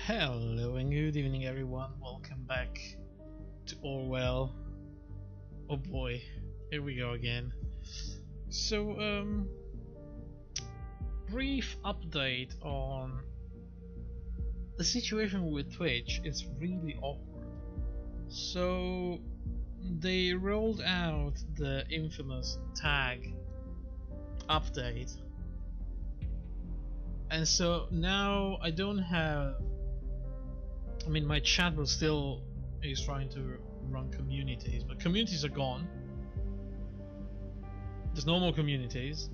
Hello and good evening everyone, welcome back to Orwell. Oh boy, here we go again. So, brief update on the situation with Twitch. It's really awkward. So, they rolled out the infamous tag update. And so now I don't have, I mean, my chat will still is trying to run communities, but communities are gone. There's no more communities.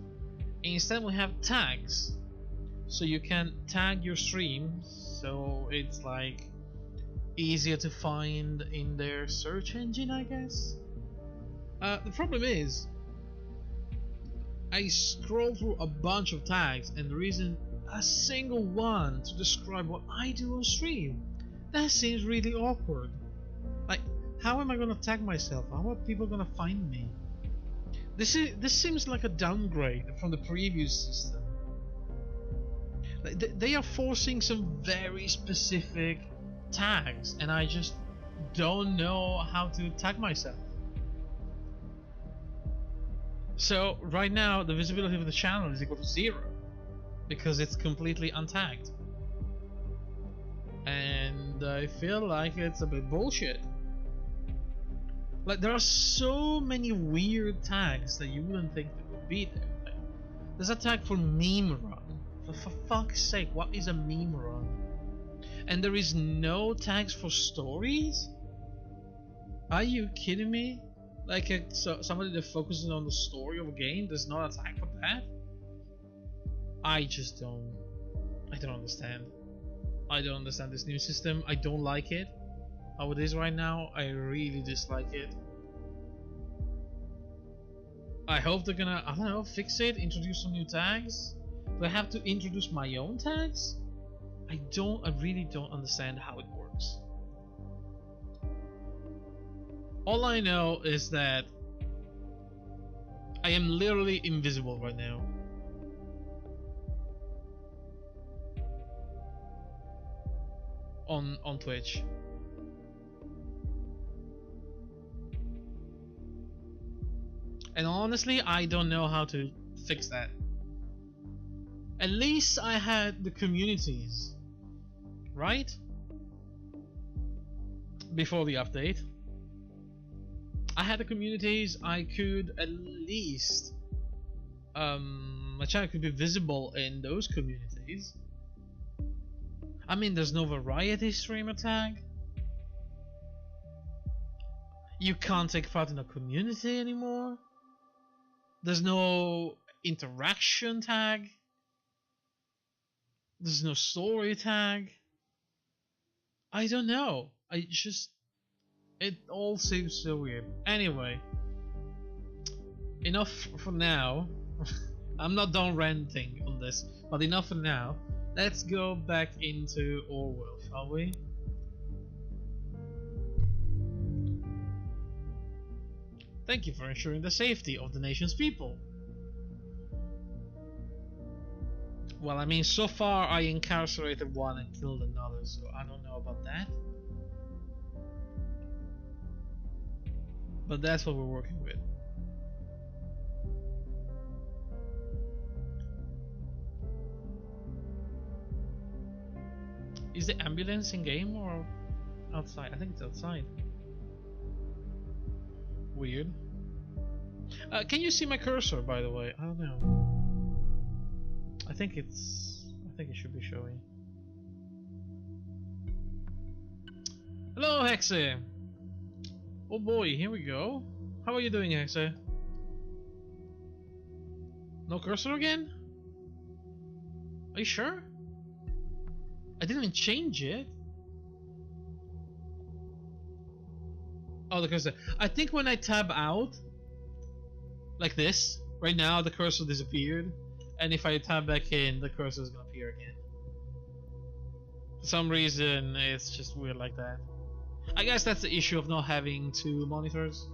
Instead we have tags, so you can tag your stream, so it's like easier to find in their search engine, I guess. The problem is I scroll through a bunch of tags and there isn't a single one to describe what I do on stream. That seems really awkward. Like, how am I gonna tag myself? How are people gonna find me? This seems like a downgrade from the previous system. Like, they are forcing some very specific tags, and I just don't know how to tag myself. So right now the visibility of the channel is equal to 0 because it's completely untagged. And I feel like it's a bit bullshit. Like, there are so many weird tags that you wouldn't think that would be there. Like, there's a tag for meme run. For fuck's sake, what is a meme run? And there is no tags for stories? Are you kidding me? Like, somebody that focuses on the story of a game, there's not a tag for that? I don't understand. I don't understand this new system. I don't like it. How it is right now, I really dislike it. I hope they're gonna, I don't know, fix it, introduce some new tags. Do I have to introduce my own tags? I really don't understand how it works. All I know is that I am literally invisible right now. On Twitch. And honestly, I don't know how to fix that. At least I had the communities, right? Before the update. I had the communities, I could at least my channel could be visible in those communities. I mean, there's no variety streamer tag. You can't take part in a community anymore. There's no interaction tag. There's no story tag. I don't know. It all seems so weird. Anyway, enough for now. I'm not done ranting on this, but enough for now. Let's go back into Orwell, shall we? Thank you for ensuring the safety of the nation's people. Well, I mean, so far I incarcerated one and killed another, so I don't know about that. But that's what we're working with. Is the ambulance in game or outside? I think it's outside. Weird. Can you see my cursor, by the way? I don't know. I think it should be showing. Hello, Hexe. Oh boy, here we go. How are you doing, Hexe? No cursor again? Are you sure? I didn't even change it. Oh, the cursor. I think when I tab out, like this, right now the cursor disappeared, and if I tab back in, the cursor is gonna appear again. For some reason, it's just weird like that. I guess that's the issue of not having two monitors.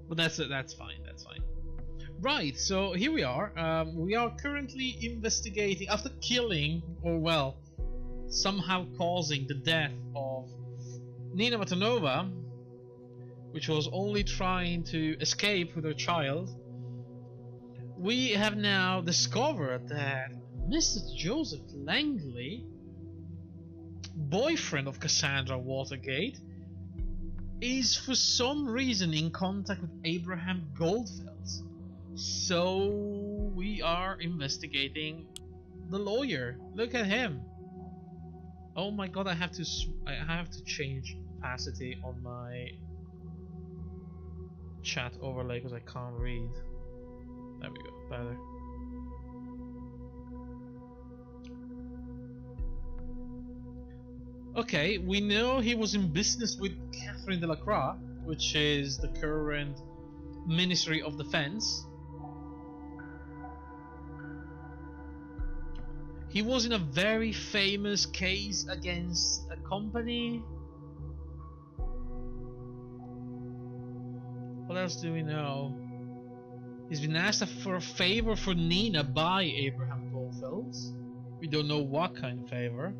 But that's fine. That's fine. Right, so here we are. We are currently investigating, after killing, or well, somehow causing the death of Nina Matanova, which was only trying to escape with her child, we have now discovered that Mr. Joseph Langley, boyfriend of Cassandra Watergate, is for some reason in contact with Abraham Goldfeld. So we are investigating the lawyer. Look at him. Oh my god, I have to change opacity on my chat overlay because I can't read. There we go, better. Okay, we know he was in business with Catherine Delacroix, which is the current Ministry of Defense. He was in a very famous case against a company. What else do we know? He's been asked for a favor for Nina by Abraham Goldfeld. We don't know what kind of favor.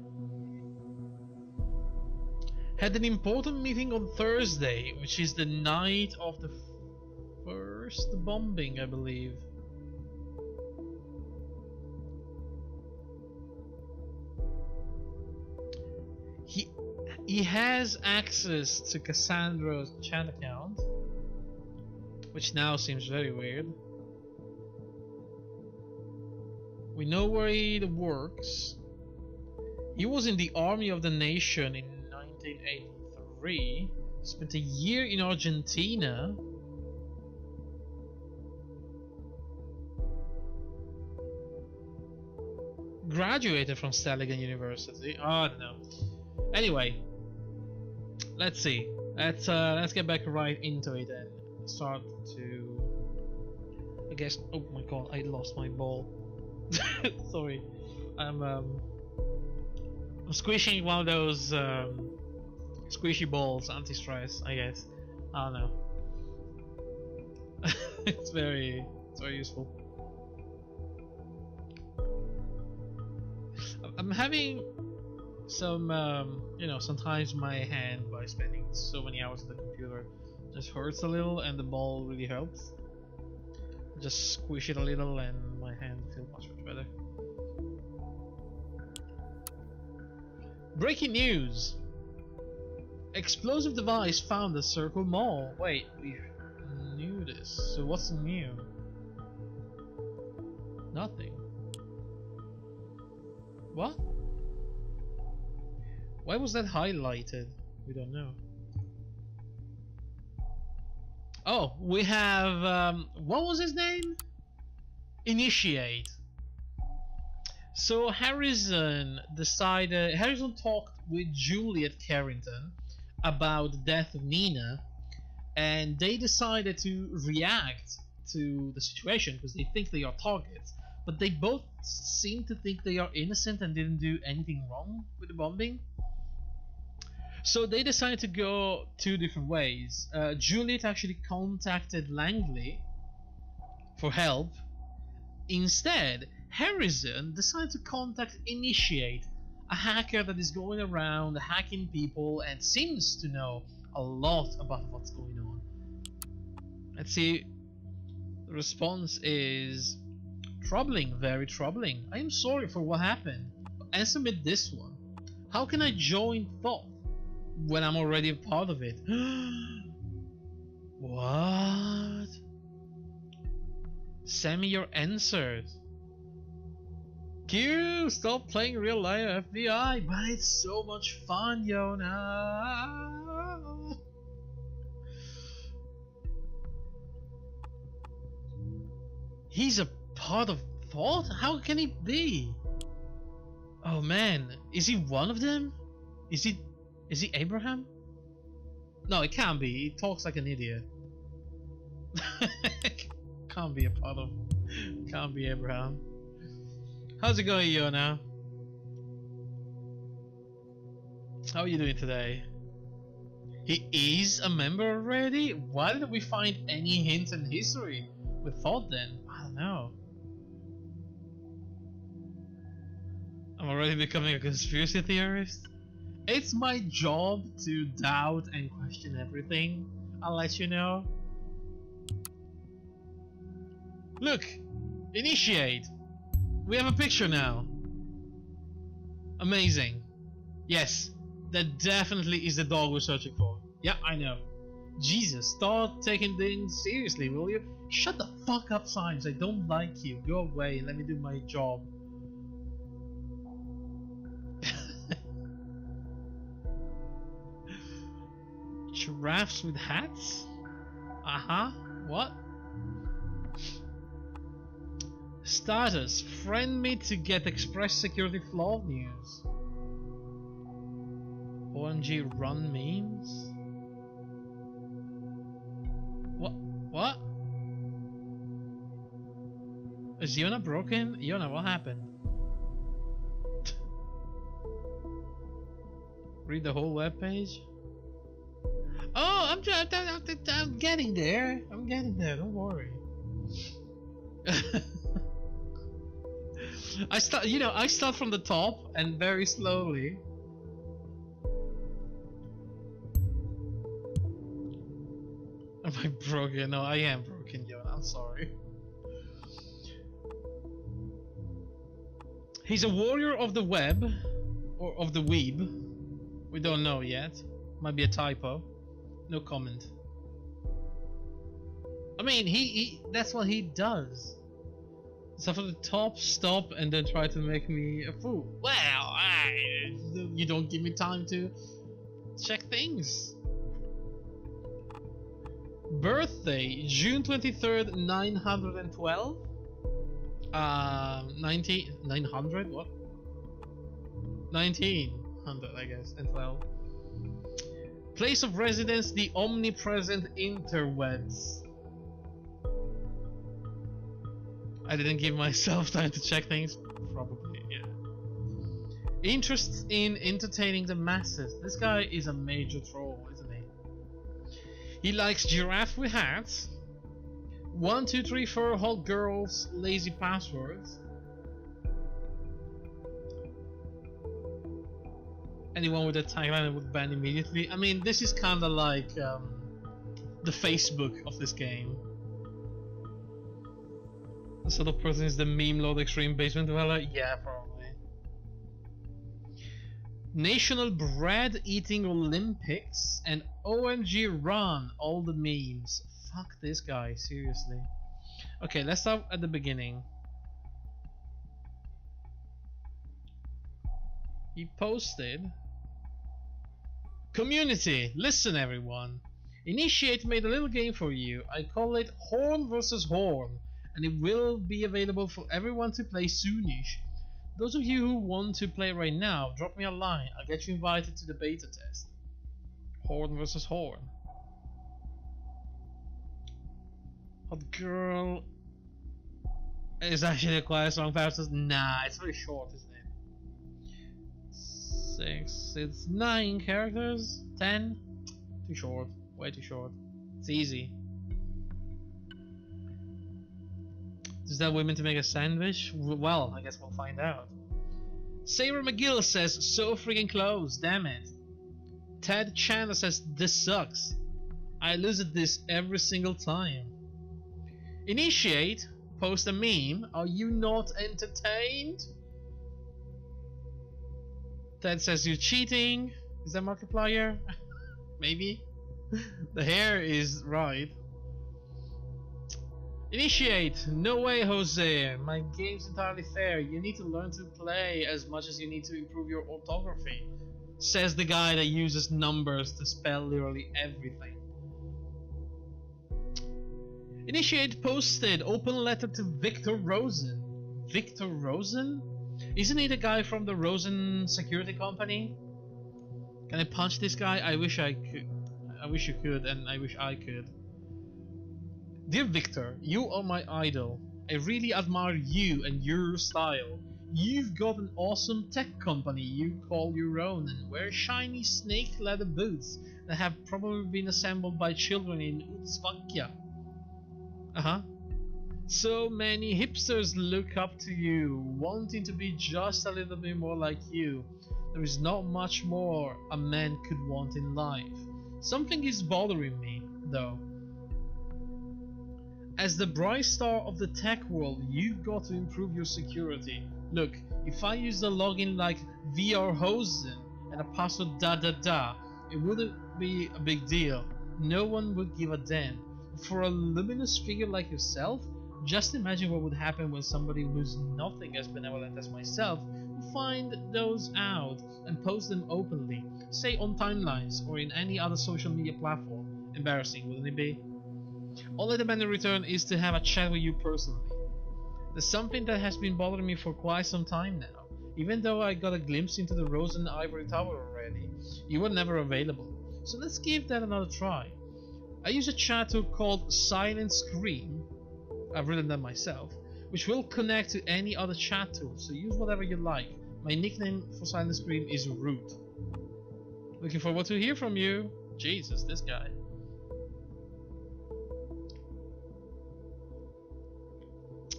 Had an important meeting on Thursday, which is the night of the first bombing, I believe. He has access to Cassandra's chat account, which now seems very weird. We know where he works. He was in the Army of the Nation in 1983. Spent a year in Argentina. Graduated from Staligan University. Oh, I don't know. Anyway, let's see. Let's get back right into it and start to. I guess. Oh my god! I lost my ball. Sorry. I'm squishing one of those squishy balls, anti-stress. I guess. I don't know. it's very useful. I'm having some, you know, sometimes my hand, by spending so many hours on the computer, just hurts a little, and the ball really helps. Just squish it a little and my hand feels much better. Breaking news! Explosive device found at Circle Mall. Wait, we knew this. So what's new? Nothing. What? Why was that highlighted? We don't know. Oh, we have what was his name? Initiate. So Harrison talked with Juliet Carrington about the death of Nina, and they decided to react to the situation because they think they are targets, but they both seem to think they are innocent and didn't do anything wrong with the bombing. So they decided to go two different ways. Juliet actually contacted Langley for help. Instead, Harrison decided to contact Initiate, a hacker that is going around hacking people and seems to know a lot about what's going on. Let's see. The response is troubling, very troubling. I am sorry for what happened. And submit this one. How can I join Thought when I'm already a part of it? What? Send me your answers. Q, stop playing real life FBI, but it's so much fun, Yona. He's a part of Thought? How can he be? Oh man, is he one of them? Is he Abraham? No, it can't be. He talks like an idiot. Can't be a part of. Can't be Abraham. How's it going, Yona? How are you doing today? He is a member already? Why didn't we find any hints in history with Thought then? I don't know. I'm already becoming a conspiracy theorist. It's my job to doubt and question everything. I'll let you know. Look! Initiate! We have a picture now. Amazing. Yes, that definitely is the dog we're searching for. Yeah, I know. Jesus, start taking things seriously, will you? Shut the fuck up, Symes. I don't like you. Go away and let me do my job. Giraffes with hats? Uh-huh. What? Status. Friend me to get express security flaw news. OMG run memes? What? Is Yona broken? Yona, what happened? Read the whole webpage? Oh, I'm getting there. I'm getting there, don't worry. I start from the top and very slowly. Am I broken? No, I am broken, Yona. I'm sorry. He's a warrior of the web, or of the weeb. We don't know yet. Might be a typo. No comment. I mean, that's what he does. So from the top, stop, and then try to make me a fool. Well, you don't give me time to check things. Birthday, June 23rd, 912. 900? What? 1900, I guess, and 12. Place of residence, the omnipresent interwebs. I didn't give myself time to check things. Probably, yeah. Interests in entertaining the masses. This guy is a major troll, isn't he? He likes giraffe with hats. 1, 2, 3, 4 hot girls, lazy passwords. Anyone with a tagline would ban immediately. I mean, this is kinda like the Facebook of this game. The sort of person is the meme lord extreme basement dweller? Yeah, probably. National Bread Eating Olympics and OMG Run, all the memes. Fuck this guy, seriously. Okay, let's start at the beginning. He posted... Community, listen everyone. Initiate made a little game for you. I call it Horn vs. Horn, and it will be available for everyone to play soonish. Those of you who want to play right now, drop me a line. I'll get you invited to the beta test. Horn vs. Horn. Hot girl is actually quite a strong person. Nah, it's very short, isn't it? 6, it's 9 characters, 10. Too short, way too short. It's easy. Does that women to make a sandwich? Well, I guess we'll find out. Sarah McGill says, so freaking close, damn it. Ted Chandler says, this sucks. I lose at this every single time. Initiate, post a meme. Are you not entertained? Ted says you're cheating. Is that Markiplier? Maybe. The hair is right. Initiate. No way, Jose. My game's entirely fair. You need to learn to play as much as you need to improve your orthography. Says the guy that uses numbers to spell literally everything. Initiate posted. Open letter to Victor Rosen. Victor Rosen? Isn't he the guy from the Rosen security company? Can I punch this guy? I wish I could. I wish you could, and I wish I could. Dear Victor, you are my idol. I really admire you and your style. You've got an awesome tech company you call your own and wear shiny snake leather boots that have probably been assembled by children in Uzbekistan. So many hipsters look up to you, wanting to be just a little bit more like you. There is not much more a man could want in life. Something is bothering me, though. As the bright star of the tech world, you've got to improve your security. Look, if I use the login like VRHosen and a password da da da, it wouldn't be a big deal. No one would give a damn. For a luminous figure like yourself, just imagine what would happen when somebody who's nothing as benevolent as myself would find those out and post them openly, say on timelines or in any other social media platform. Embarrassing, wouldn't it be? All I demand in return is to have a chat with you personally. There's something that has been bothering me for quite some time now. Even though I got a glimpse into the Rose and Ivory Tower already, you were never available. So let's give that another try. I use a chat tool called Silent Scream. I've written that myself, which will connect to any other chat tool, so use whatever you like. My nickname for Silent Scream is Root. Looking forward to hear from you. Jesus, this guy.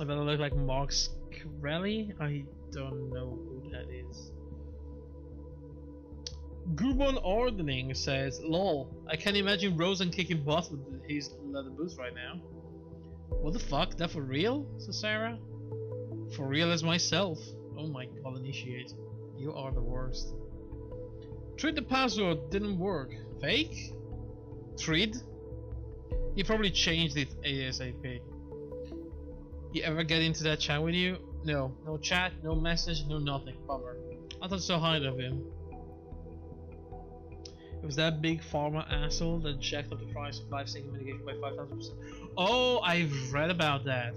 I better look like Mark Skrelly? I don't know who that is. Gubon Ordening says, lol, I can imagine Rosen kicking butt with his leather boots right now. What the fuck? That for real? Says Sarah. For real as myself. Oh my god, Initiate. You are the worst. Treat the password didn't work. Fake? Treat? He probably changed it ASAP. He ever get into that chat with you? No. No chat, no message, no nothing. Bummer. I thought so highly of him. It was that big pharma asshole that jacked up the price of life-saving medication by 5,000%. Oh, I've read about that.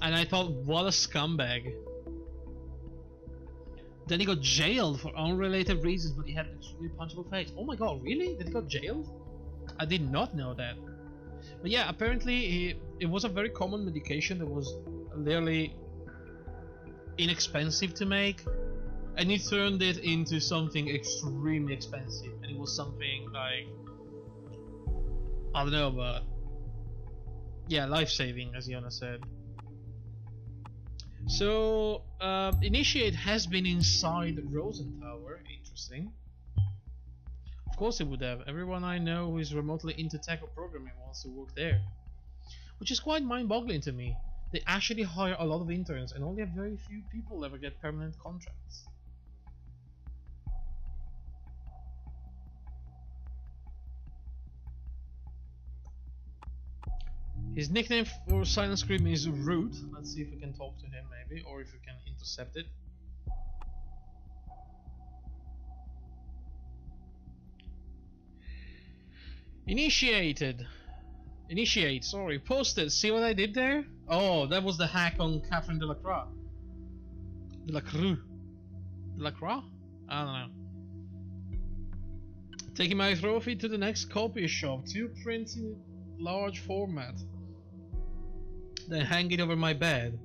And I thought, what a scumbag. Then he got jailed for unrelated reasons, but he had an extremely punchable face. Oh my god, really? Did he got jailed? I did not know that. But yeah, apparently it was a very common medication that was literally inexpensive to make. And he turned it into something extremely expensive. And it was something like, I don't know, but yeah, life-saving, as Yana said. So, Initiate has been inside the Rosen Tower. Interesting. Of course it would have. Everyone I know who is remotely into tech or programming wants to work there. Which is quite mind-boggling to me. They actually hire a lot of interns and only have very few people ever get permanent contracts. His nickname for Silent Scream is Root. Let's see if we can talk to him maybe, or if we can intercept it. Initiate, sorry. Posted. See what I did there? Oh, that was the hack on Catherine Delacroix. Delacroix? I don't know. Taking my trophy to the next copy shop. 2 prints in large format. Then hang it over my bed.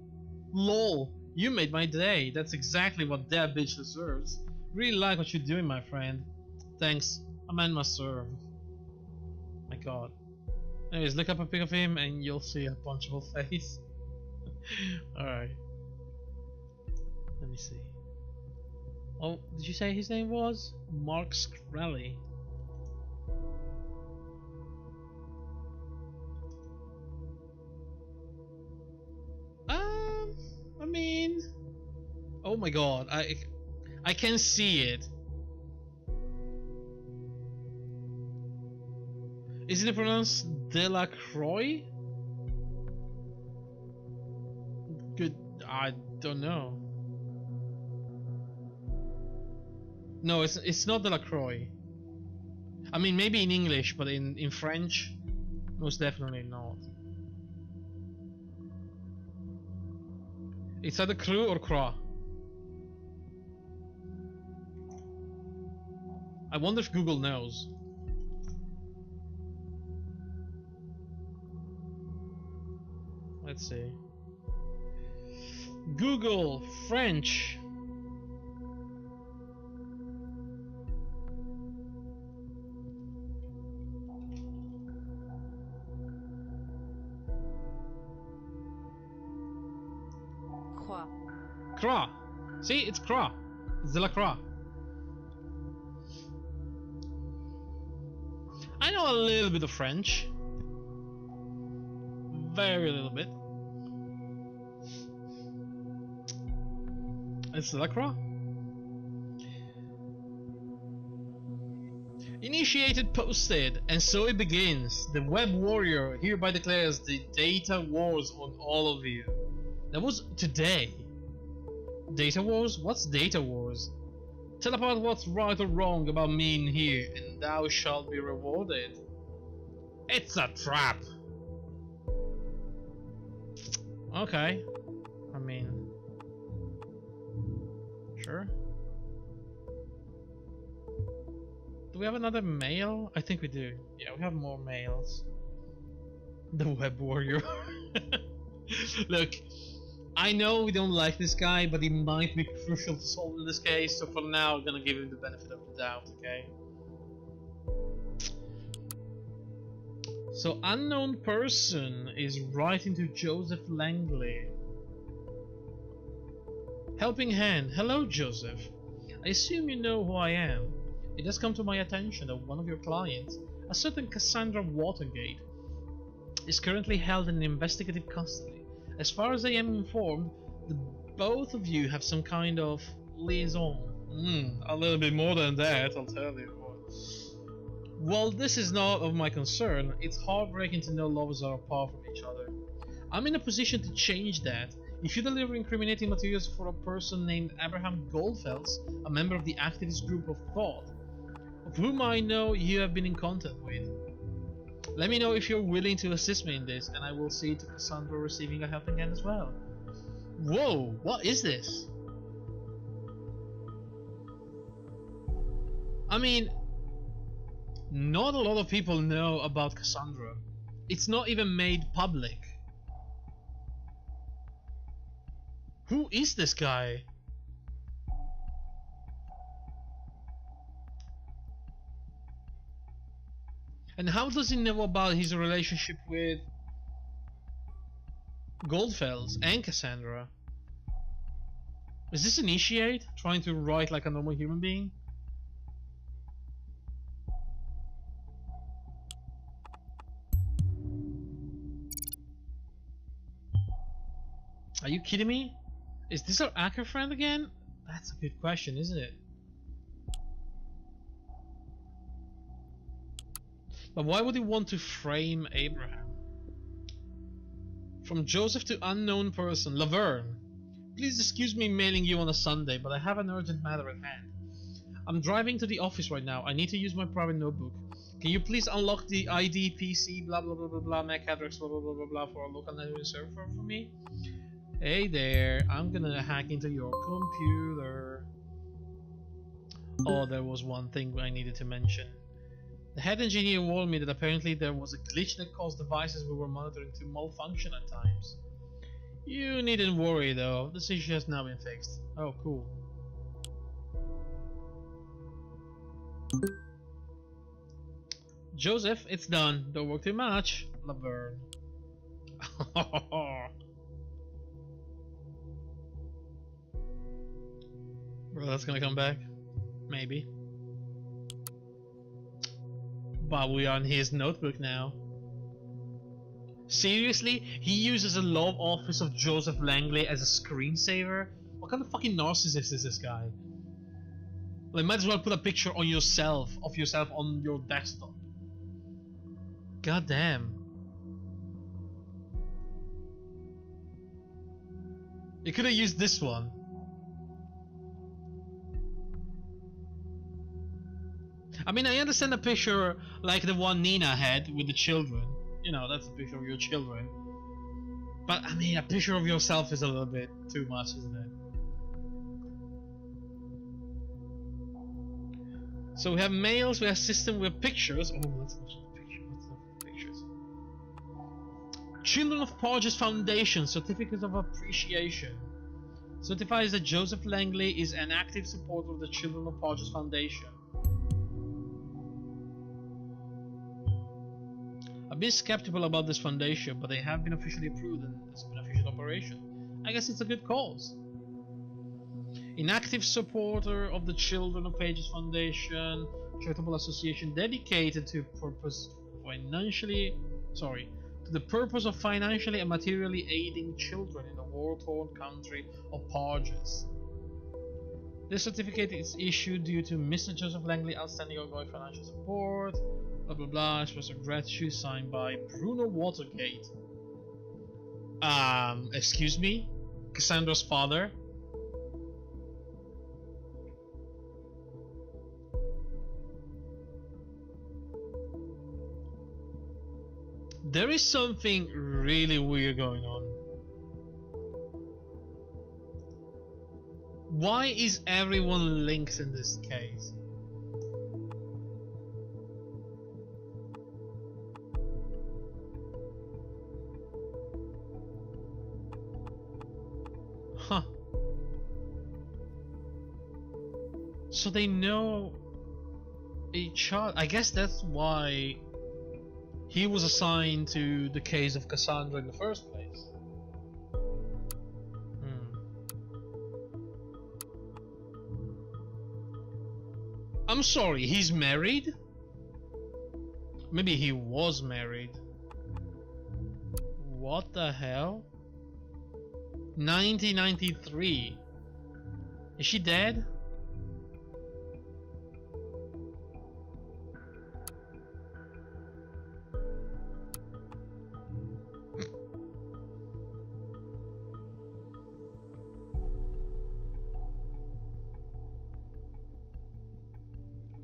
LOL, you made my day. That's exactly what that bitch deserves. Really like what you're doing, my friend. Thanks. A man must serve. My god. Anyways, look up a pic of him and you'll see a punchable face. Alright. Let me see. Oh, did you say his name was? Mark Skrelly. I mean, oh my god, I can see it. Isn't it pronounced Delacroix? Good, I don't know. No, it's not Delacroix. I mean, maybe in English, but in French, most definitely not. It's either Cru or Croix. I wonder if Google knows. Let's see. Google French. Delacroix. See, it's Croix. It's Delacroix. I know a little bit of French. Very little bit. It's Delacroix. Initiated posted, and so it begins. The web warrior hereby declares the data wars on all of you. That was today. Data wars? What's data wars? Tell about what's right or wrong about me in here, and thou shalt be rewarded. It's a trap. Okay. I mean, sure. Do we have another mail? I think we do. Yeah, we have more mails. The web warrior. Look, I know we don't like this guy, but he might be crucial to solve in this case, so for now I'm gonna give him the benefit of the doubt, okay? So, unknown person is writing to Joseph Langley. Helping hand. Hello, Joseph. I assume you know who I am. It has come to my attention that one of your clients, a certain Cassandra Watergate, is currently held in investigative custody. As far as I am informed, the both of you have some kind of liaison. A little bit more than that, I'll tell you. While this is not of my concern, it's heartbreaking to know lovers are apart from each other. I'm in a position to change that. If you deliver incriminating materials for a person named Abraham Goldfels, a member of the activist group of Thought, of whom I know you have been in contact with, let me know if you're willing to assist me in this, and I will see to Cassandra receiving a helping hand as well. Whoa, what is this? I mean, not a lot of people know about Cassandra. It's not even made public. Who is this guy? And how does he know about his relationship with Goldfels and Cassandra? Is this Initiate? Trying to write like a normal human being? Are you kidding me? Is this our hacker friend again? That's a good question, isn't it? But why would he want to frame Abraham? From Joseph to unknown person, Laverne. Please excuse me mailing you on a Sunday, but I have an urgent matter at hand. I'm driving to the office right now. I need to use my private notebook. Can you please unlock the ID, PC, blah blah blah blah blah, MAC address, blah blah blah blah blah for a local network server for me? Hey there, I'm gonna hack into your computer. Oh, there was one thing I needed to mention. The head engineer warned me that apparently there was a glitch that caused devices we were monitoring to malfunction at times. You needn't worry though, this issue has now been fixed. Oh, cool. Joseph, it's done. Don't work too much. Laverne. Bro, that's gonna come back. Maybe. But we are on his notebook now. Seriously? He uses a law office of Joseph Langley as a screensaver? What kind of fucking narcissist is this guy? Like, might as well put a picture on yourself, of yourself on your desktop. God damn. You could have used this one. I mean, I understand a picture like the one Nina had with the children. You know, that's a picture of your children. But, I mean, a picture of yourself is a little bit too much, isn't it? So we have mails, we have system, we have pictures. Oh, let's look at the picture. Let's look at the pictures. Children of Porges Foundation, Certificate of Appreciation. Certifies that Joseph Langley is an active supporter of the Children of Porges Foundation. I've been skeptical about this foundation, but they have been officially approved and it's been an official operation. I guess it's a good cause. Inactive supporter of the Children of Pages Foundation, charitable association dedicated to the purpose of financially and materially aiding children in the war-torn country of Pages. This certificate is issued due to Mr. Joseph Langley outstanding ongoing financial support. Blah blah blah. Express of gratitude signed by Bruno Watergate. Excuse me? Cassandra's father? There is something really weird going on. Why is everyone linked in this case? Huh. So they know each other. I guess that's why he was assigned to the case of Cassandra in the first place. I'm sorry, he's married? Maybe he was married. What the hell? 1993. Is she dead?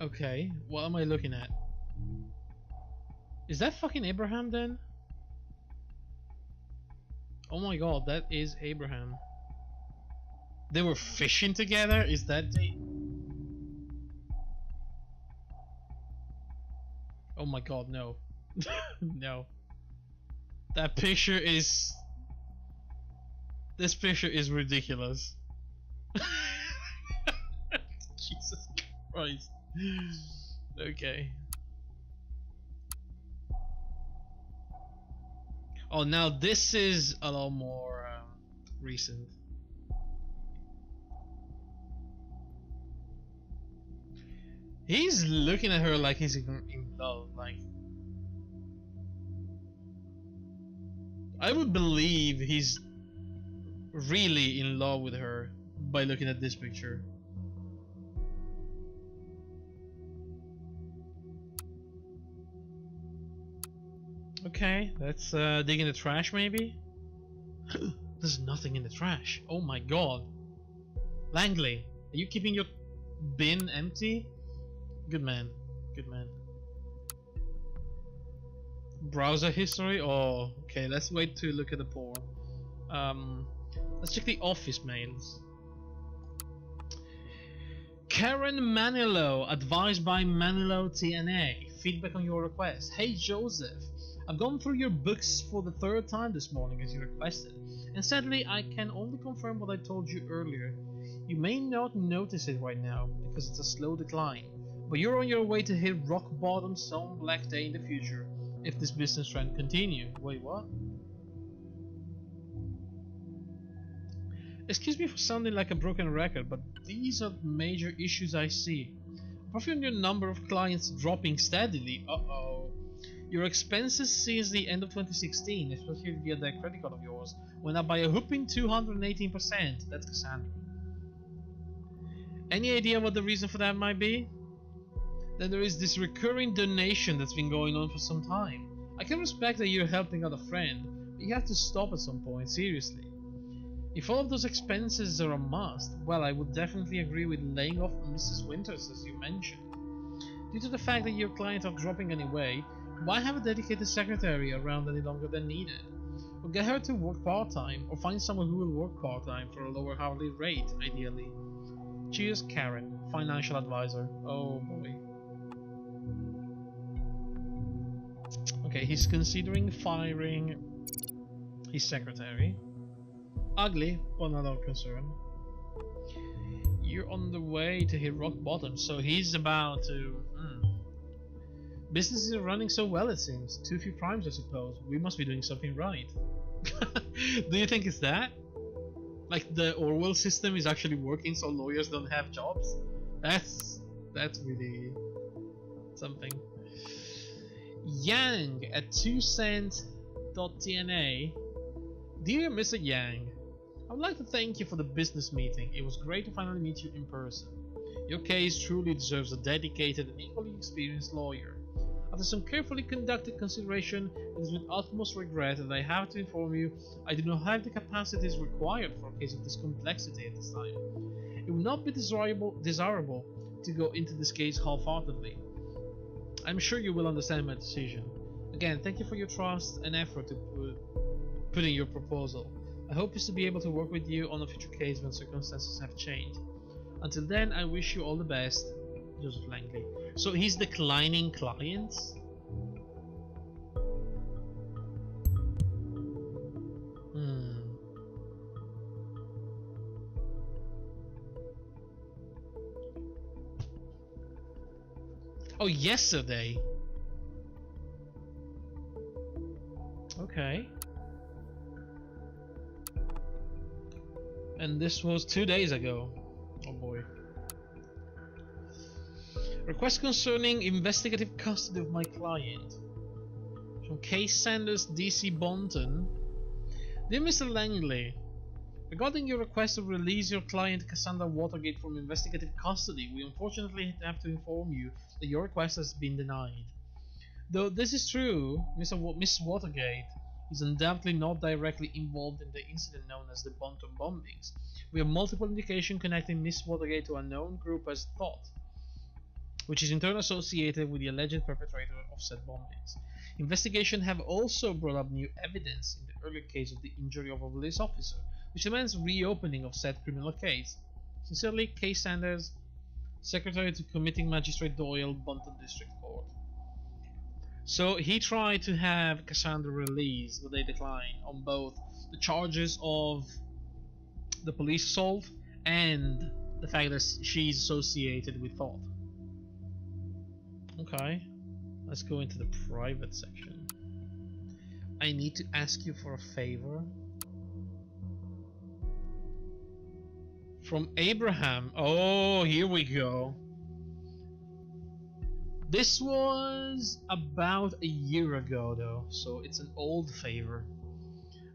Okay, what am I looking at? Is that fucking Abraham then? Oh my god, that is Abraham. They were fishing together? Is that the... Oh my god, no. No. That picture is... This picture is ridiculous. Jesus Christ. Okay. Oh, now this is a lot more recent. He's looking at her like he's in love. Like, I would believe he's really in love with her by looking at this picture. Okay, let's dig in the trash maybe? There's nothing in the trash. Oh my god. Langley, are you keeping your bin empty? Good man. Good man. Browser history? Oh, okay, let's wait to look at the porn. Let's check the office mails. Karen Manilo, advised by Manilo TNA. Feedback on your request. Hey Joseph, I've gone through your books for the third time this morning as you requested, and sadly I can only confirm what I told you earlier. You may not notice it right now, because it's a slow decline, but you're on your way to hit rock bottom some black day in the future, if this business trend continues. Wait, what? Excuse me for sounding like a broken record, but these are major issues I see. Apart from your number of clients dropping steadily, your expenses since the end of 2016, especially via that credit card of yours, went up by a whopping 218%. That's Cassandra. Any idea what the reason for that might be? Then there is this recurring donation that's been going on for some time. I can respect that you're helping out a friend, but you have to stop at some point, seriously. If all of those expenses are a must, well, I would definitely agree with laying off Mrs. Winters as you mentioned. Due to the fact that your clients are dropping anyway, why have a dedicated secretary around any longer than needed? Or get her to work part-time, or find someone who will work part-time for a lower hourly rate, ideally. Cheers, Karen, financial advisor. Oh boy. Okay, he's considering firing his secretary. Ugly, but not our concern. You're on the way to hit rock bottom, so he's about to... Businesses are running so well, it seems. Too few primes, I suppose. We must be doing something right. Do you think it's that? Like the Orwell system is actually working, so lawyers don't have jobs. That's really something. Yang at 2cent.tna. Dear Mr. Yang, I would like to thank you for the business meeting. It was great to finally meet you in person. Your case truly deserves a dedicated and equally experienced lawyer. After some carefully conducted consideration, it is with utmost regret that I have to inform you I do not have the capacities required for a case of this complexity at this time. It would not be desirable to go into this case half-heartedly. I'm sure you will understand my decision. Again, thank you for your trust and effort to put in your proposal. I hope to be able to work with you on a future case when circumstances have changed. Until then, I wish you all the best, Joseph Langley. So he's declining clients? Oh, yesterday. Okay. And this was 2 days ago. Oh boy. Request concerning investigative custody of my client. From Case Sanders, DC Bonton. Dear Mr. Langley, regarding your request to release your client Cassandra Watergate from investigative custody, we unfortunately have to inform you that your request has been denied. Though this is true, Miss Watergate is undoubtedly not directly involved in the incident known as the Bonton bombings. We have multiple indications connecting Miss Watergate to a known group as Thought, which is in turn associated with the alleged perpetrator of said bombings. Investigations have also brought up new evidence in the earlier case of the injury of a police officer, which demands reopening of said criminal case. Sincerely, Case Sanders, Secretary to Committing Magistrate Doyle, Bonton District Court. So he tried to have Cassandra released, but they declined on both the charges of the police assault and the fact that she's associated with Thought. Okay, let's go into the private section. I need to ask you for a favor. From Abraham. Oh, here we go. This was about a year ago though, so it's an old favor.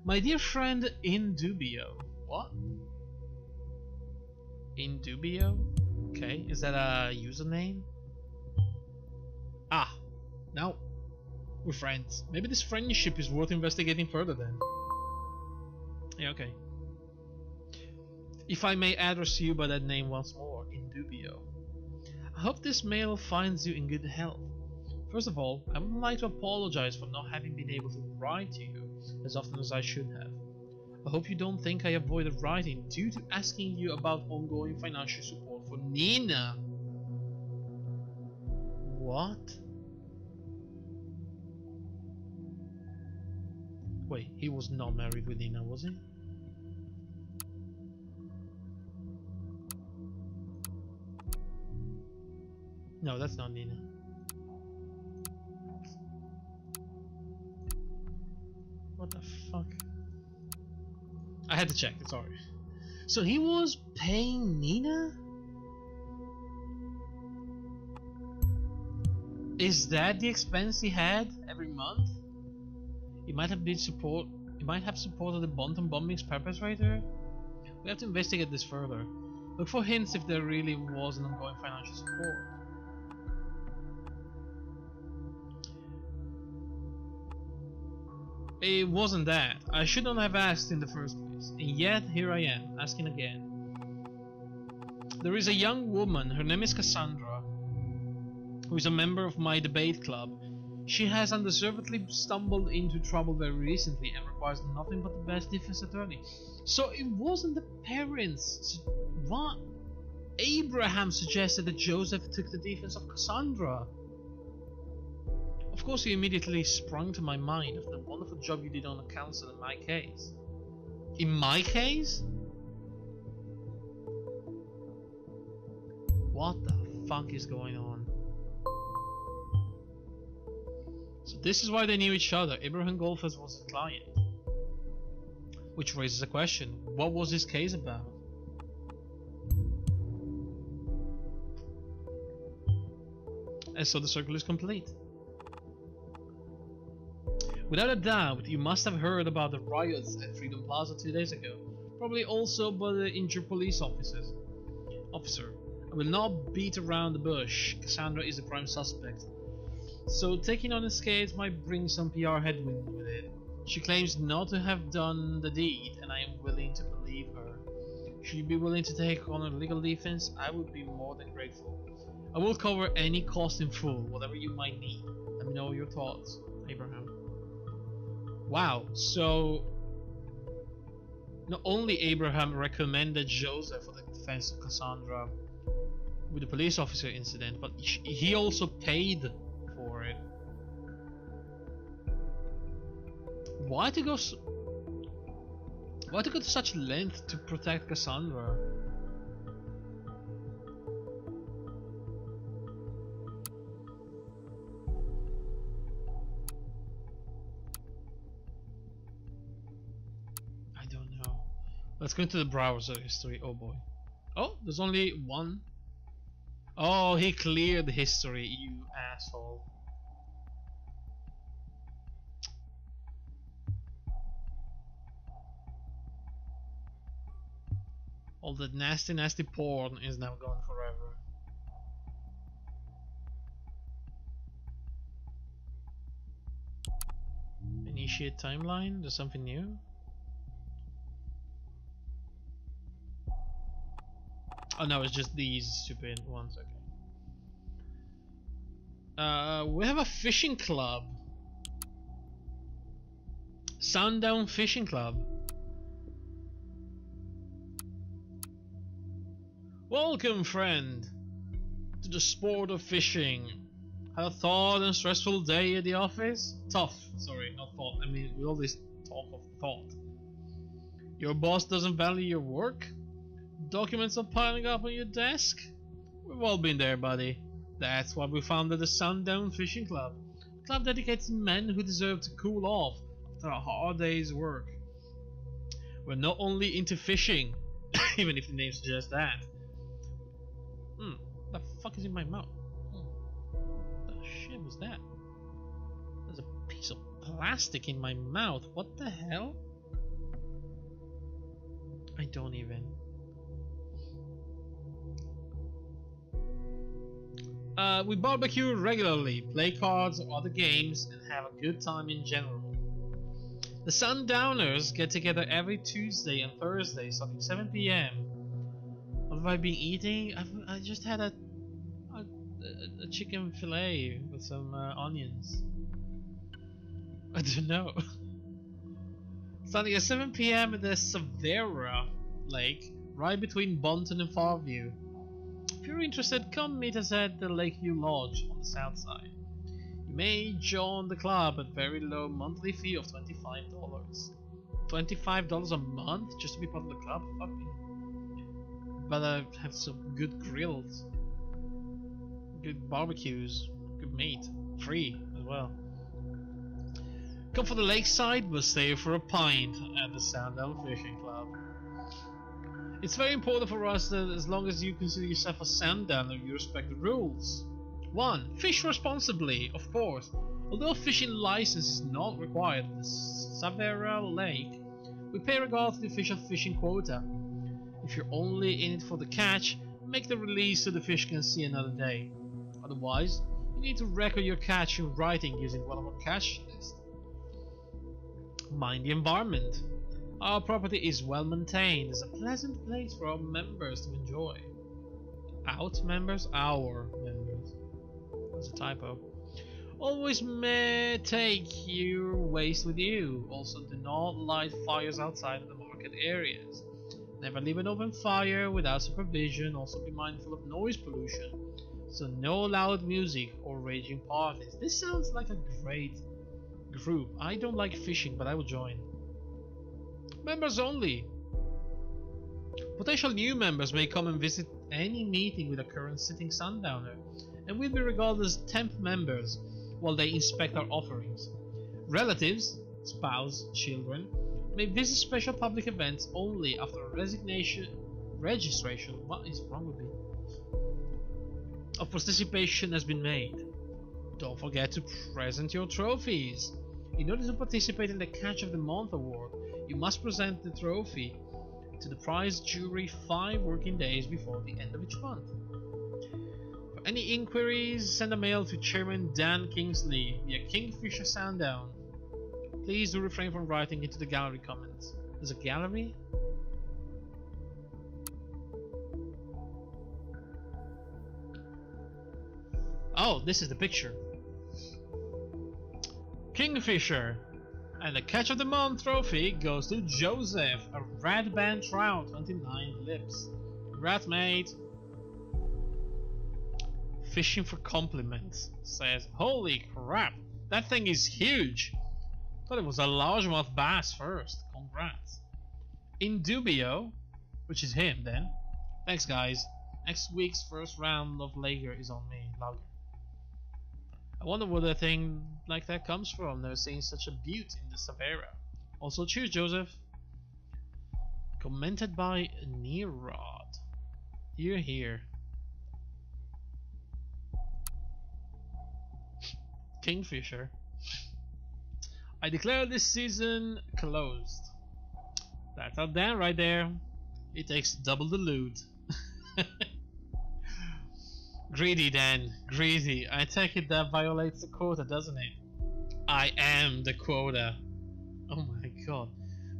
My dear friend in dubio. What? In dubio? Okay, is that a username? Ah, now we're friends. Maybe this friendship is worth investigating further then. Yeah, okay. If I may address you by that name once more, in dubio. I hope this mail finds you in good health. First of all, I would like to apologize for not having been able to write to you as often as I should have. I hope you don't think I avoided writing due to asking you about ongoing financial support for Nina. What? Wait, he was not married with Nina, was he? No, that's not Nina. What the fuck? I had to check, sorry. So he was paying Nina? Is that the expense he had every month? He might have supported the Bonton bombings perpetrator? We have to investigate this further. Look for hints if there really was an ongoing financial support. It wasn't that. I should not have asked in the first place. And yet, here I am, asking again. There is a young woman, her name is Cassandra, who is a member of my debate club. She has undeservedly stumbled into trouble very recently and requires nothing but the best defense attorney. So it wasn't the parents. What? Abraham suggested that Joseph took the defense of Cassandra. Of course, you immediately sprung to my mind of the wonderful job you did on the counsel in my case. In my case? What the fuck is going on? So this is why they knew each other. Abraham Goldfuss was his client. Which raises a question. What was this case about? And so the circle is complete. Without a doubt, you must have heard about the riots at Freedom Plaza 2 days ago. Probably also by the injured police officers. Officer, I will not beat around the bush. Cassandra is the prime suspect. So taking on this case might bring some PR headwind with it. She claims not to have done the deed, and I am willing to believe her. Should you be willing to take on a legal defense, I would be more than grateful. I will cover any cost in full, whatever you might need. Let me know your thoughts, Abraham. Wow, so not only Abraham recommended Joseph for the defense of Cassandra with the police officer incident, but he also paid for it. Why to go to such length to protect Cassandra? I don't know. Let's go into the browser history. Oh boy. Oh, there's only one. Oh, he cleared history, you asshole. All that nasty porn is now gone forever. Initiate timeline? There's something new? Oh no, it's just these stupid ones, okay. We have a fishing club. Sundown Fishing Club. Welcome, friend, to the sport of fishing. Had a thought and stressful day at the office? Tough, sorry, not thought. I mean, with all this talk of thought. Your boss doesn't value your work? Documents are piling up on your desk? We've all been there, buddy. That's why we founded the Sundown Fishing Club. A club dedicated to men who deserve to cool off after a hard day's work. We're not only into fishing, even if the name suggests that. The fuck is in my mouth? What the shit was that? There's a piece of plastic in my mouth. What the hell? I don't even. We barbecue regularly, play cards or other games, and have a good time in general. The Sundowners get together every Tuesday and Thursday, starting 7 p.m. What have I been eating? I just had a chicken fillet with some onions. I don't know. Starting at 7 p.m. at the Savera Lake, right between Bonton and Farview. If you're interested, come meet us at the Lakeview Lodge on the south side. You may join the club at very low monthly fee of $25. $25 a month just to be part of the club? Fuck me. But I have some good grills, good barbecues, good meat, free as well. Come for the lakeside, but stay for a pint at the Sundown Fishing Club. It's very important for us that as long as you consider yourself a Sundowner, you respect the rules. 1. Fish responsibly, of course. Although a fishing license is not required at the Savera Lake, we pay regard to the official fishing quota. If you're only in it for the catch, make the release so the fish can see another day. Otherwise, you need to record your catch in writing using one of our catch lists. Mind the environment. Our property is well maintained. It's a pleasant place for our members to enjoy. Our members? That's a typo. Always may take your waste with you. Also, do not light fires outside of the market areas. Never leave an open fire without supervision. Also be mindful of noise pollution. So no loud music or raging parties. This sounds like a great group. I don't like fishing, but I will join. Members only. Potential new members may come and visit any meeting with a current sitting Sundowner, and will be regarded as temp members while they inspect our offerings. Relatives, spouse, children, may visit special public events only after registration. What is wrong with me? Of participation has been made. Don't forget to present your trophies. In order to participate in the Catch of the Month award, you must present the trophy to the prize jury 5 working days before the end of each month. For any inquiries, send a mail to Chairman Dan Kingsley via Kingfisher Sandown. Please do refrain from writing into the gallery comments. There's a gallery? Oh, this is the picture. Kingfisher. And the Catch of the Month trophy goes to Joseph, a red band trout, 29 lips. Rat mate. Fishing for compliments. Says, holy crap, that thing is huge. Thought it was a largemouth bass first. Congrats. In dubio, which is him then. Thanks guys. Next week's first round of Lager is on me. Lager. I wonder where a thing like that comes from. Never seen such a beaut in the Savera. Also, cheers, Joseph. Commented by Nerod. Here, here. Kingfisher. I declare this season closed. That's our Dan right there. It takes double the loot. Greedy Dan, greedy. I take it that violates the quota, doesn't it? I am the quota. Oh my god.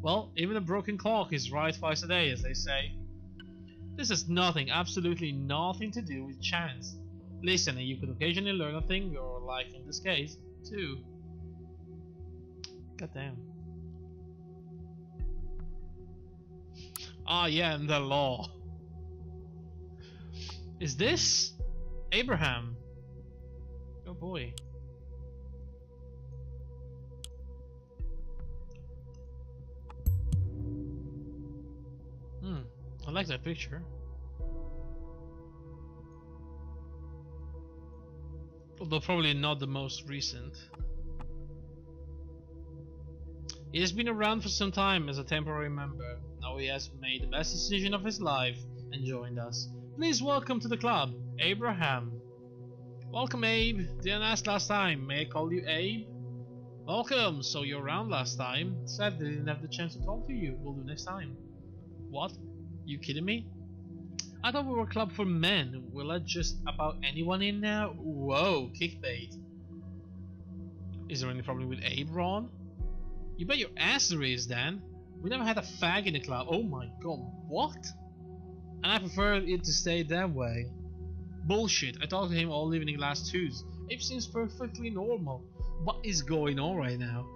Well, even a broken clock is right twice a day, as they say. This has nothing, absolutely nothing to do with chance. Listen, and you could occasionally learn a thing, or like in this case, two. God damn. Ah, yeah, and the law. Is this Abraham? Oh boy. I like that picture. Although probably not the most recent. He has been around for some time as a temporary member. Now he has made the best decision of his life and joined us. Please welcome to the club, Abraham. Welcome, Abe. Didn't ask last time. May I call you Abe? Welcome. So you're around last time. Sad they didn't have the chance to talk to you. We'll do next time. What? You kidding me? I thought we were a club for men. Will I just about anyone in now? Whoa, kickbait. Is there any problem with Abe, Ron? You bet your ass there is, Dan. We never had a fag in the club. Oh my god, what? And I prefer it to stay that way. Bullshit, I talked to him all evening last Tuesday. Abe seems perfectly normal. What is going on right now?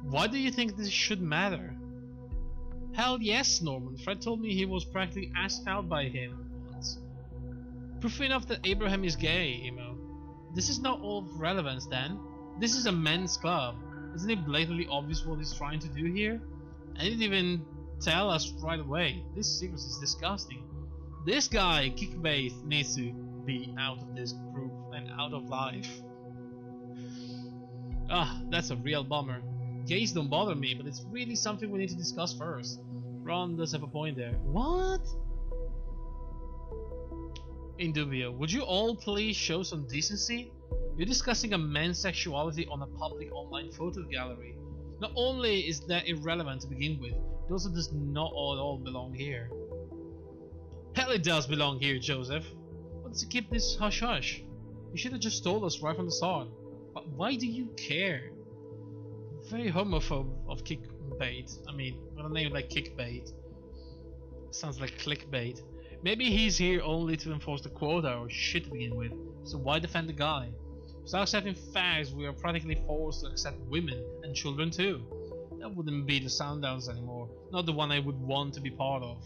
Why do you think this should matter? Hell yes, Norman. Fred told me he was practically asked out by him once. Proof enough that Abraham is gay, Emo. This is not all of relevance, Dan. This is a men's club. Isn't it blatantly obvious what he's trying to do here? I didn't even tell us right away. This secrecy is disgusting. This guy, Kickbait, needs to be out of this group and out of life. Ah, that's a real bummer. Gays don't bother me, but it's really something we need to discuss first. Ron does have a point there. What? In dubio, would you all please show some decency? You're discussing a man's sexuality on a public online photo gallery. Not only is that irrelevant to begin with, it also does not at all belong here. Hell, it does belong here, Joseph. Why does he keep this hush-hush? You should have just told us right from the start. But why do you care? Very homophobe of Kickbait. I mean, with a name like Kickbait. Sounds like clickbait. Maybe he's here only to enforce the quota or shit to begin with. So why defend the guy? Without accepting fags, we are practically forced to accept women and children too. That wouldn't be the Sundowns anymore. Not the one I would want to be part of.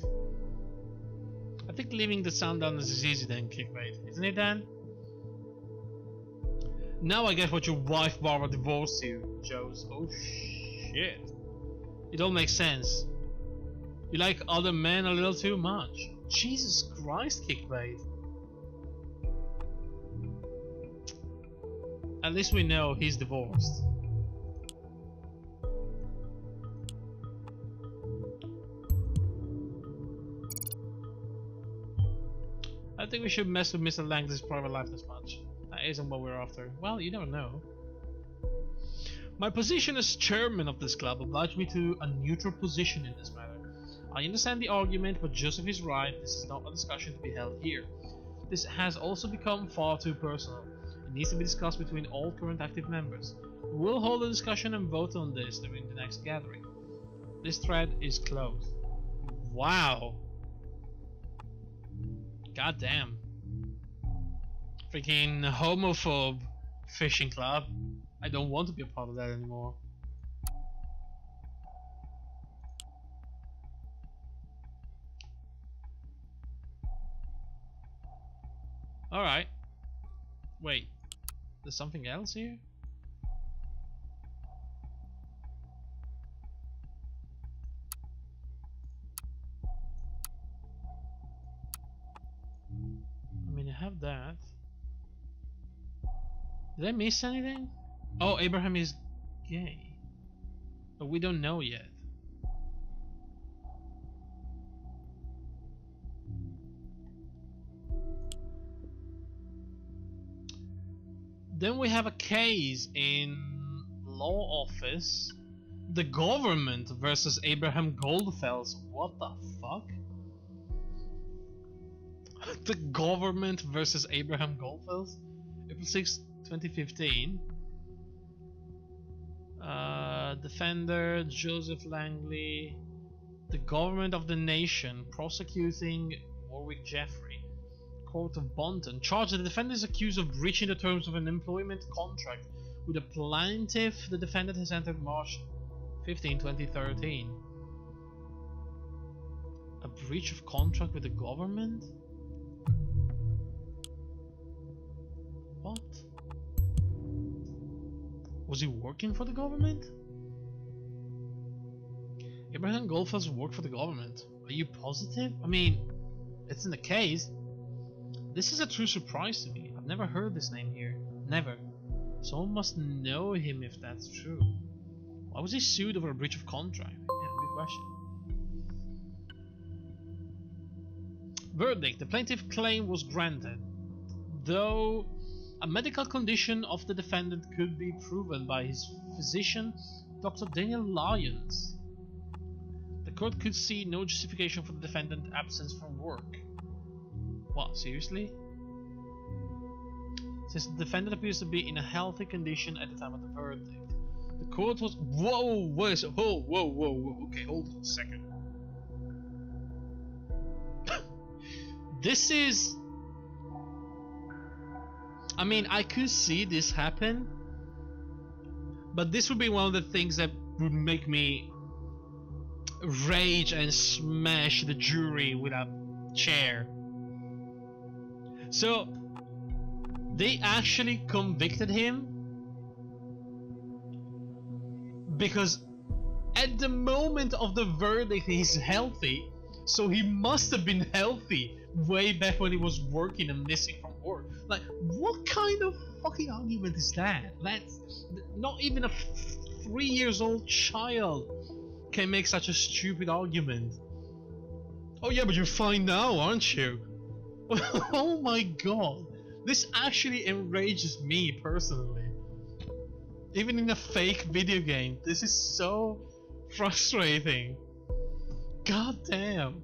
I think leaving the Sundowners is easy then, Kickbait. Isn't it, Dan? Now I get what your wife Barbara divorced you, Joes. Oh shit. It all makes sense. You like other men a little too much. Jesus Christ, Kickbait. At least we know he's divorced. I think we should mess with Mr. Langley's private life this much. That isn't what we're after. Well, you never know. My position as chairman of this club obliged me to a neutral position in this matter. I understand the argument, but Joseph is right. This is not a discussion to be held here. This has also become far too personal. It needs to be discussed between all current active members. We will hold a discussion and vote on this during the next gathering. This thread is closed. Wow. God damn. Freaking homophobe fishing club. I don't want to be a part of that anymore. Alright. Wait. There's something else here? I mean, I have that. Did I miss anything? Oh, Abraham is gay. But we don't know yet. Then we have a case in law office. The government versus Abraham Goldfels. What the fuck? The government versus Abraham Goldfels? April 6, 2015. Defender Joseph Langley. The government of the nation prosecuting Warwick Jeffrey. Court of Bonton. Charged that the defendant is accused of breaching the terms of an employment contract with a plaintiff the defendant has entered March 15, 2013. A breach of contract with the government? What? Was he working for the government? Abraham Goldfels worked for the government. Are you positive? I mean, it's in the case. This is a true surprise to me. I've never heard this name here. Never. Someone must know him if that's true. Why was he sued over a breach of contract? Yeah, good question. Verdict. The plaintiff's claim was granted, though a medical condition of the defendant could be proven by his physician, Dr. Daniel Lyons. The court could see no justification for the defendant's absence from work. What, seriously? Since the defendant appears to be in a healthy condition at the time of the verdict. The court was... Whoa, what is it? Whoa. Okay, hold on a second. This is... I mean, I could see this happen, but this would be one of the things that would make me rage and smash the jury with a chair. So, they actually convicted him because at the moment of the verdict he's healthy, so he must have been healthy way back when he was working and missing from work. Like, what kind of fucking argument is that? That's not even a 3-year-old child can make such a stupid argument. Oh yeah, but you're fine now, aren't you? Oh my god, this actually enrages me personally. Even in a fake video game, this is so frustrating. God damn.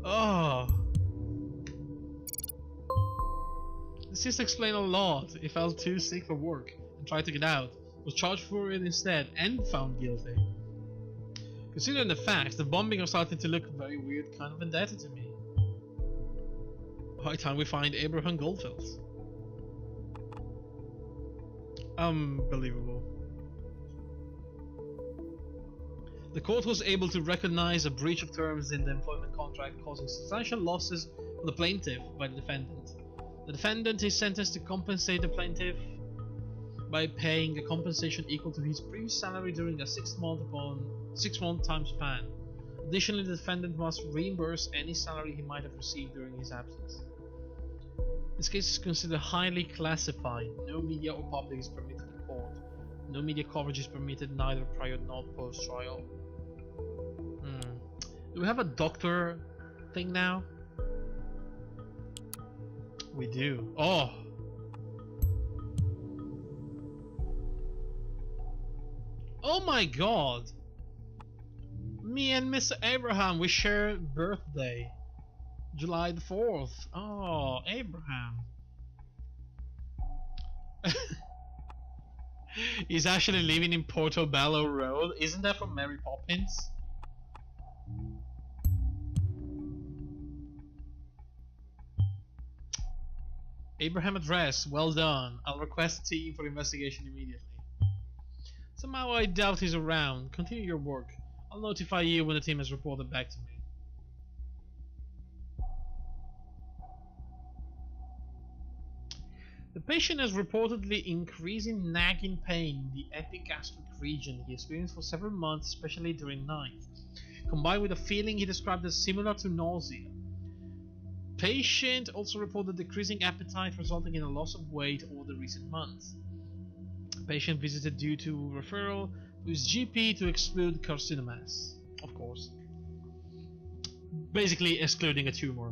Oh. This just explains a lot. He felt too sick for work and tried to get out, was charged for it instead and found guilty. Considering the facts, the bombing are starting to look very weird, kind of vendetta to me. High time we find Abraham Goldfels. Unbelievable. The court was able to recognize a breach of terms in the employment contract causing substantial losses for the plaintiff by the defendant. The defendant is sentenced to compensate the plaintiff by paying a compensation equal to his previous salary during a 6-month time span. Additionally, the defendant must reimburse any salary he might have received during his absence. This case is considered highly classified. No media or public is permitted in court. No media coverage is permitted, neither prior nor post-trial. Do we have a doctor thing now? We do. Oh! Oh my god! Me and Mr. Abraham, we share birthday. July the 4th. Oh, Abraham. He's actually living in Portobello Road. Isn't that from Mary Poppins? Abraham address, well done. I'll request a team for investigation immediately. Somehow I doubt he's around. Continue your work. I'll notify you when the team has reported back to me. The patient has reportedly increasing nagging pain in the epigastric region he experienced for several months, especially during night, combined with a feeling he described as similar to nausea. Patient also reported decreasing appetite resulting in a loss of weight over the recent months. Patient visited due to referral to his GP to exclude carcinomas, of course. Basically excluding a tumor.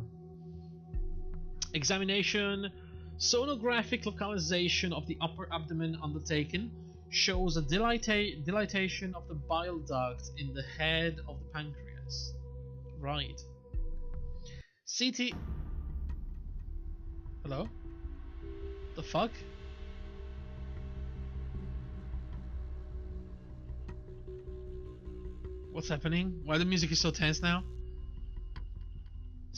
Examination. Sonographic localization of the upper abdomen undertaken shows a dilatation of the bile duct in the head of the pancreas. Right. CT. Hello? The fuck? What's happening? Why the music is so tense now?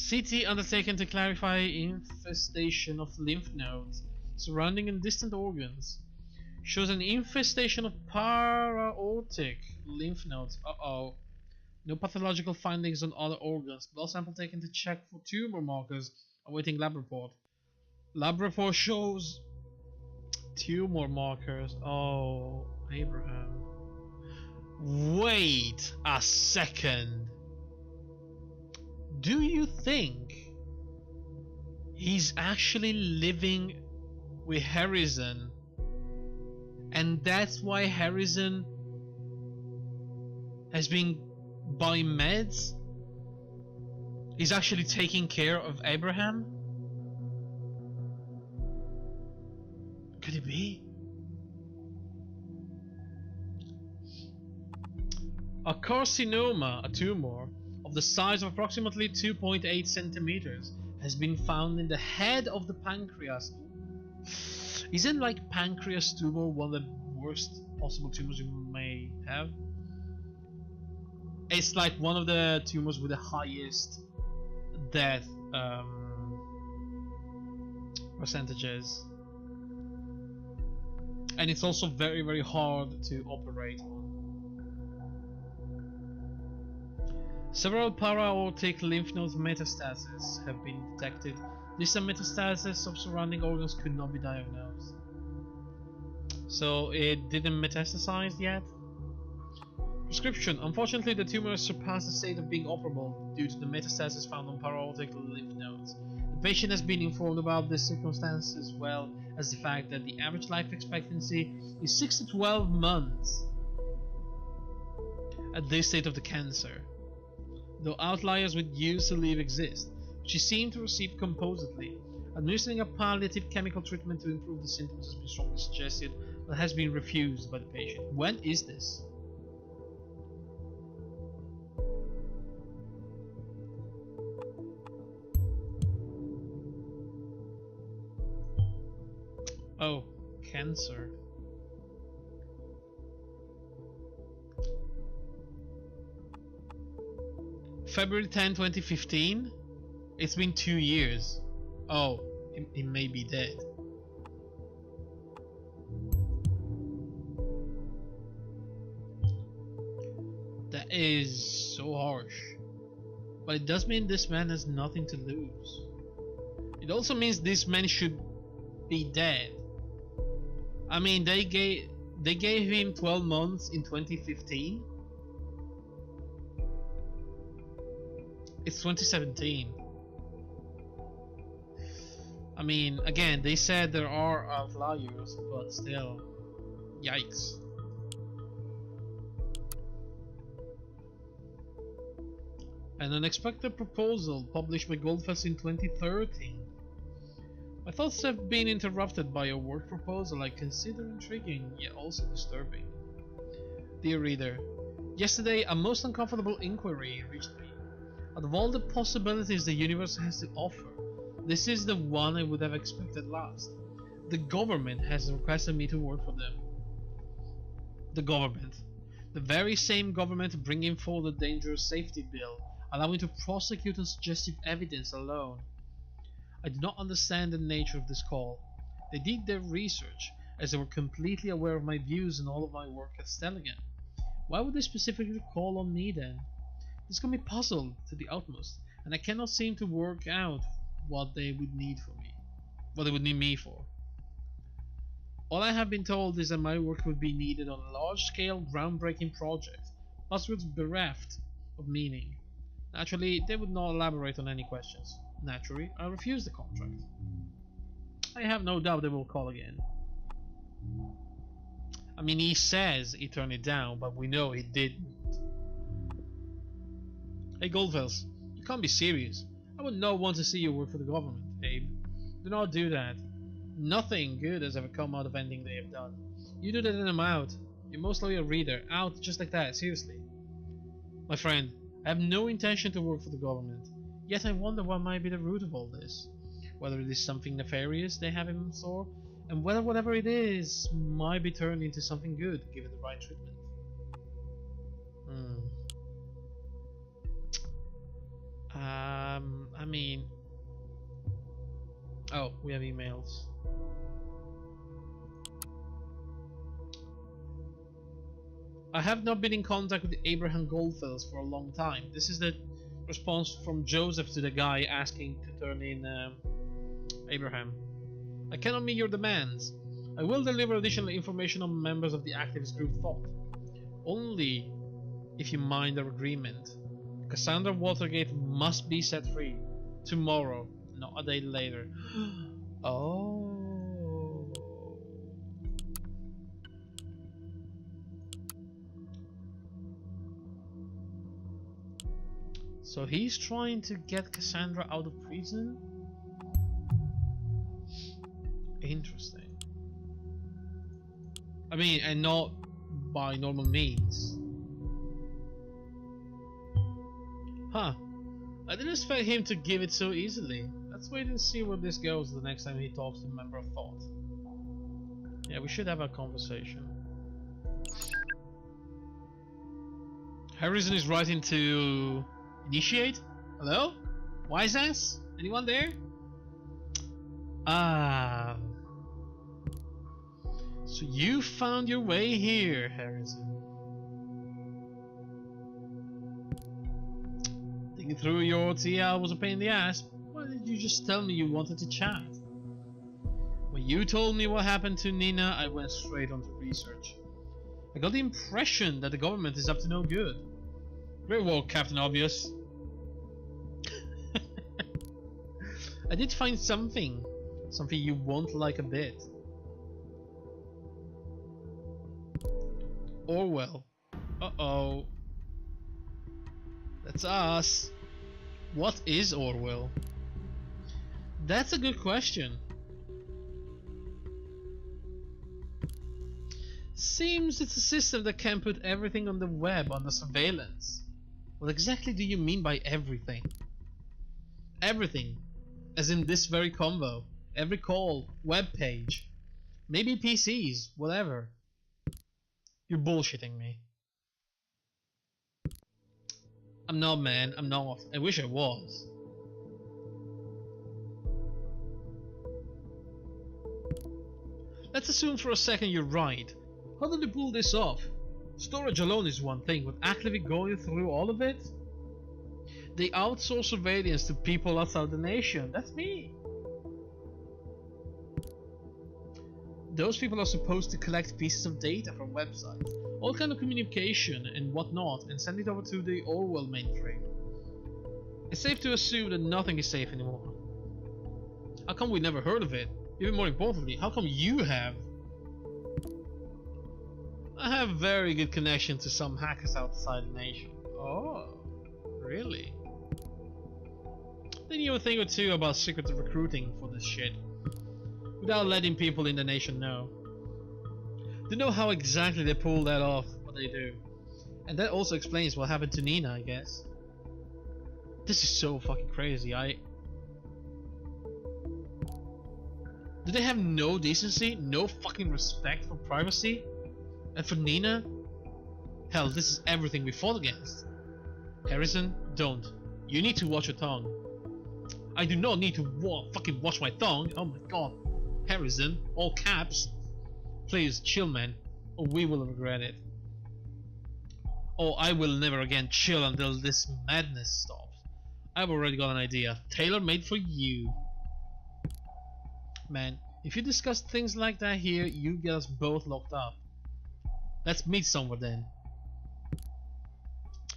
CT undertaken to clarify infestation of lymph nodes surrounding and distant organs. Shows an infestation of para-aortic lymph nodes. Uh-oh. No pathological findings on other organs. Blood sample taken to check for tumor markers. Awaiting lab report. Lab report shows tumor markers. Oh, Abraham. Wait a second. Do you think he's actually living with Harrison? And that's why Harrison has been buying meds? He's actually taking care of Abraham? Could it be? A carcinoma, a tumor, of the size of approximately 2.8 centimeters has been found in the head of the pancreas. Isn't like pancreas tumor one of the worst possible tumors you may have? It's like one of the tumors with the highest death percentages. And it's also very, very hard to operate on. Several para-aortic lymph node metastases have been detected. Distant metastases of surrounding organs could not be diagnosed. So it didn't metastasize yet? Prescription. Unfortunately, the tumor has surpassed the state of being operable due to the metastasis found on para-aortic lymph nodes. The patient has been informed about this circumstance as well as the fact that the average life expectancy is 6 to 12 months at this state of the cancer. Though outliers with years to live exist, she seemed to receive composedly. Administering a palliative chemical treatment to improve the symptoms has been strongly suggested, but has been refused by the patient. When is this? Oh, cancer. February 10, 2015? It's been 2 years. Oh, he may be dead. That is so harsh. But it does mean this man has nothing to lose. It also means this man should be dead. I mean, they gave him 12 months in 2015. It's 2017. I mean, again, they said there are outliers, but still, yikes. An unexpected proposal published by Goldfuss in 2013. My thoughts have been interrupted by a work proposal I consider intriguing, yet also disturbing. Dear reader, yesterday a most uncomfortable inquiry reached me. Out of all the possibilities the universe has to offer, this is the one I would have expected last. The government has requested me to work for them. The government. The very same government bringing forward the dangerous safety bill, allowing to prosecute on suggestive evidence alone. I do not understand the nature of this call. They did their research, as they were completely aware of my views and all of my work at Stellingen. Why would they specifically call on me then? This got me puzzled to the utmost, and I cannot seem to work out what they would need me for. All I have been told is that my work would be needed on a large-scale, groundbreaking project, buzzwords bereft of meaning. Naturally, they would not elaborate on any questions. Naturally, I refuse the contract. I have no doubt they will call again. I mean, he says he turned it down, but we know he didn't. Hey Goldfels, you can't be serious. I would not want to see you work for the government, Abe. Do not do that. Nothing good has ever come out of anything they have done. You do that and I'm out. You're most likely a reader. Out just like that, seriously. My friend, I have no intention to work for the government. Yet I wonder what might be the root of all this. Whether it is something nefarious they have in store, and whether whatever it is might be turned into something good given the right treatment. I mean... Oh, we have emails. I have not been in contact with Abraham Goldfels for a long time. This is the response from Joseph to the guy asking to turn in Abraham. I cannot meet your demands. I will deliver additional information on members of the activist group Thought. Only if you mind our agreement. Cassandra Watergate must be set free. Tomorrow, not a day later. Oh. So he's trying to get Cassandra out of prison? Interesting. I mean, and not by normal means. Huh. I didn't expect him to give it so easily. Let's wait and see where this goes the next time he talks to a member of Thought. Yeah, we should have a conversation. Harrison is writing to initiate? Hello? Wise ass? Anyone there? Ah. So you found your way here, Harrison. Thinking through your TL was a pain in the ass. Why did you just tell me you wanted to chat? When you told me what happened to Nina, I went straight on to research. I got the impression that the government is up to no good. Great work, Captain Obvious. I did find something you won't like a bit. Orwell. Uh-oh. That's us. What is Orwell? That's a good question. Seems it's a system that can put everything on the web under surveillance. What exactly do you mean by everything? Everything. As in this very convo. Every call. Web page. Maybe PCs. Whatever. You're bullshitting me. I'm not, man. I'm not. I wish I was. Let's assume for a second you're right. How did they pull this off? Storage alone is one thing, but actively going through all of it? They outsource surveillance to people outside the nation. That's me. Those people are supposed to collect pieces of data from websites, all kind of communication and whatnot, and send it over to the Orwell mainframe. It's safe to assume that nothing is safe anymore. How come we never heard of it? Even more importantly, how come you have? I have very good connection to some hackers outside the nation. Oh, really? They knew a thing or two about secret recruiting for this shit, without letting people in the nation know. They know how exactly they pull that off, what they do. And that also explains what happened to Nina, I guess. This is so fucking crazy. Do they have no decency? No fucking respect for privacy? And for Nina? Hell, this is everything we fought against. Harrison, don't. You need to watch your tongue. I do not need to fucking watch my tongue. Oh my god. Harrison, all caps. Please, chill, man, or we will regret it. Oh, I will never again chill until this madness stops. I've already got an idea, tailor-made for you. Man, if you discuss things like that here, you get us both locked up. Let's meet somewhere then.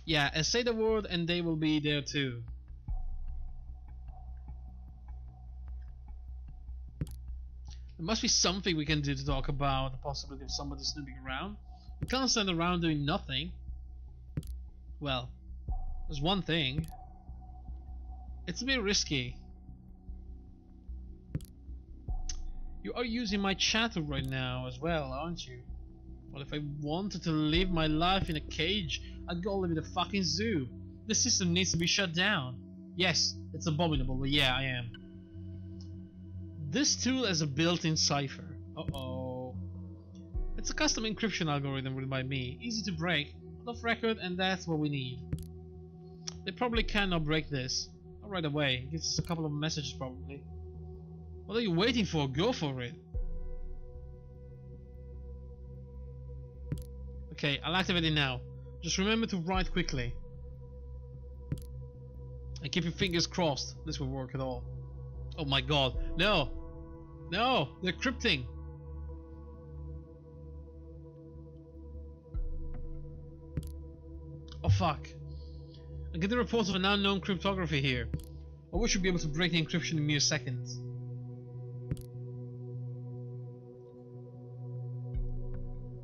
Yeah, and say the word and they will be there too. There must be something we can do to talk about the possibility of somebody snooping around. We can't stand around doing nothing. Well, there's one thing. It's a bit risky. You are using my chat room right now as well, aren't you? What if I wanted to live my life in a cage? I'd go live in a fucking zoo. The system needs to be shut down. Yes, it's abominable, but yeah, I am. This tool has a built-in cipher. Uh-oh. It's a custom encryption algorithm written by me. Easy to break, but off record, and that's what we need. They probably cannot break this. Not right away. It gives us a couple of messages probably. What are you waiting for? Go for it. Okay, I'll activate it now. Just remember to write quickly. And keep your fingers crossed. This will work at all. Oh my god. No! No! They're crypting! Oh fuck. I'm getting reports of an unknown cryptography here. Or we should be able to break the encryption in mere seconds.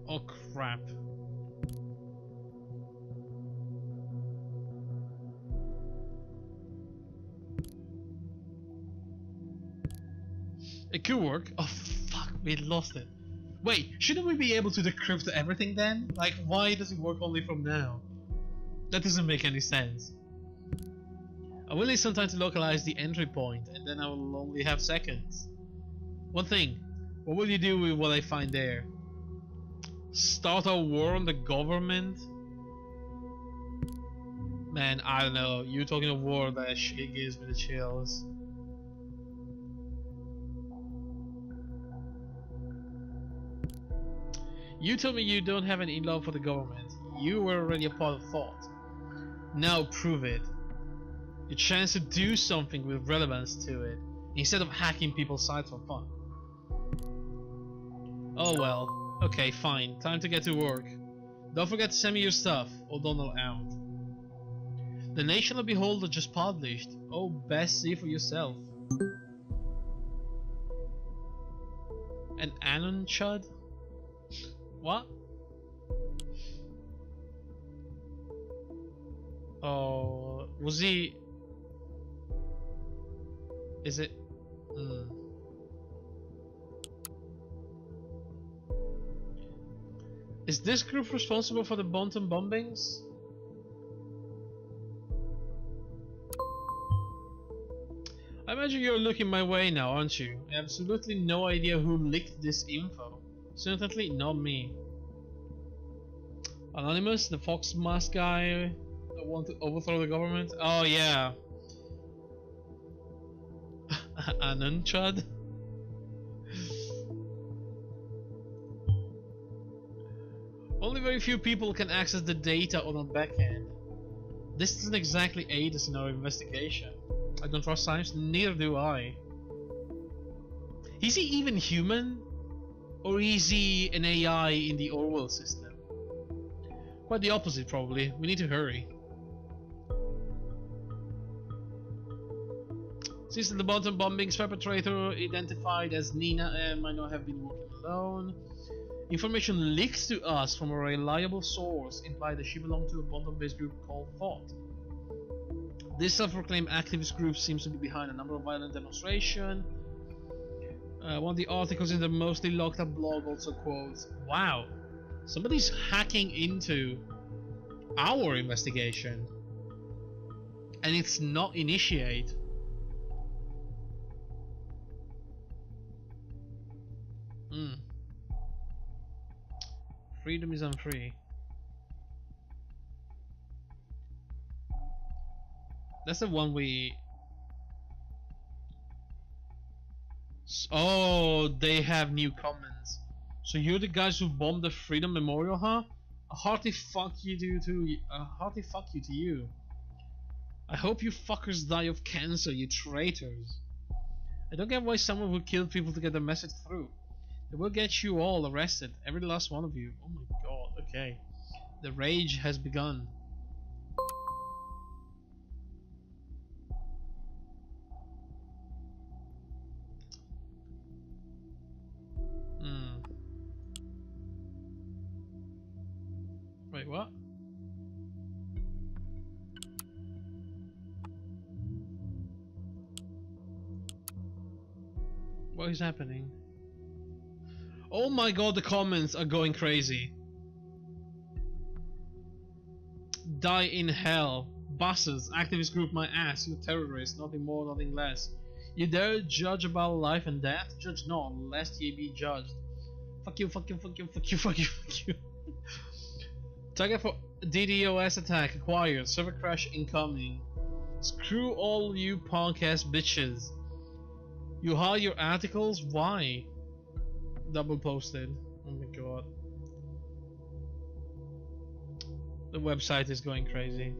Oh crap. It could work. Oh fuck, we lost it. Wait, shouldn't we be able to decrypt everything then? Like, why does it work only from now? That doesn't make any sense. I will need some time to localize the entry point, and then I will only have seconds. One thing, what will you do with what I find there? Start a war on the government? Man, I don't know. You talking of war, that shit gives me the chills. You told me you don't have any love for the government. You were already a part of thought. Now prove it. Your chance to do something with relevance to it, instead of hacking people's sites for fun. Oh well. Okay, fine. Time to get to work. Don't forget to send me your stuff, or Donald out. The National Beholder just published. Oh, best see for yourself. An Anon Chud? What? Oh, was he? Is it? Is this group responsible for the Bonton bombings? I imagine you're looking my way now, aren't you? I have absolutely no idea who leaked this info. Certainly not me. Anonymous, the Fox Mask guy that want to overthrow the government? Oh yeah. Anon Chud? Only very few people can access the data on our backend. This doesn't exactly aid us in our investigation. I don't trust science, neither do I. Is he even human? Or is he an AI in the Orwell system? Quite the opposite probably. We need to hurry. Since the Bonton bombings perpetrator identified as Nina might not have been working alone, information leaked to us from a reliable source implied that she belonged to a Bonton-based group called Thought. This self-proclaimed activist group seems to be behind a number of violent demonstrations. One of the articles in the mostly locked up blog also quotes, "Wow, somebody's hacking into our investigation, and it's not initiate." Freedom is unfree. That's the one we... Oh, they have new comments. So you're the guys who bombed the Freedom Memorial, huh? A hearty fuck you to you. I hope you fuckers die of cancer, you traitors. I don't get why someone would kill people to get their message through. They will get you all arrested, every last one of you. Oh my god, okay. The rage has begun. Wait, what? What is happening? Oh my god, the comments are going crazy. Die in hell. Buses, activist group my ass, you terrorist, nothing more, nothing less. You dare judge about life and death? Judge not, lest ye be judged. Fuck you, fuck you, fuck you, fuck you, fuck you, fuck you. Target for DDoS attack acquired, server crash incoming. Screw all you punk ass bitches. You hide your articles? Why? Double posted. Oh my god. The website is going crazy.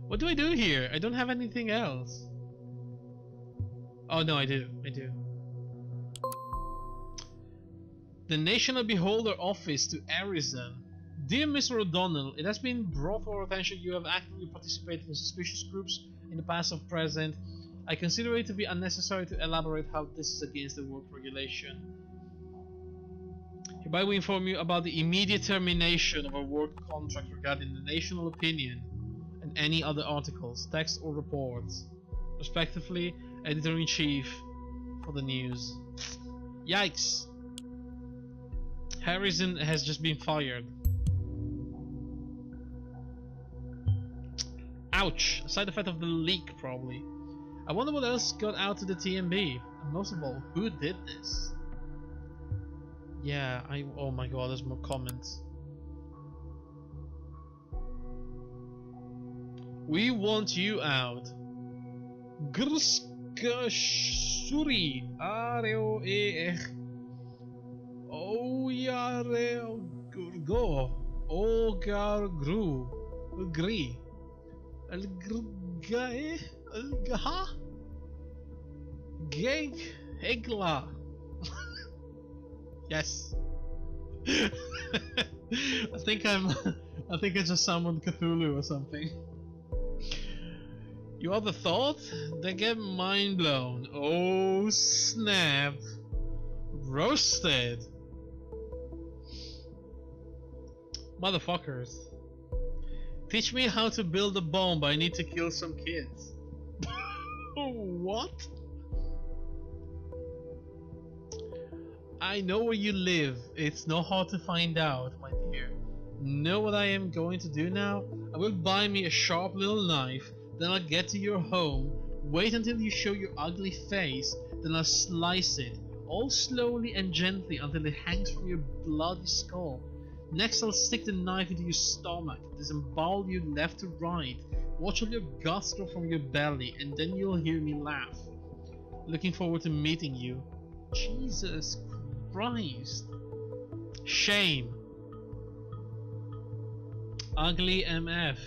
What do I do here? I don't have anything else. Oh no, I do. I do. The National Beholder Office to Arizona. Dear Mr. O'Donnell, it has been brought to our attention you have actively participated in suspicious groups in the past or present. I consider it to be unnecessary to elaborate how this is against the work regulation. Hereby we inform you about the immediate termination of our work contract regarding the national opinion and any other articles, text or reports. Respectively, Editor-in-Chief for the news. Yikes! Harrison has just been fired. Ouch! A side effect of the leak, probably. I wonder what else got out to the TMB. And most of all, who did this? Yeah, oh my god, there's more comments. We want you out. Grska Shuri Areo Oyareo Gurgo Ogar Gru Agree Elgrgae Elgaha Geg Egla. Yes. I think I just summoned Cthulhu or something. You other thought? They get mind blown. Oh snap. Roasted. Motherfuckers. Teach me how to build a bomb. I need to kill some kids. What? I know where you live. It's not hard to find out, my dear. Know what I am going to do now? I will buy me a sharp little knife, then I'll get to your home, wait until you show your ugly face, then I'll slice it, all slowly and gently until it hangs from your bloody skull. Next I'll stick the knife into your stomach, disembowel you left to right, watch all your guts drop from your belly, and then you'll hear me laugh. Looking forward to meeting you. Jesus Christ. Shame. Ugly MF.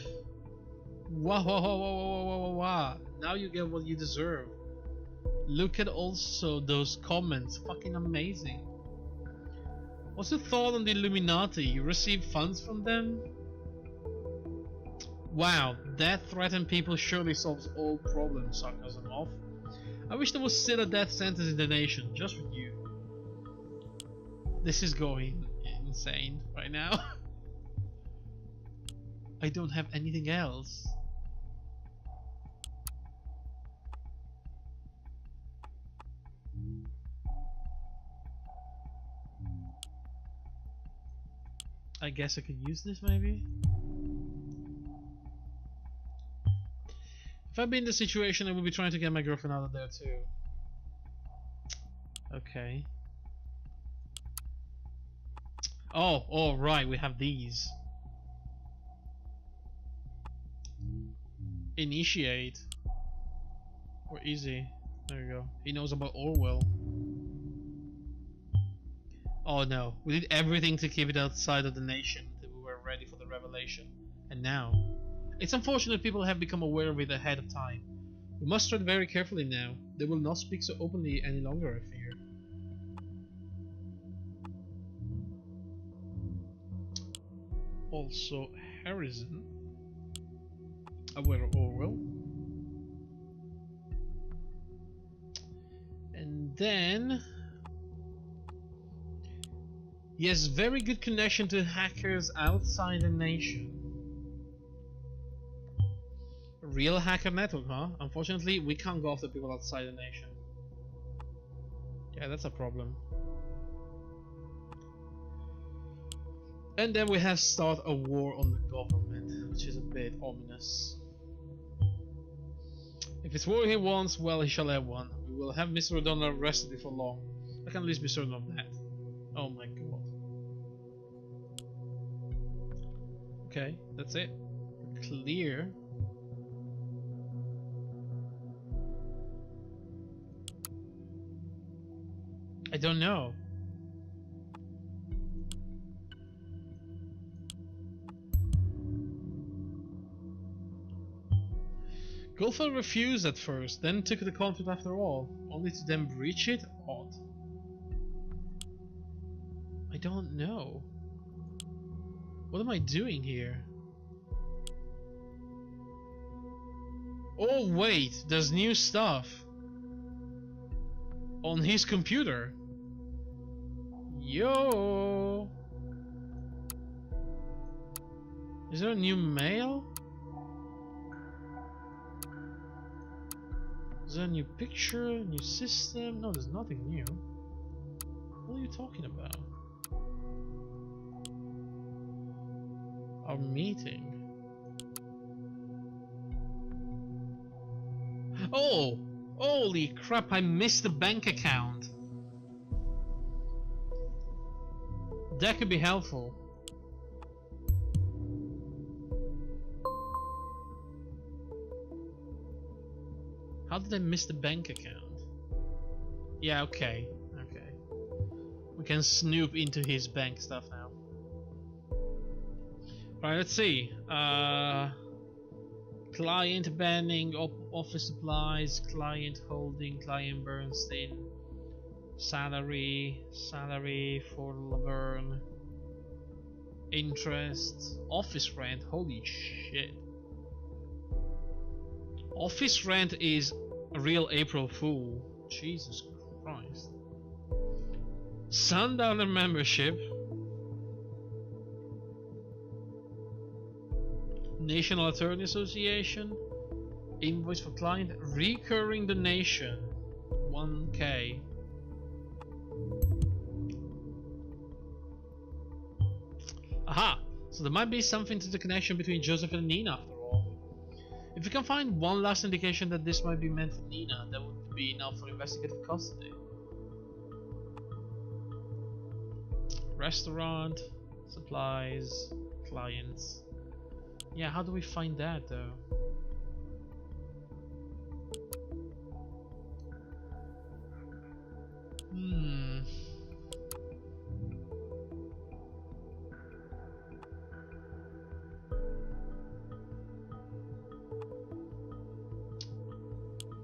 Wah wah wah wah wah wah wah wah. Now you get what you deserve. Look at also those comments. Fucking amazing. What's your thought on the Illuminati? You receive funds from them? Wow, death threatened people surely solves all problems, sarcasm off. I wish there was still a death sentence in the nation, just for you. This is going insane right now. I don't have anything else. I guess I could use this maybe? If I'd been in the situation, I would be trying to get my girlfriend out of there too. Okay. Oh, right, we have these. Initiate. Or easy. There you go. He knows about Orwell. Oh no, we did everything to keep it outside of the nation until we were ready for the revelation. And now, it's unfortunate people have become aware of it ahead of time. We must tread very carefully now. They will not speak so openly any longer, I fear. Also, Harrison, aware of Orwell. And then... yes, very good connection to hackers outside the nation. Real hacker network, huh? Unfortunately, we can't go after people outside the nation. Yeah, that's a problem. And then we have start a war on the government, which is a bit ominous. If it's war he wants, well, he shall have one. We will have Mr. O'Donnell arrested before long. I can at least be certain of that. Oh my god. Okay, that's it. Clear. I don't know. Gulfell refused at first, then took the conflict after all, only to then breach it? Odd. I don't know. What am I doing here? Oh wait, there's new stuff on his computer. Yo! Is there a new mail? Is there a new picture, new system? No, there's nothing new. What are you talking about? Our meeting. Oh! Holy crap, I missed the bank account. That could be helpful. How did I miss the bank account? Yeah, okay. Okay. We can snoop into his bank stuff now. Alright, let's see. Client banning, office supplies, client holding, client Bernstein, salary for Laverne, interest, office rent, holy shit. Office rent is a real April Fool. Jesus Christ. Sundowner membership. National Attorney Association. Invoice for client. Recurring donation. 1K. Aha! So there might be something to the connection between Joseph and Nina after all. If we can find one last indication that this might be meant for Nina, that would be enough for investigative custody. Restaurant, supplies, clients. Yeah, how do we find that though?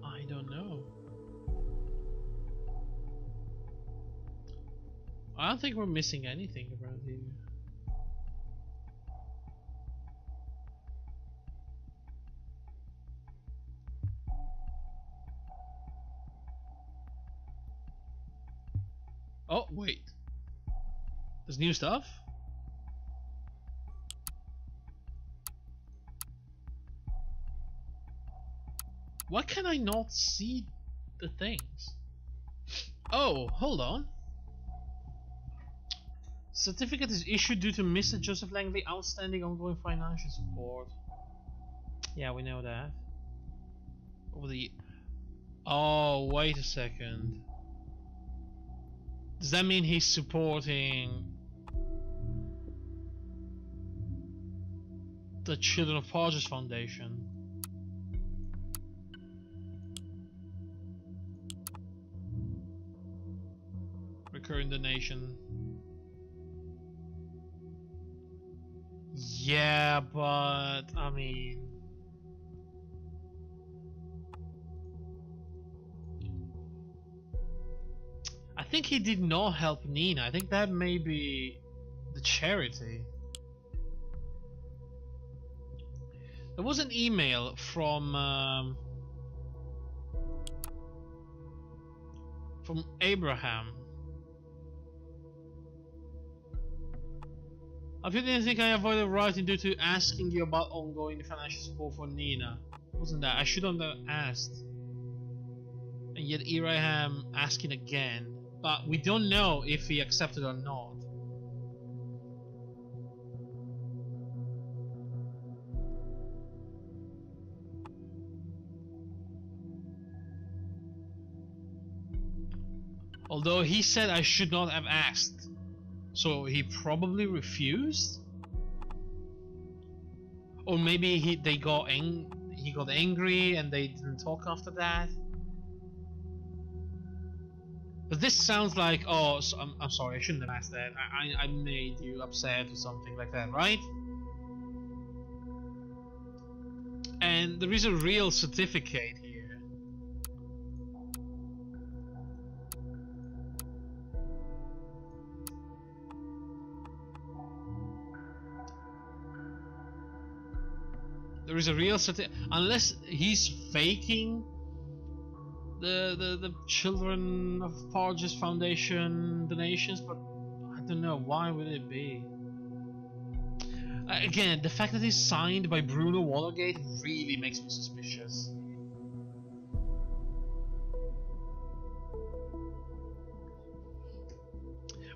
I don't know. I don't think we're missing anything around here. Oh, wait. There's new stuff? Why can I not see the things? Oh, hold on. Certificate is issued due to Mr. Joseph Langley outstanding ongoing financial support. Yeah, we know that. Over the... Oh, wait a second. Does that mean he's supporting the Children of Parges Foundation? Recurring donation. Yeah, but I mean, I think he did not help Nina. I think that may be the charity. There was an email from Abraham. I didn't think I avoided writing due to asking you about ongoing financial support for Nina. Wasn't that? I shouldn't have asked. And yet here I am asking again. But we don't know if he accepted or not. Although he said I should not have asked. So he probably refused? Or maybe he got angry and they didn't talk after that? But this sounds like, oh, so I'm sorry, I shouldn't have asked that. I made you upset or something like that, right? And there is a real certificate here. There is a real certificate, unless he's faking the Children of Parges Foundation donations, but I don't know, why would it be? Again, the fact that it's signed by Bruno Watergate really makes me suspicious.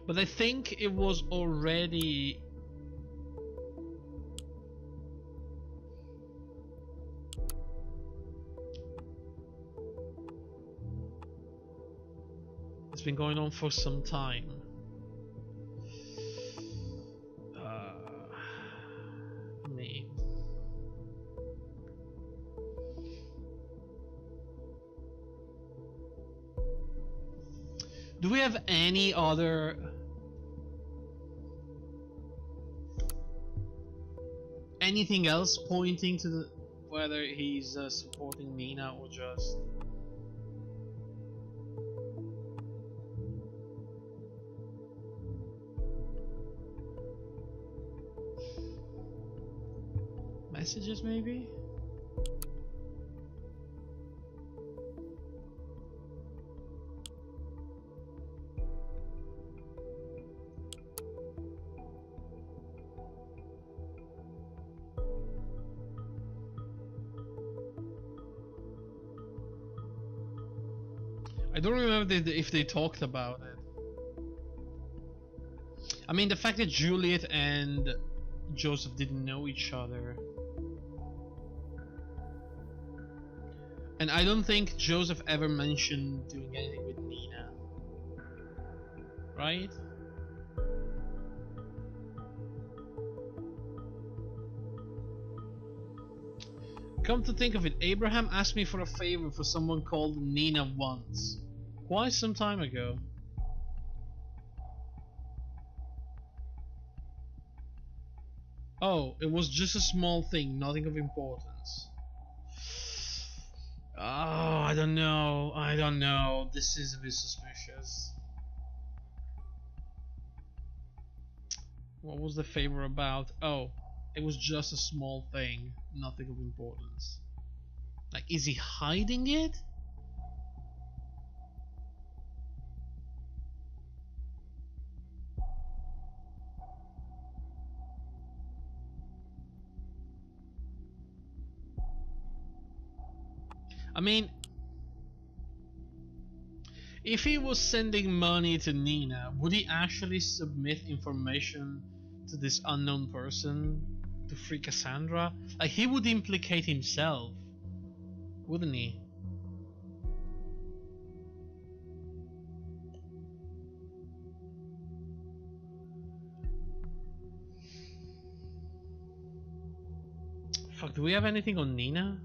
But I think it was already... It's been going on for some time. Me. Do we have any other... anything else pointing to the whether he's supporting Nina or just... messages, maybe? I don't remember if they talked about it. I mean, the fact that Juliet and Joseph didn't know each other. And I don't think Joseph ever mentioned doing anything with Nina. Right? Come to think of it, Abraham asked me for a favor for someone called Nina once. Quite some time ago. Oh, it was just a small thing, nothing of importance. Oh, I don't know. This is a bit suspicious. What was the favor about? Oh, it was just a small thing, nothing of importance. Like, is he hiding it? I mean, if he was sending money to Nina, would he actually submit information to this unknown person to free Cassandra? Like, he would implicate himself, wouldn't he? Fuck, do we have anything on Nina?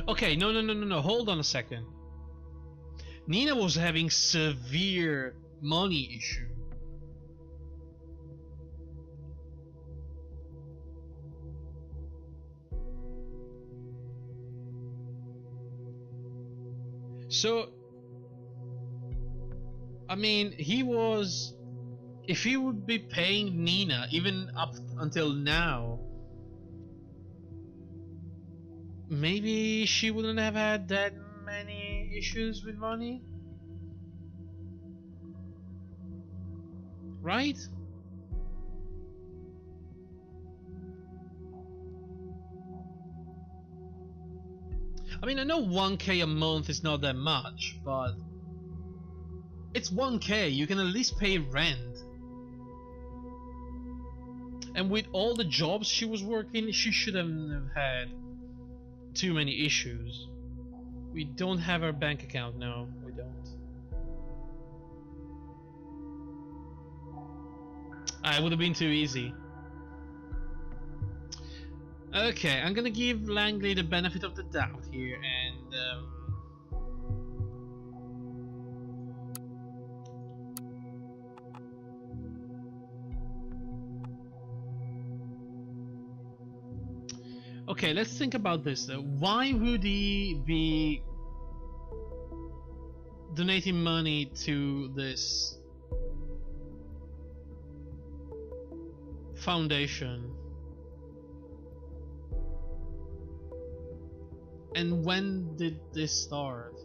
Okay, no, hold on a second. Nina was having severe money issue. So, I mean, if he would be paying Nina even up until now, maybe she wouldn't have had that many issues with money, right? I mean, I know 1K a month is not that much, but it's 1K, you can at least pay rent. And with all the jobs she was working, she shouldn't have had too many issues. We don't have her bank account, no, we don't. It would have been too easy. Okay, I'm gonna give Langley the benefit of the doubt here, and okay, let's think about this though. Why would he be donating money to this foundation? And when did this start?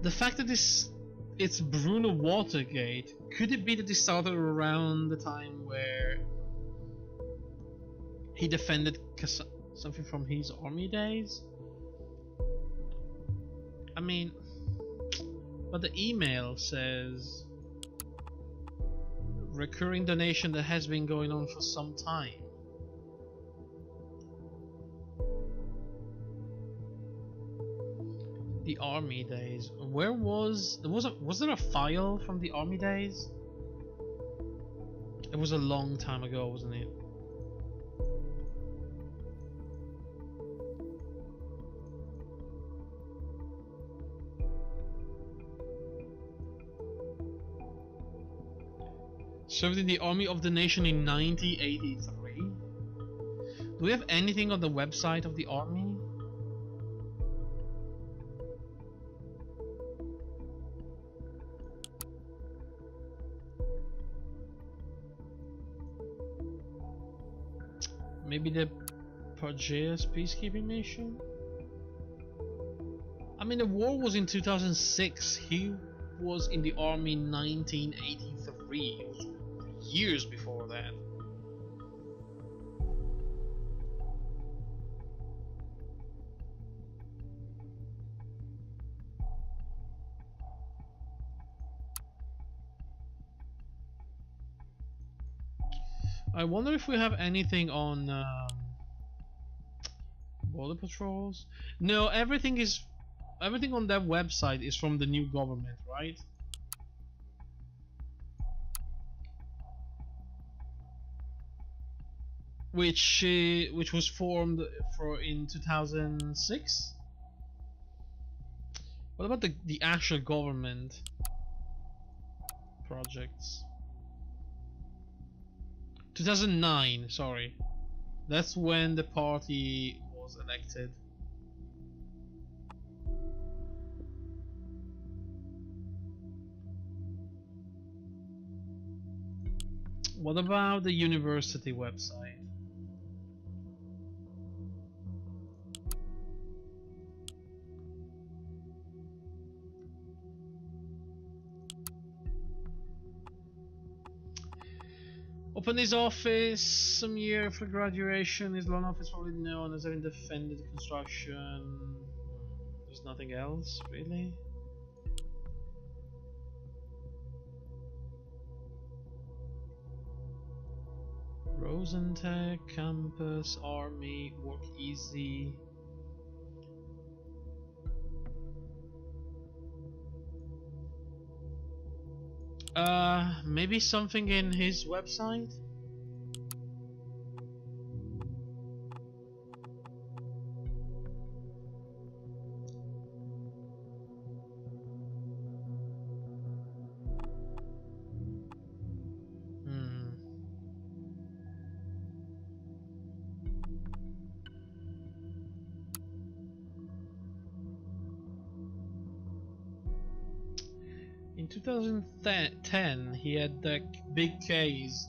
The fact that it's Bruno Watergate, could it be that this started around the time where he defended something from his army days? I mean, but the email says recurring donation that has been going on for some time. The army days. Where was there a file from the army days? It was a long time ago, wasn't it? Served in the Army of the Nation in 1983. Do we have anything on the website of the army? Maybe the Pargeus peacekeeping mission? I mean, the war was in 2006. He was in the army in 1983. It was years before that. I wonder if we have anything on border patrols. No, everything on that website is from the new government, right? Which was formed in 2006. What about the actual government projects? 2009, sorry. That's when the party was elected. What about the university website? Opened his office some year after graduation. His loan office probably known as having defended construction. There's nothing else, really. Rosentech, campus, army, work easy. Maybe something in his website? In 2010, he had that big case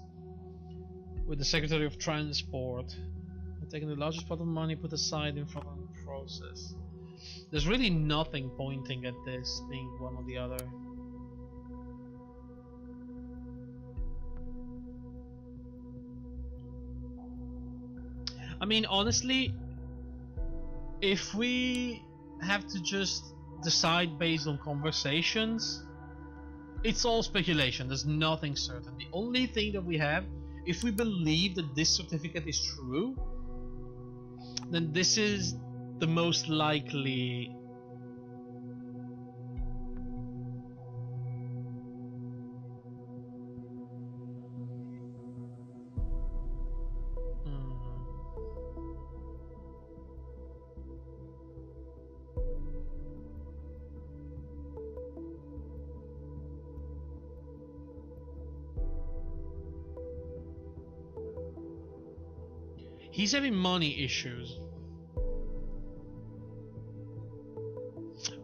with the Secretary of Transport, taking the largest pot of money put aside in front of the process. There's really nothing pointing at this being one or the other. I mean, honestly, if we have to just decide based on conversations, it's all speculation. There's nothing certain. The only thing that we have, if we believe that this certificate is true, then this is the most likely. He's having money issues.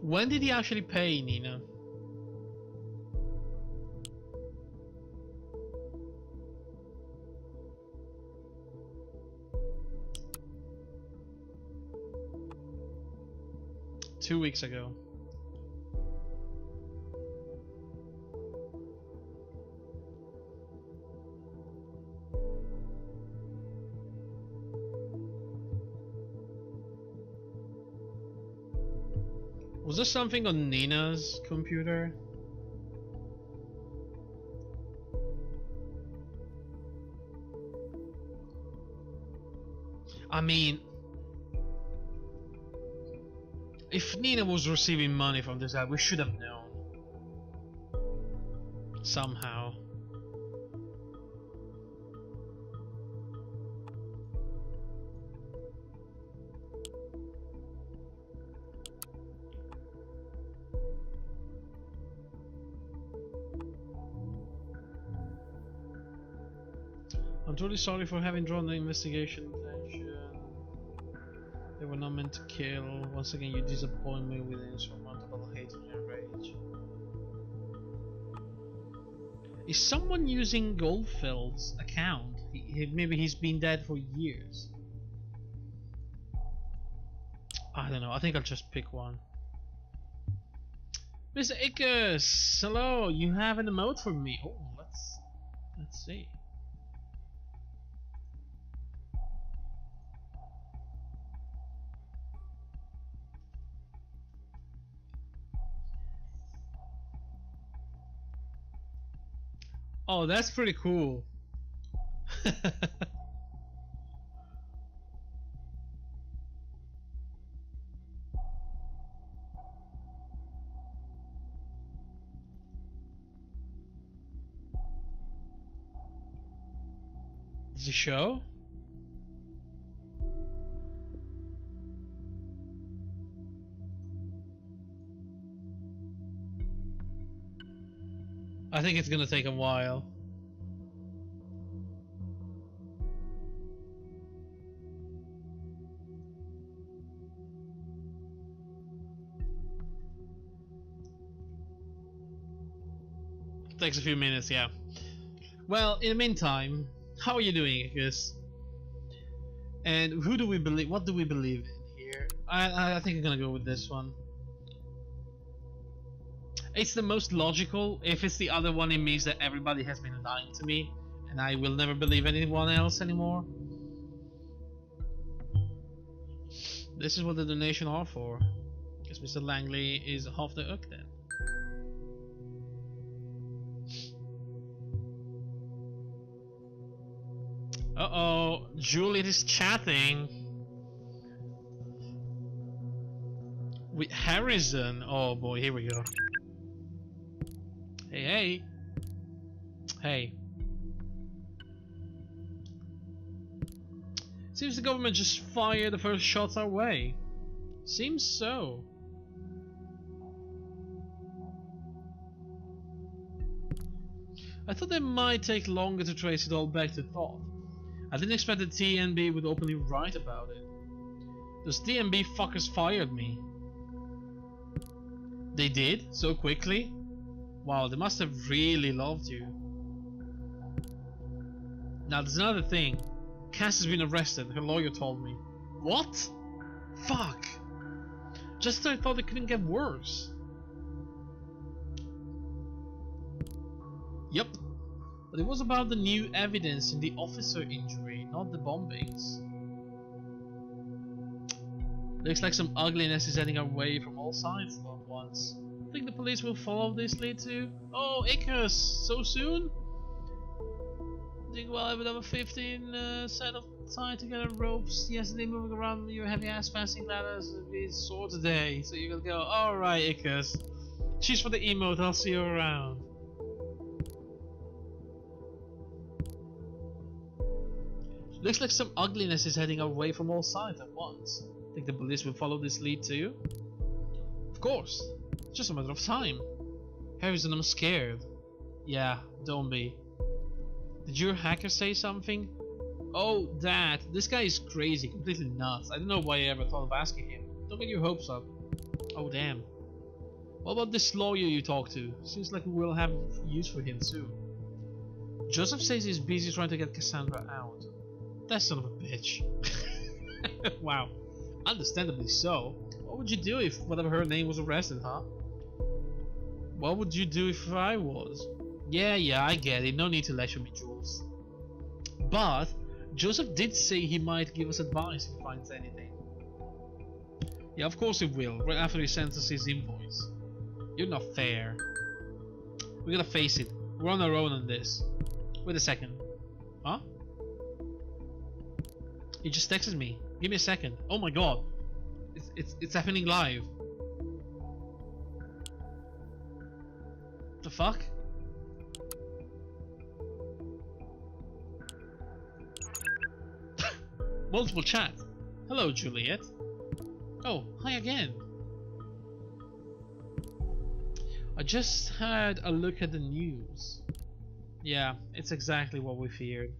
When did he actually pay Nina? Two weeks ago. Was there something on Nina's computer? I mean, if Nina was receiving money from this app, we should have known. Somehow. I'm truly sorry for having drawn the investigation attention. They were not meant to kill. Once again, you disappoint me with insurmountable hatred and rage. Is someone using Goldfeld's account? Maybe he's been dead for years. I don't know. I think I'll just pick one. Mr. Icarus, hello. You have an emote for me. Oh, let's see. Oh, that's pretty cool. Does it show? I think it's gonna take a while. Takes a few minutes, yeah. Well, in the meantime, how are you doing, Icarus? And who do we believe? What do we believe in here? I think I'm gonna go with this one. It's the most logical. If it's the other one, it means that everybody has been lying to me, And I will never believe anyone else anymore. This is what the donation are for. Guess Mr. Langley is off the hook then. Uh-oh, Juliet is chatting with Harrison. Oh boy, here we go. Hey, hey. Hey. Seems the government just fired the first shots our way. Seems so. I thought they might take longer to trace it all back to thought. I didn't expect the TNB would openly write about it. Those TNB fuckers fired me. They did? So quickly? Wow, they must have really loved you. Now there's another thing. Cass has been arrested, her lawyer told me. What? Fuck! Just I thought it couldn't get worse. Yep. But it was about the new evidence in the officer injury, not the bombings. Looks like some ugliness is heading our way from all sides at once. Think the police will follow this lead too? Oh, Icarus! So soon? Think we'll have another 15 set of tied together ropes yesterday moving around your heavy ass passing ladders with sword today. So you're gonna go, alright Icarus. Cheers for the emote, I'll see you around. Looks like some ugliness is heading our way from all sides at once. Think the police will follow this lead too? Of course. It's just a matter of time. Harrison, I'm scared. Yeah, don't be. Did your hacker say something? Oh, that. This guy is crazy, completely nuts. I don't know why I ever thought of asking him. Don't get your hopes up. Oh, damn. What about this lawyer you talked to? Seems like we will have use for him soon. Joseph says he's busy trying to get Cassandra out. That son of a bitch. Wow. Understandably so. What would you do if whatever her name was arrested, huh? What would you do if I was? Yeah, I get it. No need to lecture me, Jules. But Joseph did say he might give us advice if he finds anything. Yeah, of course he will, right after he sends us his invoice. You're not fair. We gotta face it. We're on our own on this. Wait a second. Huh? He just texted me. Give me a second. Oh my god. It's happening live. The fuck? Multiple chat. Hello, Juliet. Oh, hi again. I just had a look at the news. Yeah, it's exactly what we feared.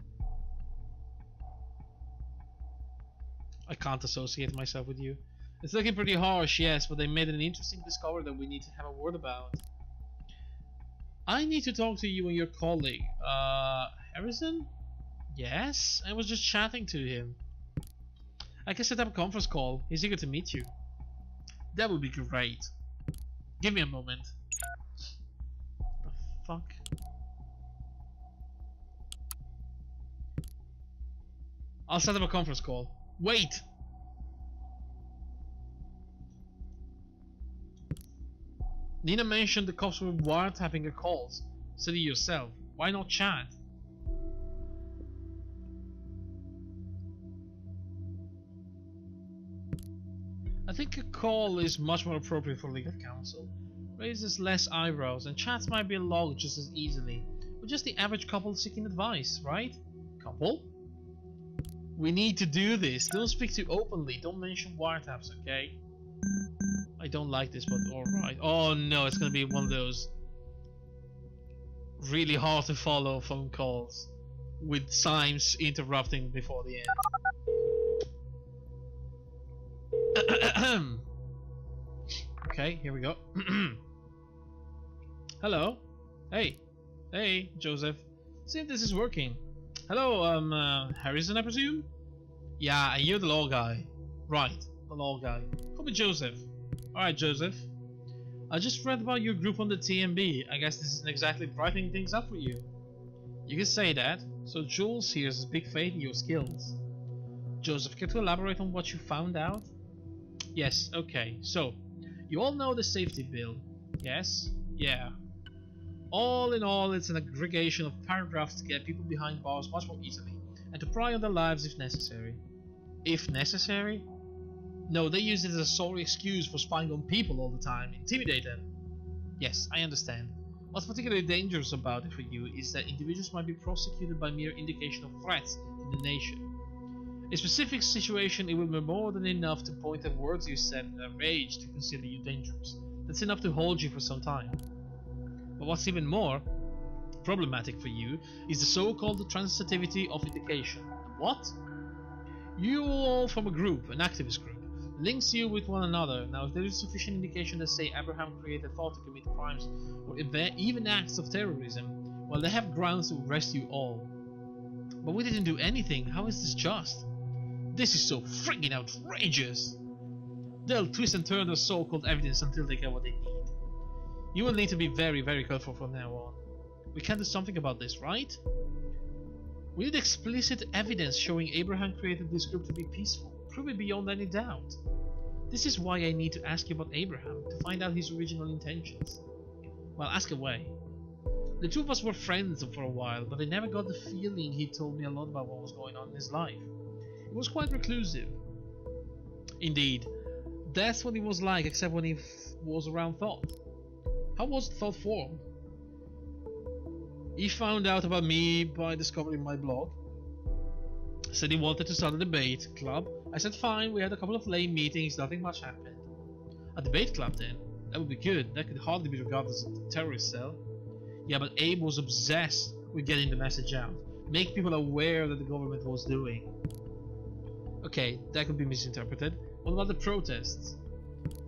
I can't associate myself with you. It's looking pretty harsh, yes, but they made an interesting discovery that we need to have a word about. I need to talk to you and your colleague. Harrison? Yes? I was just chatting to him. I can set up a conference call. He's eager to meet you. That would be great. Give me a moment. The fuck? I'll set up a conference call. Wait! Nina mentioned the cops were wiretapping her calls. Said it yourself. Why not chat? I think a call is much more appropriate for legal counsel. Raises less eyebrows, and chats might be logged just as easily. We're just the average couple seeking advice, right? Couple? We need to do this. Don't speak too openly. Don't mention wiretaps, okay? I don't like this, but alright. Oh no, it's gonna be one of those really hard to follow phone calls with Symes interrupting before the end. Okay, here we go. Hello. Hey. Hey, Joseph. See if this is working. Hello, Harrison, I presume? Yeah, and you're the law guy. Right, the law guy. Call me Joseph. Alright, Joseph. I just read about your group on the TMB. I guess this isn't exactly brightening things up for you. You can say that. So Jules here has big faith in your skills. Joseph, care to elaborate on what you found out? Yes, okay. So, you all know the safety bill. Yes? Yeah. All in all, it's an aggregation of paragraphs to get people behind bars much more easily, and to pry on their lives if necessary. If necessary? No, they use it as a sole excuse for spying on people all the time, intimidate them. Yes, I understand. What's particularly dangerous about it for you is that individuals might be prosecuted by mere indication of threats in the nation. In a specific situation, it will be more than enough to point at words you said in a rage to consider you dangerous. That's enough to hold you for some time. But what's even more problematic for you is the so-called transitivity of indication. What? You all from a group, an activist group, links you with one another. Now, if there is sufficient indication that say Abraham created thought to commit crimes or even acts of terrorism, well, they have grounds to arrest you all. But we didn't do anything. How is this just? This is so friggin' outrageous! They'll twist and turn their so-called evidence until they get what they need. You will need to be very, very careful from now on. We can do something about this, right? We need explicit evidence showing Abraham created this group to be peaceful. Prove it beyond any doubt. This is why I need to ask you about Abraham, to find out his original intentions. Well, ask away. The two of us were friends for a while, but I never got the feeling he told me a lot about what was going on in his life. He was quite reclusive. Indeed, that's what he was like, except when he was around Thought. How was Thought formed? He found out about me by discovering my blog. Said he wanted to start a debate club. I said fine, we had a couple of lame meetings, nothing much happened. A debate club then? That would be good, that could hardly be regarded as a terrorist cell. Yeah, but Abe was obsessed with getting the message out. Make people aware that the government was doing. Okay, that could be misinterpreted. What about the protests?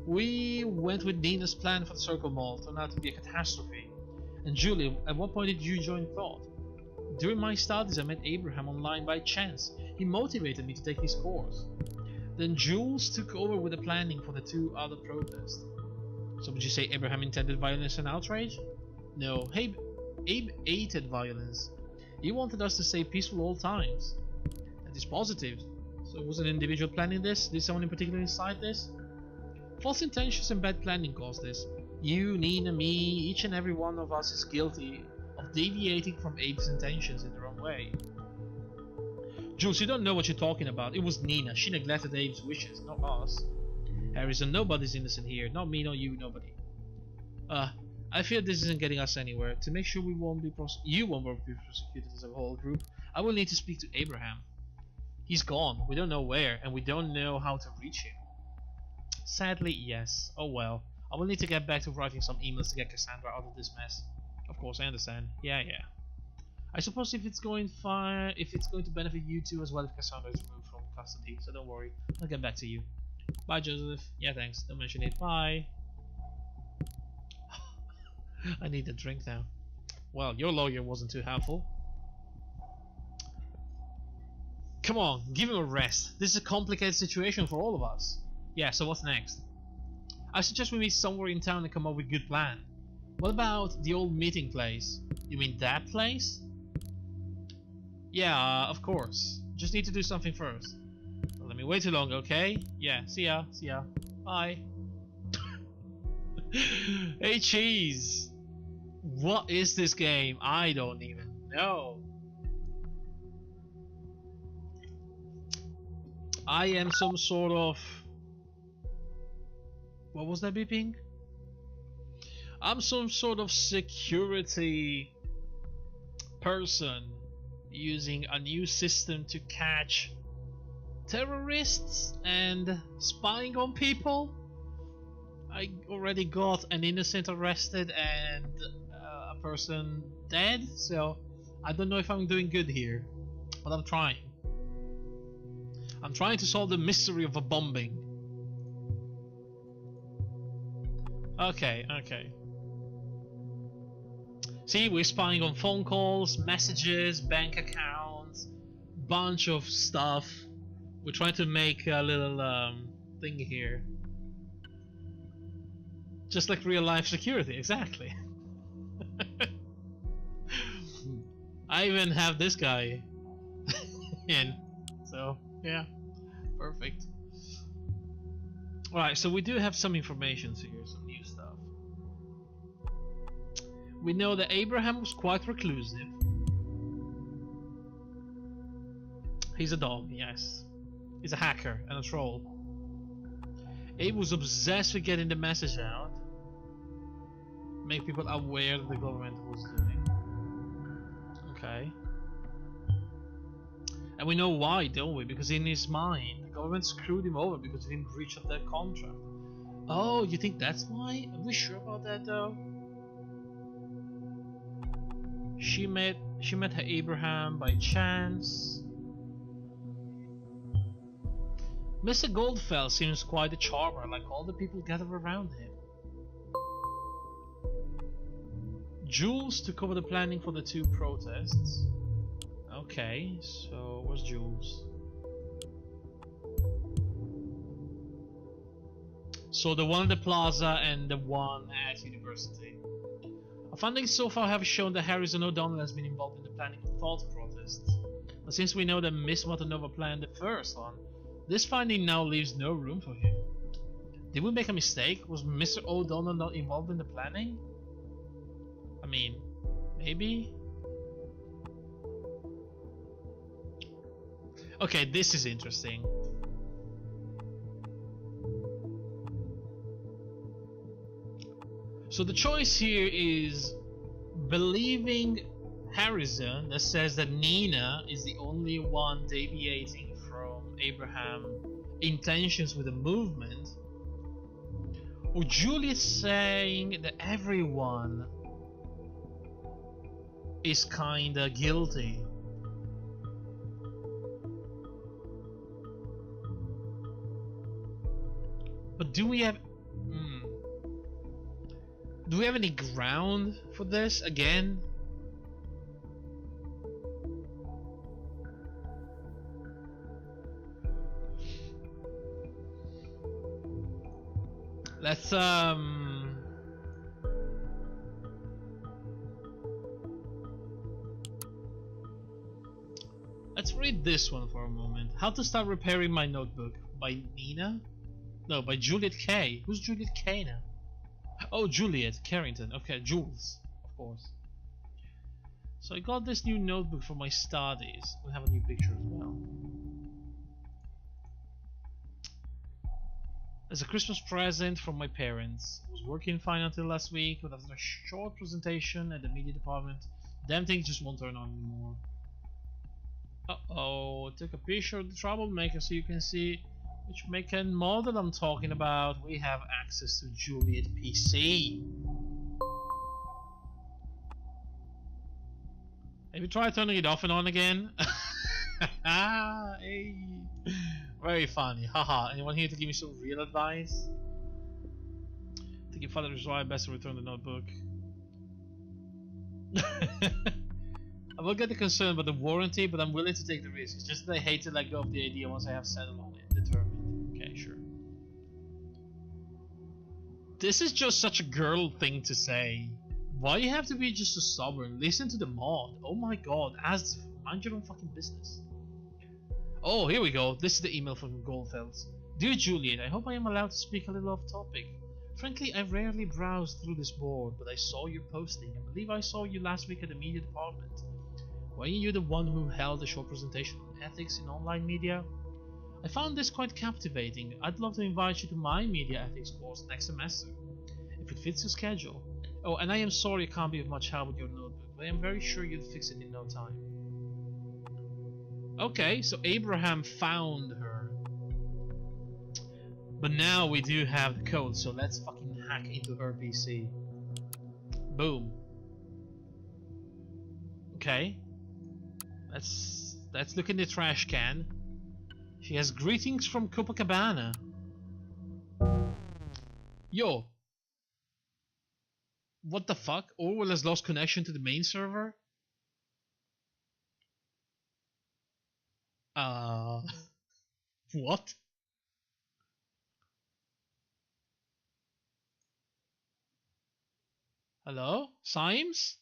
We went with Nina's plan for the Circle Mall, turned out to be a catastrophe. And Julie, at what point did you join Thought? During my studies I met Abraham online by chance. He motivated me to take his course. Then Jules took over with the planning for the two other protests. So would you say Abraham intended violence and outrage? No, Abe hated violence. He wanted us to stay peaceful all times. That is positive. So was an individual planning this? Did someone in particular incite this? False intentions and bad planning caused this. You, Nina, me, each and every one of us is guilty of deviating from Abe's intentions in the wrong way. Jules, you don't know what you're talking about. It was Nina. She neglected Abe's wishes, not us. Harrison, nobody's innocent here. Not me, not you, nobody. I fear this isn't getting us anywhere. To make sure you won't be prosecuted as a whole group, I will need to speak to Abraham. He's gone. We don't know where, and we don't know how to reach him. Sadly, yes. Oh well. I will need to get back to writing some emails to get Cassandra out of this mess. Of course, I understand. Yeah. I suppose if it's going to benefit you too as well if Cassandra is removed from custody, so don't worry. I'll get back to you. Bye, Joseph. Yeah, thanks. Don't mention it. Bye. I need a drink now. Well, your lawyer wasn't too helpful. Come on, give him a rest. This is a complicated situation for all of us. Yeah, so what's next? I suggest we meet somewhere in town and come up with a good plan. What about the old meeting place? You mean that place? Yeah, of course. Just need to do something first. Don't let me wait too long, okay? Yeah, see ya. Bye. Hey, Cheese! What is this game? I don't even know. I am some sort of... What was that beeping? I'm some sort of security person using a new system to catch terrorists and spying on people. I already got an innocent arrested and a person dead, so I don't know if I'm doing good here, but I'm trying. I'm trying to solve the mystery of a bombing. Okay. See, we're spying on phone calls, messages, bank accounts, bunch of stuff. We're trying to make a little thing here. Just like real life security, exactly. I even have this guy in. So, yeah. Perfect. Alright, so we do have some information here, some new stuff. We know that Abraham was quite reclusive. He's a dog, yes. He's a hacker and a troll. Abe was obsessed with getting the message out. Make people aware that the government was doing. Okay. And we know why, don't we? Because in his mind, the government screwed him over because he didn't breach of their contract. Oh, you think that's why? Are we sure about that though? She met her Abraham by chance. Mr. Goldfell seems quite a charmer, like all the people gathered around him. Jules took over the planning for the 2 protests. Okay, so where's Jules? So the one at the plaza and the one at university. Our findings so far have shown that Harrison O'Donnell has been involved in the planning of thought protests. But since we know that Miss Matanova planned the first one, this finding now leaves no room for him. Did we make a mistake? Was Mr. O'Donnell not involved in the planning? I mean, maybe? Okay, this is interesting. So the choice here is believing Harrison that says that Nina is the only one deviating from Abraham's intentions with the movement, or Juliet saying that everyone is kinda guilty. But do we have any ground for this again? Let's read this one for a moment. How to Start Repairing My Notebook by Nina? No, by Juliet K. Who's Juliet K now? Oh, Juliet Carrington. Okay, Jules, of course. So I got this new notebook for my studies. We have a new picture as well. As a Christmas present from my parents. I was working fine until last week, but after a short presentation at the media department, damn thing just won't turn on anymore. Uh-oh, took a picture of the troublemaker so you can see which make and model I'm talking about. We have access to Juliet PC. Have you tried turning it off and on again? Hey. Very funny, haha. Anyone here to give me some real advice? I think your father is right, best to return the notebook. I will get the concern about the warranty, but I'm willing to take the risk. It's just that I hate to let go of the idea once I have settled on it. Determined. Okay, sure. This is just such a girl thing to say. Why you have to be just so stubborn? Listen to the mod. Oh my god, mind your own fucking business. Oh, here we go. This is the email from Goldfels. Dear Juliet, I hope I am allowed to speak a little off topic. Frankly, I rarely browse through this board, but I saw your posting. I believe I saw you last week at the media department. Weren't you the one who held a short presentation on ethics in online media? I found this quite captivating. I'd love to invite you to my media ethics course next semester, if it fits your schedule. Oh, and I am sorry I can't be of much help with your notebook, but I am very sure you'll fix it in no time. Okay, so Abraham found her. But now we do have the code, so let's fucking hack into her PC. Boom. Okay. Let's look in the trash can. She has greetings from Copacabana. Yo. What the fuck? Orwell has lost connection to the main server? What? Hello? Symes?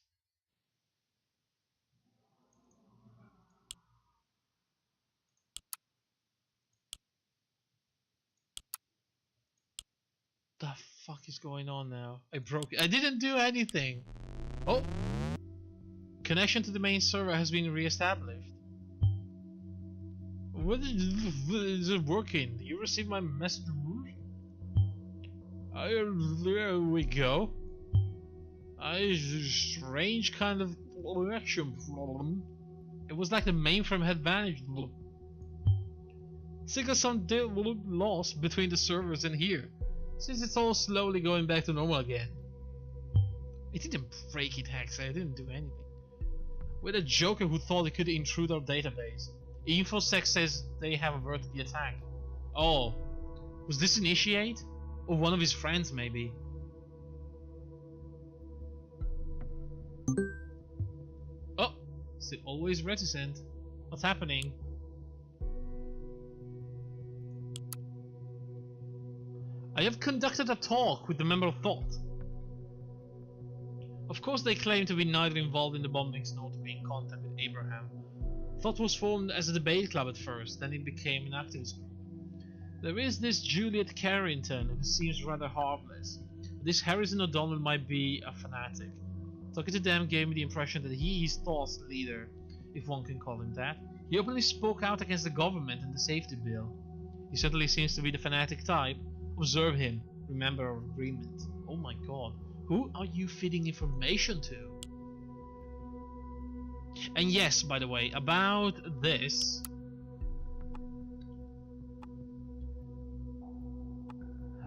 fuck is going on now? I broke it. I didn't do anything. Oh! Connection to the main server has been re-established. What is it working? You received my message? There we go. A strange kind of connection problem. It was like the mainframe had vanished. Signal some lost between the servers and here, since it's all slowly going back to normal again. I didn't break it, Hex. I didn't do anything. We're the joker who thought he could intrude our database. InfoSec says they have averted the attack. Oh, was this Initiate? Or one of his friends, maybe? Oh, still always reticent. What's happening? I have conducted a talk with the member of Thought. Of course they claim to be neither involved in the bombings nor to be in contact with Abraham. Thought was formed as a debate club at first, then it became an activist group. There is this Juliet Carrington who seems rather harmless. This Harrison O'Donnell might be a fanatic. Talking to them gave me the impression that he is Thought's leader, if one can call him that. He openly spoke out against the government and the safety bill. He certainly seems to be the fanatic type. Observe him. Remember our agreement. Oh my god. Who are you feeding information to? And yes, by the way, about this...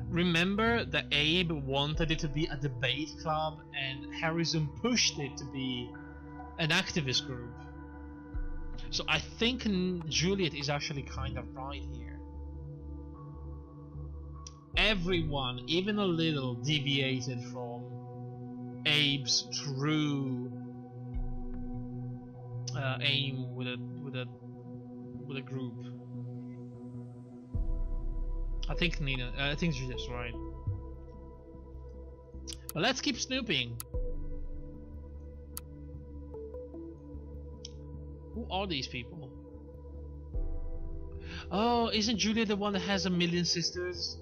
Remember that Abe wanted it to be a debate club and Harrison pushed it to be an activist group. So I think Juliet is actually kind of right here. Everyone, even a little, deviated from Abe's true aim with a group. I think Juliet's right. But let's keep snooping. Who are these people? Oh, isn't Juliet the one that has 1,000,000 sisters?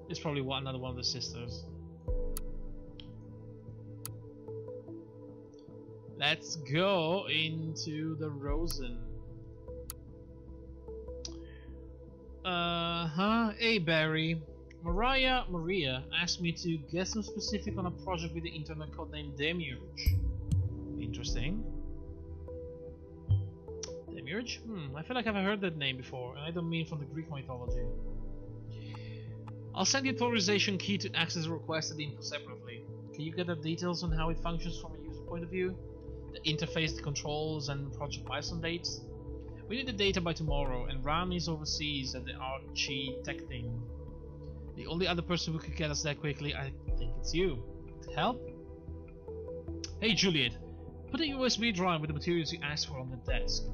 It's probably another one of the sisters. Let's go into the Rosen. Hey Barry. Maria asked me to get some specific on a project with the internet code named Demiurge. Interesting. Demiurge? I feel like I've heard that name before, and I don't mean from the Greek mythology. I'll send you authorization key to access the requested info separately. Can you get the details on how it functions from a user point of view? The interface, the controls, and project milestone dates? We need the data by tomorrow, and Ram is overseas at the Archie Tech thing. The only other person who could get us that quickly, I think it's you. To help? Hey Juliet, put a USB drive with the materials you asked for on the desk.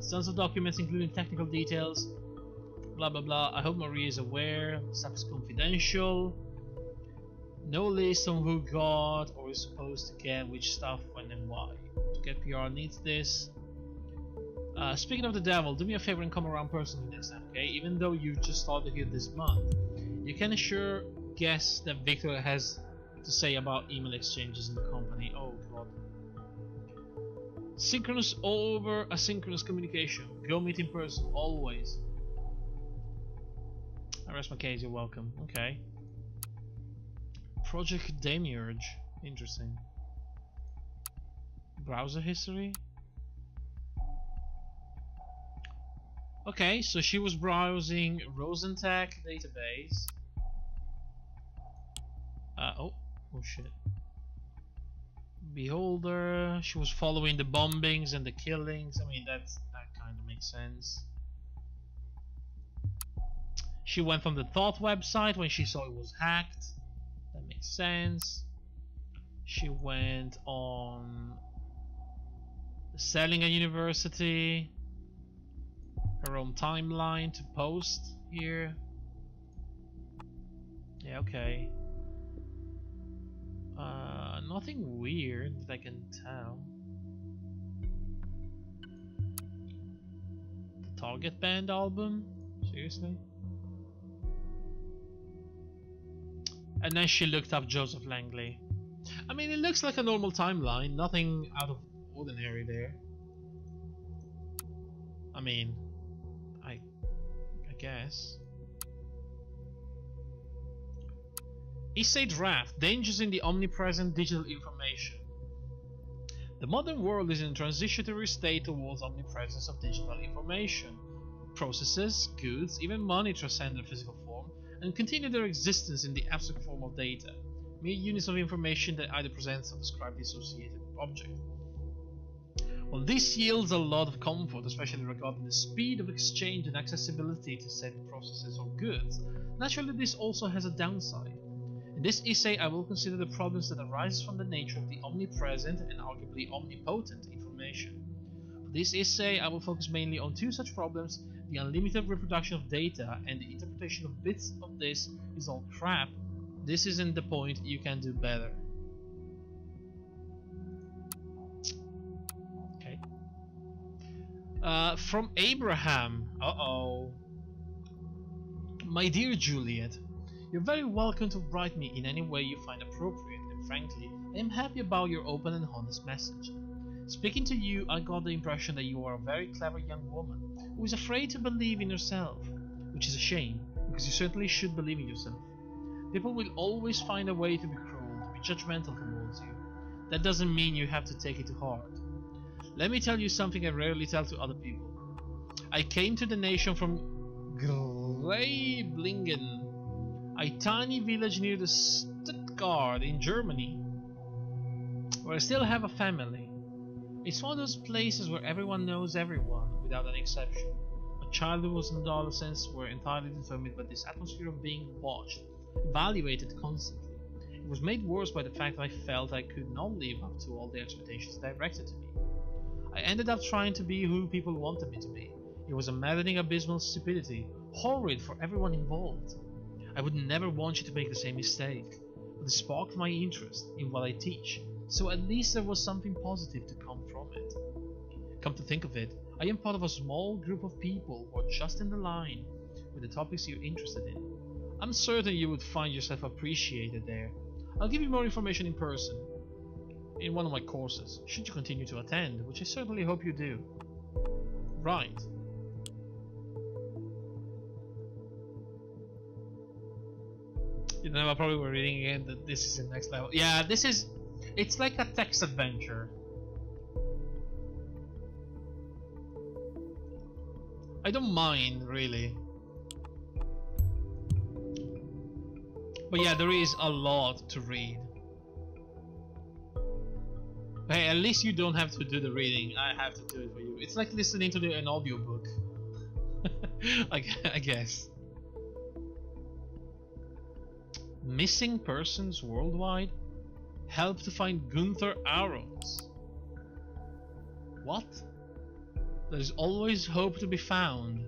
Tons of documents including technical details. Blah blah blah. I hope Maria is aware. Stuff is confidential. No list on who got or is supposed to get which stuff, when and why. To get PR needs this. Speaking of the devil, do me a favor and come around personally next time, okay? Even though you just started here this month, you can sure guess that Victor has to say about email exchanges in the company. Oh god. Synchronous over asynchronous communication. Go meet in person, always. I rest my case, you're welcome. Okay. Project Demiurge. Interesting. Browser history? Okay, so she was browsing Rosentech database. Oh shit. Beholder, she was following the bombings and the killings. I mean, that kind of makes sense. She went from the Thought website when she saw it was hacked. That makes sense. She went on selling a university. Her own timeline to post here. Yeah, okay. Nothing weird that I can tell. The Target Band album? Seriously? And then she looked up Joseph Langley. I mean, it looks like a normal timeline, nothing out of ordinary there. I mean, I guess. Essay draft: Dangers in the omnipresent digital information. The modern world is in a transitory state towards omnipresence of digital information. Processes, goods, even money transcend their physical form and continue their existence in the abstract form of data, mere units of information that either present or describe the associated object. While this yields a lot of comfort, especially regarding the speed of exchange and accessibility to said processes or goods, naturally this also has a downside. In this essay, I will consider the problems that arise from the nature of the omnipresent and arguably omnipotent information. For this essay, I will focus mainly on two such problems: the unlimited reproduction of data and the interpretation of bits of this is all crap. This isn't the point, you can do better. Okay. From Abraham. My dear Juliet, you're very welcome to write me in any way you find appropriate, and frankly, I am happy about your open and honest message. Speaking to you, I got the impression that you are a very clever young woman who is afraid to believe in yourself, which is a shame, because you certainly should believe in yourself. People will always find a way to be cruel, to be judgmental towards you. That doesn't mean you have to take it to heart. Let me tell you something I rarely tell to other people. I came to the nation from Greiblingen, a tiny village near the Stuttgart in Germany, where I still have a family. It's one of those places where everyone knows everyone, without an exception. My childhood and adolescence were entirely determined by this atmosphere of being watched, evaluated constantly. It was made worse by the fact that I felt I could not live up to all the expectations directed to me. I ended up trying to be who people wanted me to be. It was a maddening, abysmal stupidity, horrid for everyone involved. I would never want you to make the same mistake, but it sparked my interest in what I teach, so at least there was something positive to come from it. Come to think of it, I am part of a small group of people who are just in the line with the topics you're interested in. I'm certain you would find yourself appreciated there. I'll give you more information in person, in one of my courses, should you continue to attend, which I certainly hope you do. Right. You know, I probably were reading again that this is the next level. Yeah, it's like a text adventure. I don't mind, really. But yeah, there is a lot to read. Hey, at least you don't have to do the reading. I have to do it for you. It's like listening to an audiobook. I guess. Missing persons worldwide? Help to find Gunther Ahrens. What? There's always hope to be found.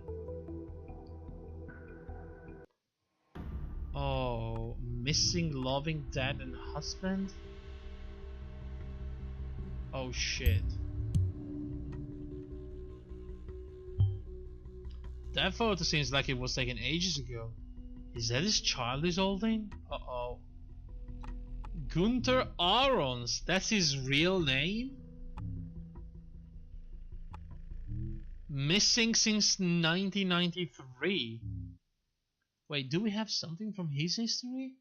Oh, missing loving dad and husband? Oh shit. That photo seems like it was taken ages ago. Is that his child he's holding? Uh-oh. Gunther Ahrens, that's his real name? Missing since 1993. Wait, do we have something from his history?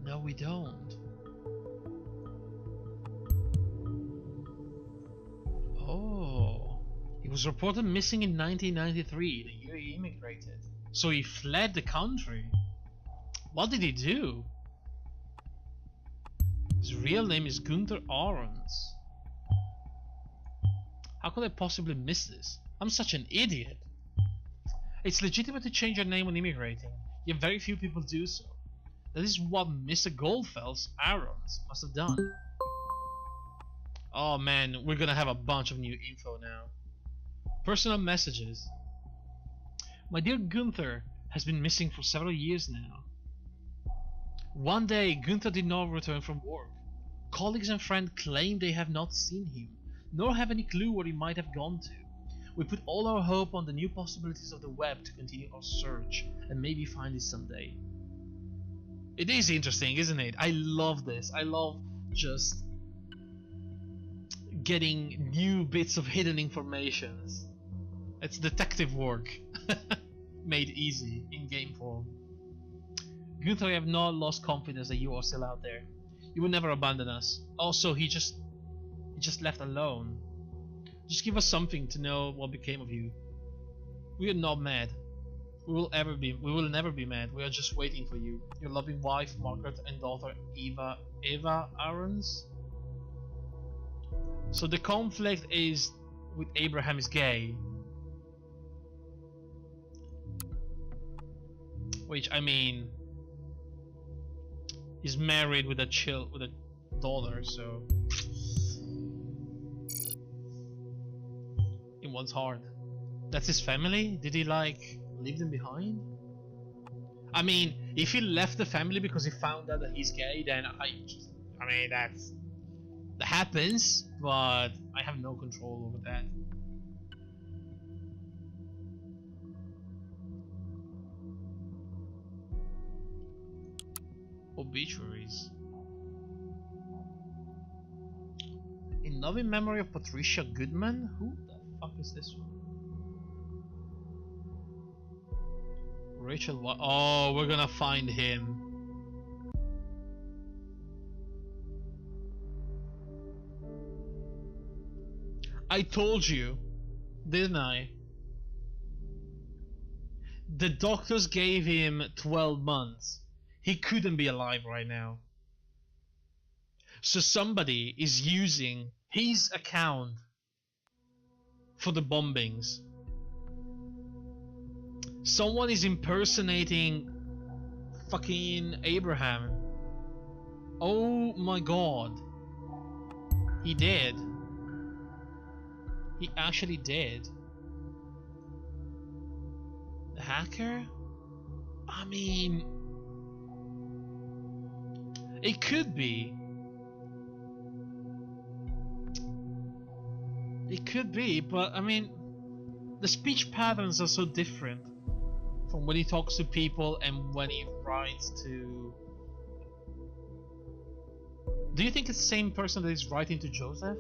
No, we don't. Oh, he was reported missing in 1993, the year he immigrated. So he fled the country. What did he do? His real name is Gunther Ahrens. How could I possibly miss this? I'm such an idiot. It's legitimate to change your name when immigrating, yet very few people do so. That is what Mr. Goldfels Ahrens must have done. Oh man, we're gonna have a bunch of new info now. Personal messages. My dear Gunther has been missing for several years now. One day, Gunther did not return from work. Colleagues and friends claim they have not seen him, nor have any clue where he might have gone to. We put all our hope on the new possibilities of the web to continue our search and maybe find it someday. It is interesting, isn't it? I love this. I love just getting new bits of hidden informations. It's detective work made easy in game form. Gunther, I have not lost confidence that you are still out there. You will never abandon us. Also, he just left alone. Just give us something to know what became of you. We are not mad. We will never be mad. We are just waiting for you. Your loving wife, Margaret, and daughter, Eva Aarons. So the conflict is with Abraham is gay. Which, I mean, he's married with a daughter, so it was hard. That's his family? Did he like leave them behind? I mean, if he left the family because he found out that he's gay, then I mean that happens, but I have no control over that. Obituaries. In loving memory of Patricia Goodman? Who the fuck is this one? Rachel, what? Oh, we're gonna find him. I told you, didn't I? The doctors gave him 12 months. He couldn't be alive right now. So somebody is using his account for the bombings. Someone is impersonating fucking Abraham. Oh my god. He did. He actually did. The hacker? I mean, it could be. It could be, but I mean, the speech patterns are so different from when he talks to people and when he writes to... Do you think it's the same person that is writing to Joseph?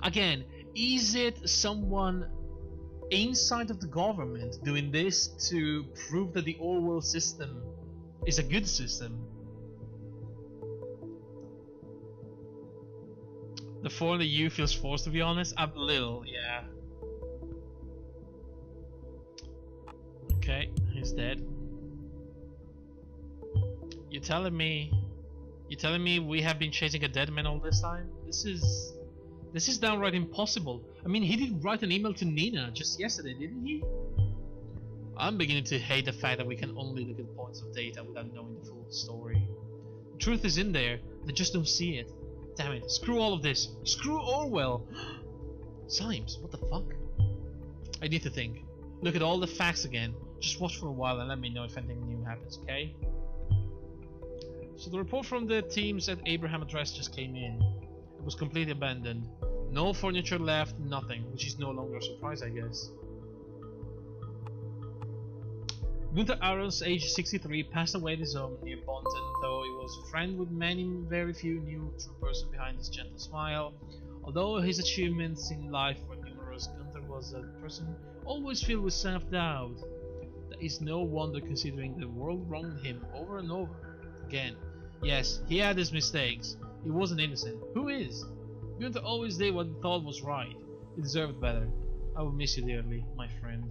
Again, is it someone inside of the government doing this to prove that the Orwell system is a good system? The foreigner you feels forced, to be honest? A little, yeah. Okay, he's dead. You're telling me we have been chasing a dead man all this time? This is downright impossible. I mean, he did write an email to Nina just yesterday, didn't he? I'm beginning to hate the fact that we can only look at points of data without knowing the full story. The truth is in there, they just don't see it. Damn it, screw all of this. Screw Orwell! Symes, what the fuck? I need to think. Look at all the facts again. Just watch for a while and let me know if anything new happens, okay? So the report from the teams at Abraham address just came in. It was completely abandoned. No furniture left, nothing, which is no longer a surprise, I guess. Gunther Aarons, age 63, passed away at his home near Bonton, though he was a friend with many, very few knew the true person behind his gentle smile. Although his achievements in life were numerous, Gunther was a person always filled with self-doubt. That is no wonder considering the world wronged him over and over again. Yes, he had his mistakes. He wasn't innocent. Who is? Gunther always did what he thought was right. He deserved better. I will miss you dearly, my friend.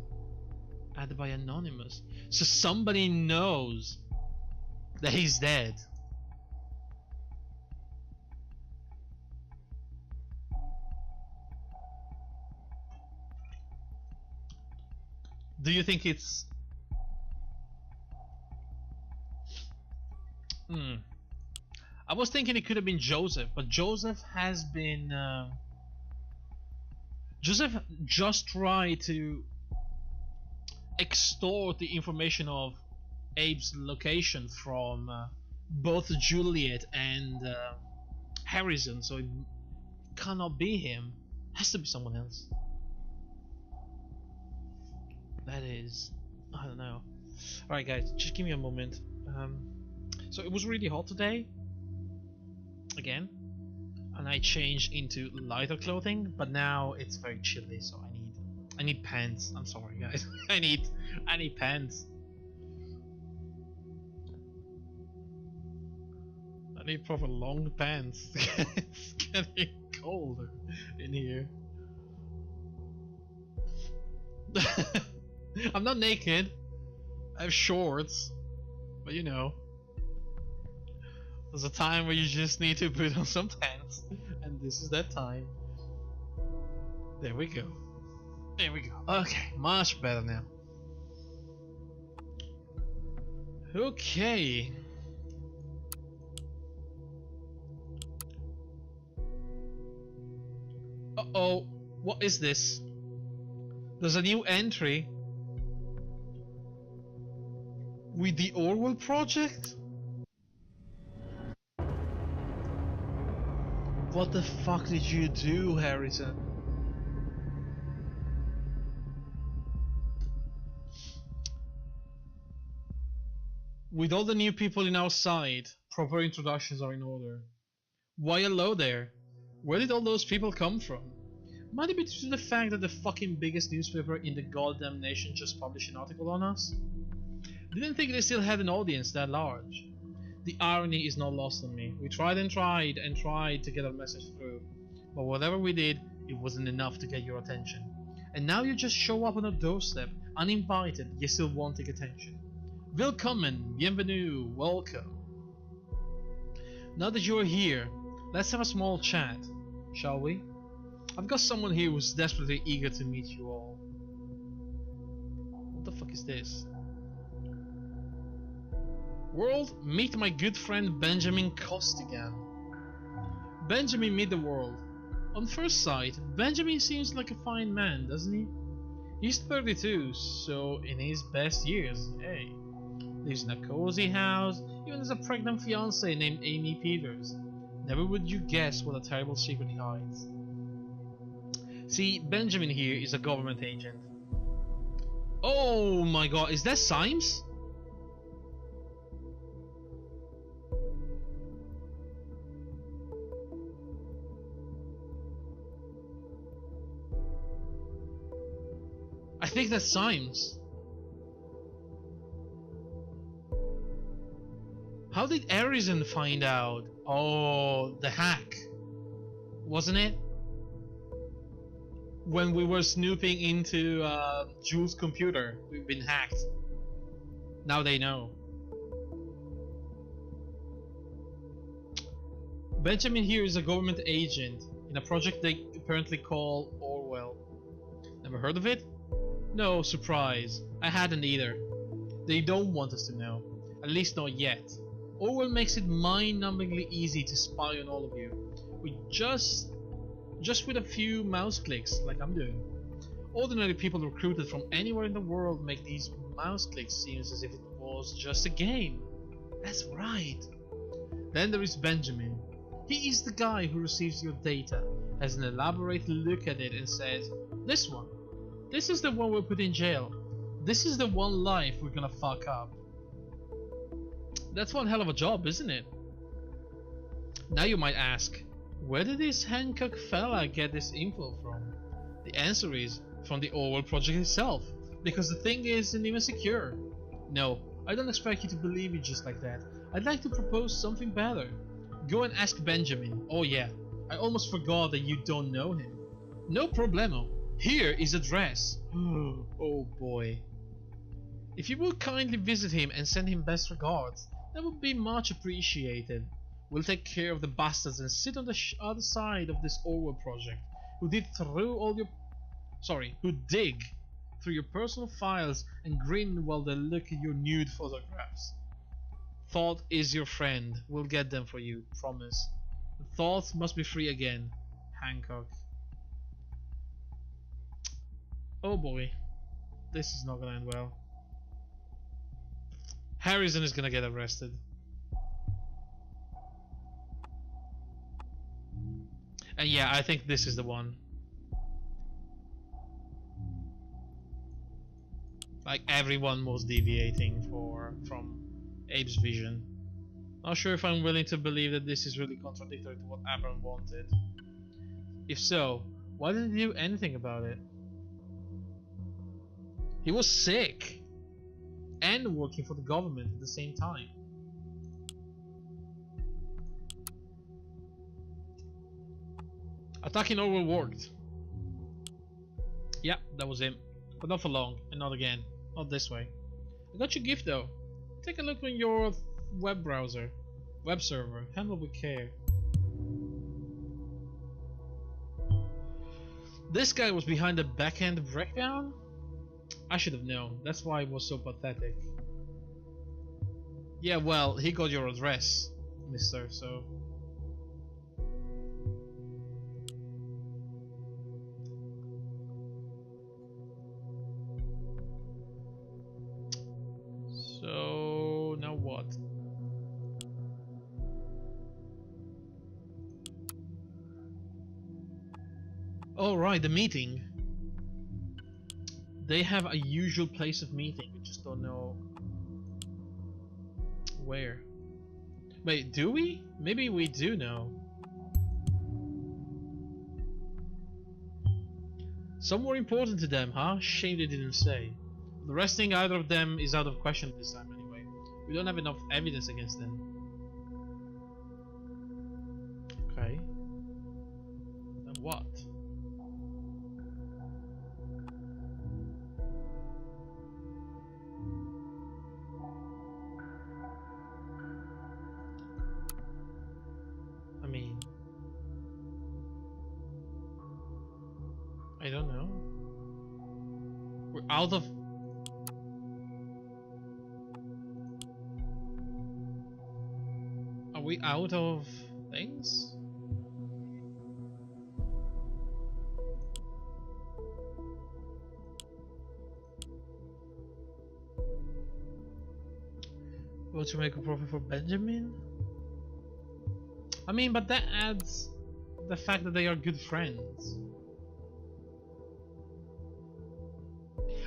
Added by Anonymous. So somebody knows that he's dead. Do you think it's... I was thinking it could have been Joseph, but Joseph has been... Joseph just tried to extort the information of Abe's location from both Juliet and Harrison, so it cannot be him. It has to be someone else. That is... I don't know. Alright guys, just give me a moment. So it was really hot today, again, and I changed into lighter clothing. But now it's very chilly, so I need pants. I'm sorry, guys. I need pants. I need proper long pants. It's getting colder in here. I'm not naked. I have shorts, but you know, there's a time where you just need to put on some pants, and this is that time. There we go. There we go. Okay, much better now. Okay. Uh-oh, what is this? There's a new entry with the Orwell project? What the fuck did you do, Harrison? With all the new people in our side, proper introductions are in order. Why hello there? Where did all those people come from? Might it be due to the fact that the fucking biggest newspaper in the goddamn nation just published an article on us? Didn't think they still had an audience that large. The irony is not lost on me. We tried and tried and tried to get our message through, but whatever we did, it wasn't enough to get your attention. And now you just show up on our doorstep, uninvited, yet still wanting attention. Willkommen, bienvenue, welcome. Now that you're here, let's have a small chat, shall we? I've got someone here who's desperately eager to meet you all. What the fuck is this? World, meet my good friend Benjamin Costigan. Benjamin, meet the world. On first sight, Benjamin seems like a fine man, doesn't he? He's 32, so in his best years, hey. Lives in a cozy house, even has a pregnant fiancée named Amy Peters. Never would you guess what a terrible secret he hides. See, Benjamin here is a government agent. Oh my god, is that Symes? I think that's Symes. How did Harrison find out? Oh, the hack, wasn't it? When we were snooping into Jules' computer, we've been hacked. Now they know. Benjamin here is a government agent in a project they apparently call Orwell. Never heard of it? No, surprise. I hadn't either. They don't want us to know. At least not yet. Orwell makes it mind-numbingly easy to spy on all of you. With just with a few mouse clicks, like I'm doing. Ordinary people recruited from anywhere in the world make these mouse clicks seem as if it was just a game. That's right. Then there is Benjamin. He is the guy who receives your data, has an elaborate look at it and says, this one. This is the one we'll put in jail. This is the one life we're gonna fuck up. That's one hell of a job, isn't it? Now you might ask, where did this Hancock fella get this info from? The answer is, from the Orwell project itself, because the thing isn't even secure. No, I don't expect you to believe it just like that. I'd like to propose something better. Go and ask Benjamin. Oh yeah, I almost forgot that you don't know him. No problemo. Here is address. Oh boy. If you would kindly visit him and send him best regards, that would be much appreciated. We'll take care of the bastards and sit on the other side of this Orwell project, who dig through your personal files and grin while they look at your nude photographs. Thought is your friend. We'll get them for you, promise. The thoughts must be free again. Hancock. Oh boy. This is not gonna end well. Harrison is gonna get arrested. And yeah, I think this is the one. Like everyone was deviating from Abe's vision. Not sure if I'm willing to believe that this is really contradictory to what Abram wanted. If so, why didn't he do anything about it? He was sick and working for the government at the same time. Attacking Orwell worked. Yeah, that was him. But not for long, and not again. Not this way. I got your gift though. Take a look on your web browser. Web server. Handle with care. This guy was behind the backend breakdown? I should have known. That's why it was so pathetic. Yeah, well, he got your address, mister, so... So... now what? Oh right, the meeting. They have a usual place of meeting, we just don't know where. Wait, do we? Maybe we do know. Somewhere important to them, huh? Shame they didn't say. The resting either of them is out of question this time anyway. We don't have enough evidence against them. Okay. Then what? I don't know. We're out of... Are we out of things? Want to make a profit for Benjamin? I mean, but that adds the fact that they are good friends.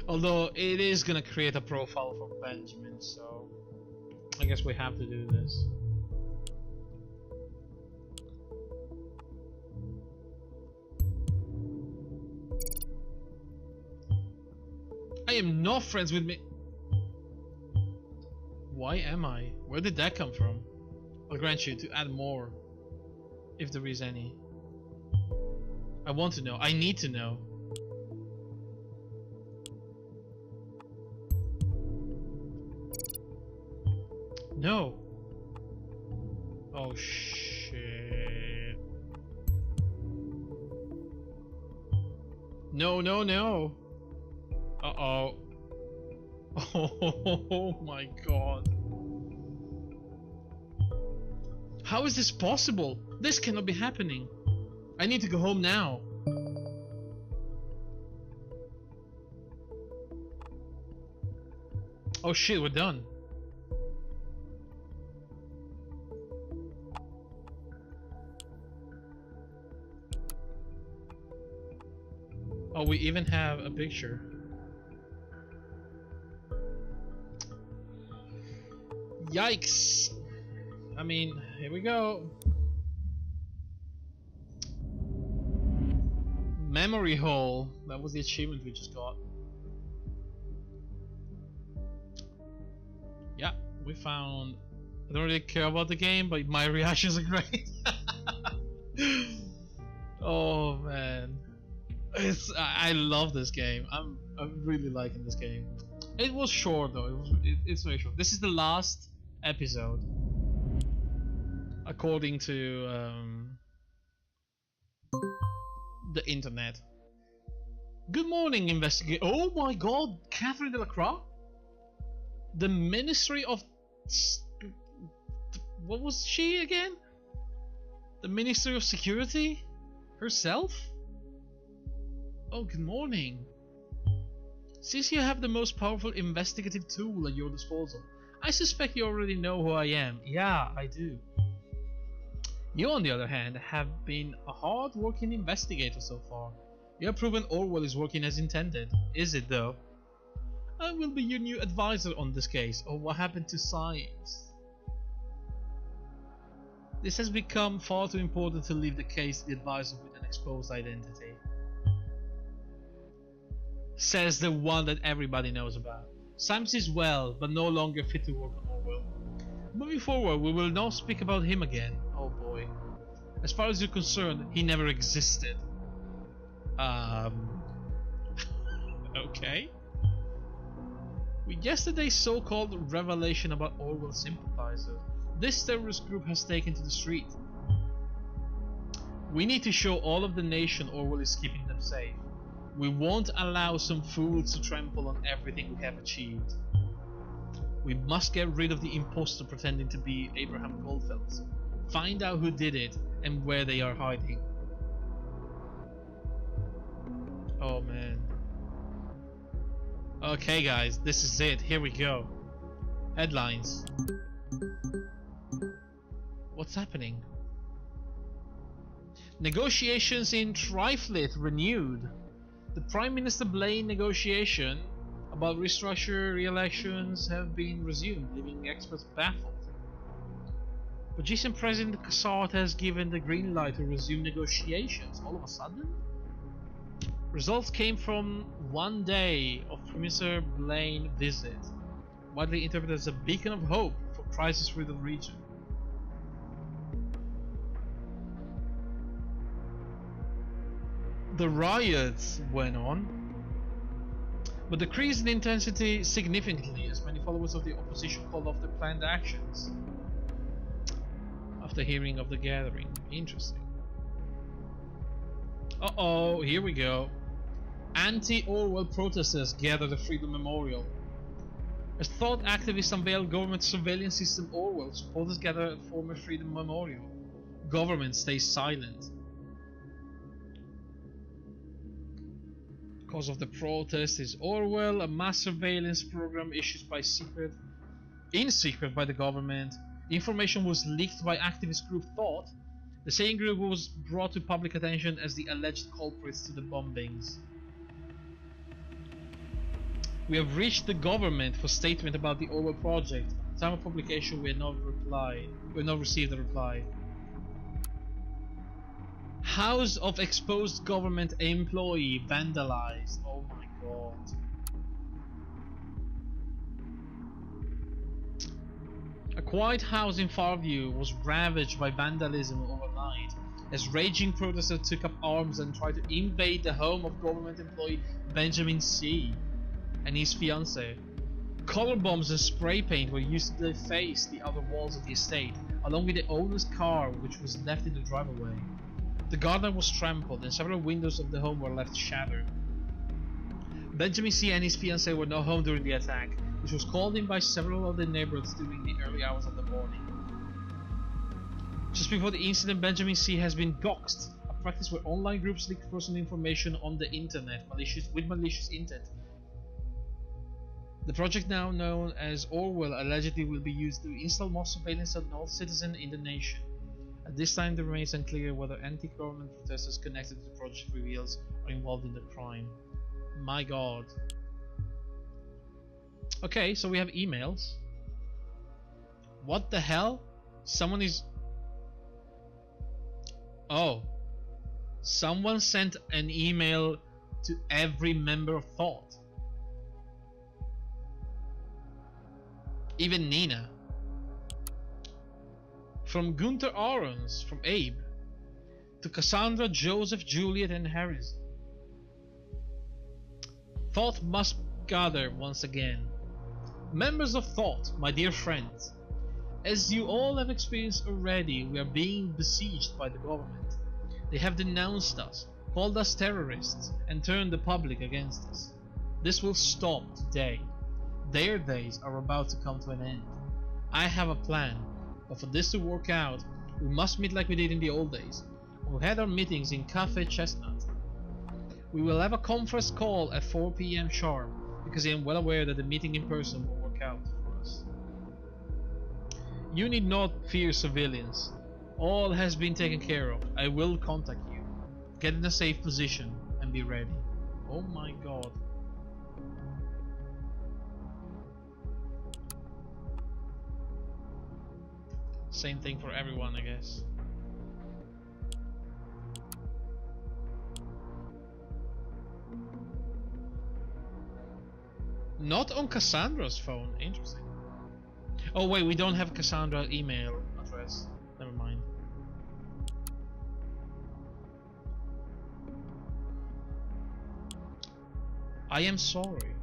Although it is gonna create a profile for Benjamin, so I guess we have to do this. I am not friends with me. Why am I? Where did that come from? I'll grant you to add more, if there is any. I want to know. I need to know. No. Oh shit. No, no, no. Uh-oh. Oh my god. How is this possible? This cannot be happening. I need to go home now. Oh shit, we're done. Oh, we even have a picture. Yikes! I mean, here we go. Memory hole. That was the achievement we just got. Yeah, we found... I don't really care about the game, but my reactions are great. Oh man. I love this game. I'm really liking this game. It was short though. It's very short. This is the last episode, according to the internet. Good morning, investigator. Oh my God, Catherine Delacroix, the Ministry of what was she again? The Ministry of Security herself. Oh, good morning. Since you have the most powerful investigative tool at your disposal, I suspect you already know who I am. Yeah, I do. You, on the other hand, have been a hard-working investigator so far. You have proven Orwell is working as intended. Is it, though? I will be your new advisor on this case. Oh, what happened to science? This has become far too important to leave the case to the advisor with an exposed identity. Says the one that everybody knows about. Science is well, but no longer fit to work on Orwell. Moving forward, we will not speak about him again. Oh boy. As far as you're concerned, he never existed. Okay. With yesterday's so-called revelation about Orwell sympathizers, this terrorist group has taken to the street. We need to show all of the nation Orwell is keeping them safe. We won't allow some fools to trample on everything we have achieved. We must get rid of the imposter pretending to be Abraham Goldfeld. Find out who did it and where they are hiding. Oh man. Okay guys, this is it. Here we go. Headlines. What's happening? Negotiations in Triflith renewed. The Prime Minister Blaine negotiation about restructure re-elections have been resumed, leaving experts baffled. Bajisian President Kassat has given the green light to resume negotiations all of a sudden? Results came from 1 day of Prime Minister Blaine visit, widely interpreted as a beacon of hope for crisis-riddled region. The riots went on, but decreased in intensity significantly as many followers of the opposition called off their planned actions after hearing of the gathering. Interesting. Uh-oh, here we go. Anti-Orwell protesters gather at the Freedom Memorial. As thought activists unveil government surveillance system Orwell, supporters gather at former Freedom Memorial. Government stays silent. Cause of the protest is Orwell, a mass surveillance program issued in secret by the government. Information was leaked by activist group Thought. The same group was brought to public attention as the alleged culprits to the bombings. We have reached the government for statement about the Orwell project. At the time of publication, we had not received a reply. House of exposed government employee vandalized. Oh my god. A quiet house in Farview was ravaged by vandalism overnight as raging protesters took up arms and tried to invade the home of government employee Benjamin C. and his fiancée. Color bombs and spray paint were used to deface the outer walls of the estate, along with the owner's car, which was left in the driveway. The garden was trampled and several windows of the home were left shattered. Benjamin C. and his fiancée were not home during the attack, which was called in by several of the neighbors during the early hours of the morning. Just before the incident, Benjamin C. has been doxxed, a practice where online groups leak personal information on the internet with malicious intent. The project, now known as Orwell, allegedly will be used to install more surveillance on all citizens in the nation. At this time, it remains unclear whether anti-government protesters connected to the project reveals are involved in the crime. My god. Okay, so we have emails. What the hell? Someone is... Oh. Someone sent an email to every member of Thought. Even Nina. From Gunther Ahrens, from Abe, to Cassandra, Joseph, Juliet, and Harris. Thought must gather once again. Members of Thought, my dear friends, as you all have experienced already, we are being besieged by the government. They have denounced us, called us terrorists, and turned the public against us. This will stop today. Their days are about to come to an end. I have a plan. But for this to work out, we must meet like we did in the old days. We had our meetings in Cafe Chestnut. We will have a conference call at 4 PM sharp, because I am well aware that the meeting in person will work out for us. You need not fear civilians. All has been taken care of. I will contact you. Get in a safe position and be ready. Oh my god. Same thing for everyone, I guess. Not on Cassandra's phone. Interesting. Oh wait, we don't have Cassandra's email address. Never mind. I am sorry.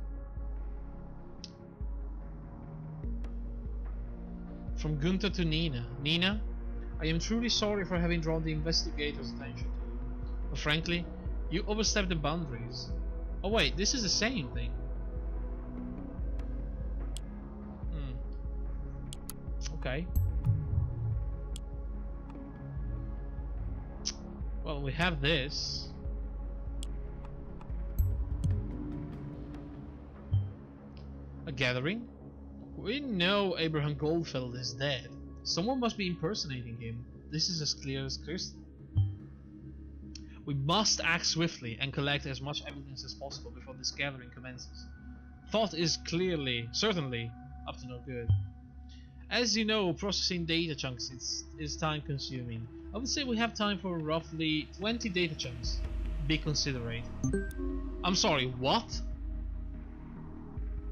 From Gunther to Nina. Nina, I am truly sorry for having drawn the investigators' attention to you. But frankly, you overstepped the boundaries. Oh wait, this is the same thing. Okay. Well, we have this. A gathering? We know Abraham Goldfeld is dead. Someone must be impersonating him. This is as clear as crystal. We must act swiftly and collect as much evidence as possible before this gathering commences. Thought is certainly, up to no good. As you know, processing data chunks is time consuming. I would say we have time for roughly 20 data chunks. Be considerate. I'm sorry, what?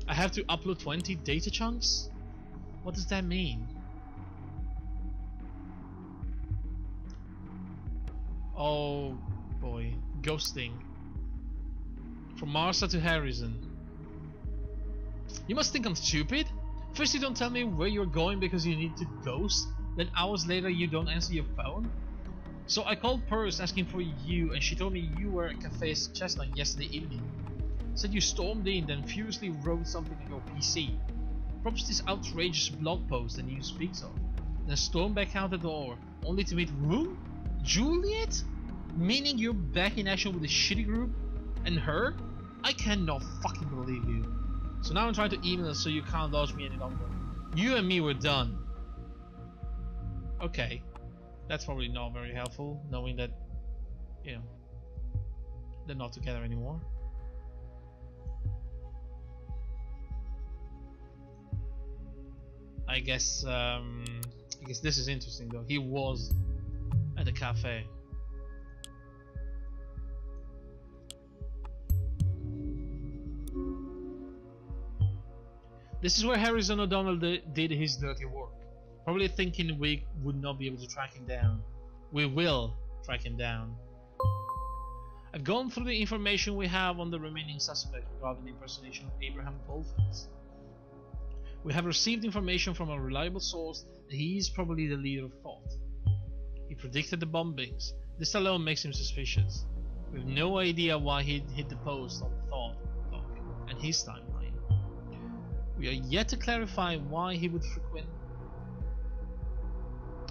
I have to upload 20 data chunks? What does that mean? Oh boy, ghosting. From Martha to Harrison. You must think I'm stupid? First you don't tell me where you're going because you need to ghost, then hours later you don't answer your phone? So I called Purse asking for you and she told me you were at Cafe's Chestnut yesterday evening. Said you stormed in, then furiously wrote something on your PC. Props this outrageous blog post the news speaks of. Then stormed back out the door, only to meet who? Juliet? Meaning you're back in action with the shitty group? And her? I cannot fucking believe you. So now I'm trying to email so you can't dodge me any longer. You and me were done. Okay. That's probably not very helpful, knowing that, you know, they're not together anymore. I guess this is interesting though. He was at the cafe. This is where Harrison O'Donnell did his dirty work. Probably thinking we would not be able to track him down. We will track him down. I've gone through the information we have on the remaining suspect regarding the impersonation of Abraham Goldfeld. We have received information from a reliable source that he is probably the leader of Thought. He predicted the bombings. This alone makes him suspicious. We have no idea why he hit the post on Thought and his timeline. We are yet to clarify why he would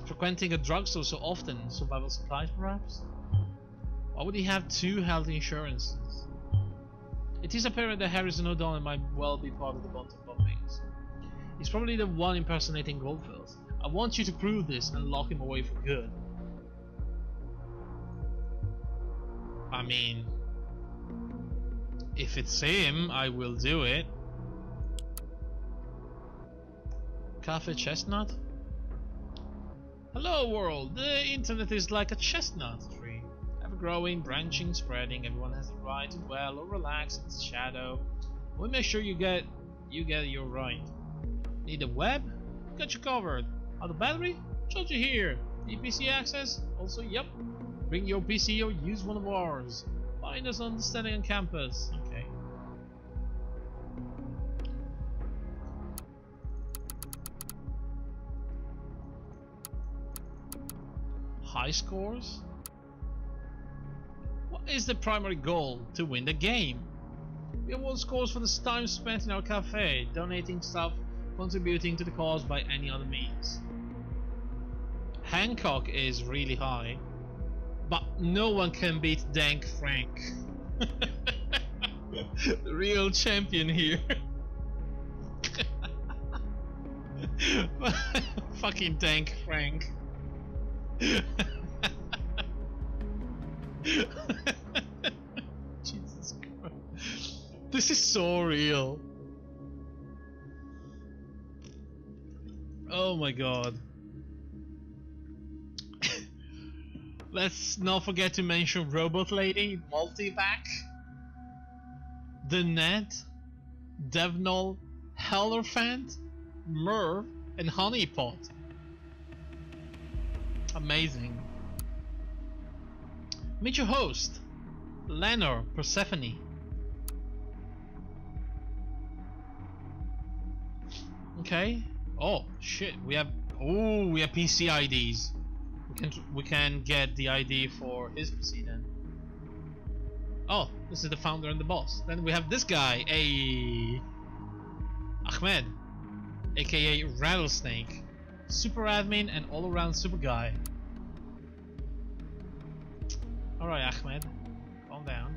frequenting a drugstore so often. Survival supplies, perhaps? Why would he have two health insurances? It is apparent that Harrison O'Donnell might well be part of the bunch of bombings. He's probably the one impersonating Goldfeld. I want you to prove this and lock him away for good. I mean, if it's him, I will do it. Cafe Chestnut? Hello world, the internet is like a chestnut tree. Ever growing, branching, spreading, everyone has the right to dwell or relax in its shadow. We'll make sure you get your right. Need a web? Got you covered. Out of battery? Showed you here. Need PC access? Also, yep. Bring your PC or use one of ours. Find us on Standing on Campus. Okay. High scores? What is the primary goal? To win the game. We award scores for the time spent in our cafe, donating stuff, contributing to the cause by any other means. Hancock is really high, but no one can beat Dank Frank. The real champion here. Fucking Dank Frank. Jesus Christ. This is so real. Oh my god. Let's not forget to mention Robot Lady, Multivac, The Net, Devnol, Hellerfant, Merv, and Honeypot. Amazing. Meet your host, Lenor Persephone. Okay. Oh shit, we have PC IDs. We can get the ID for his PC then. Oh, this is the founder and the boss. Then we have this guy, Ahmed, aka Rattlesnake, super admin and all-around super guy. Alright, Ahmed, calm down.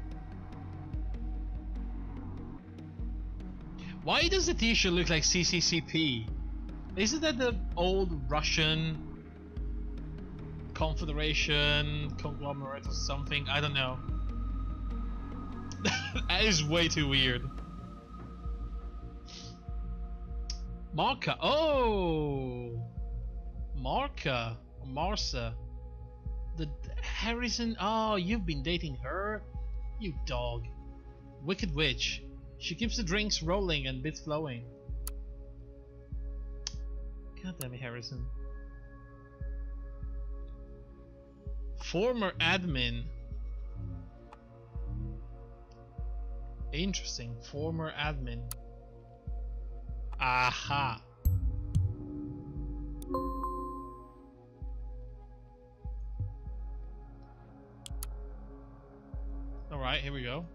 Why does the t-shirt look like CCCP? Isn't that the old Russian Confederation conglomerate or something? I don't know. That is way too weird. Marka. Oh, Marka. Marsa. The Harrison. Oh, you've been dating her? You dog. Wicked witch. She keeps the drinks rolling and bits flowing. God damn it, Harrison. Former admin. Interesting. Former admin. Aha. Alright, here we go.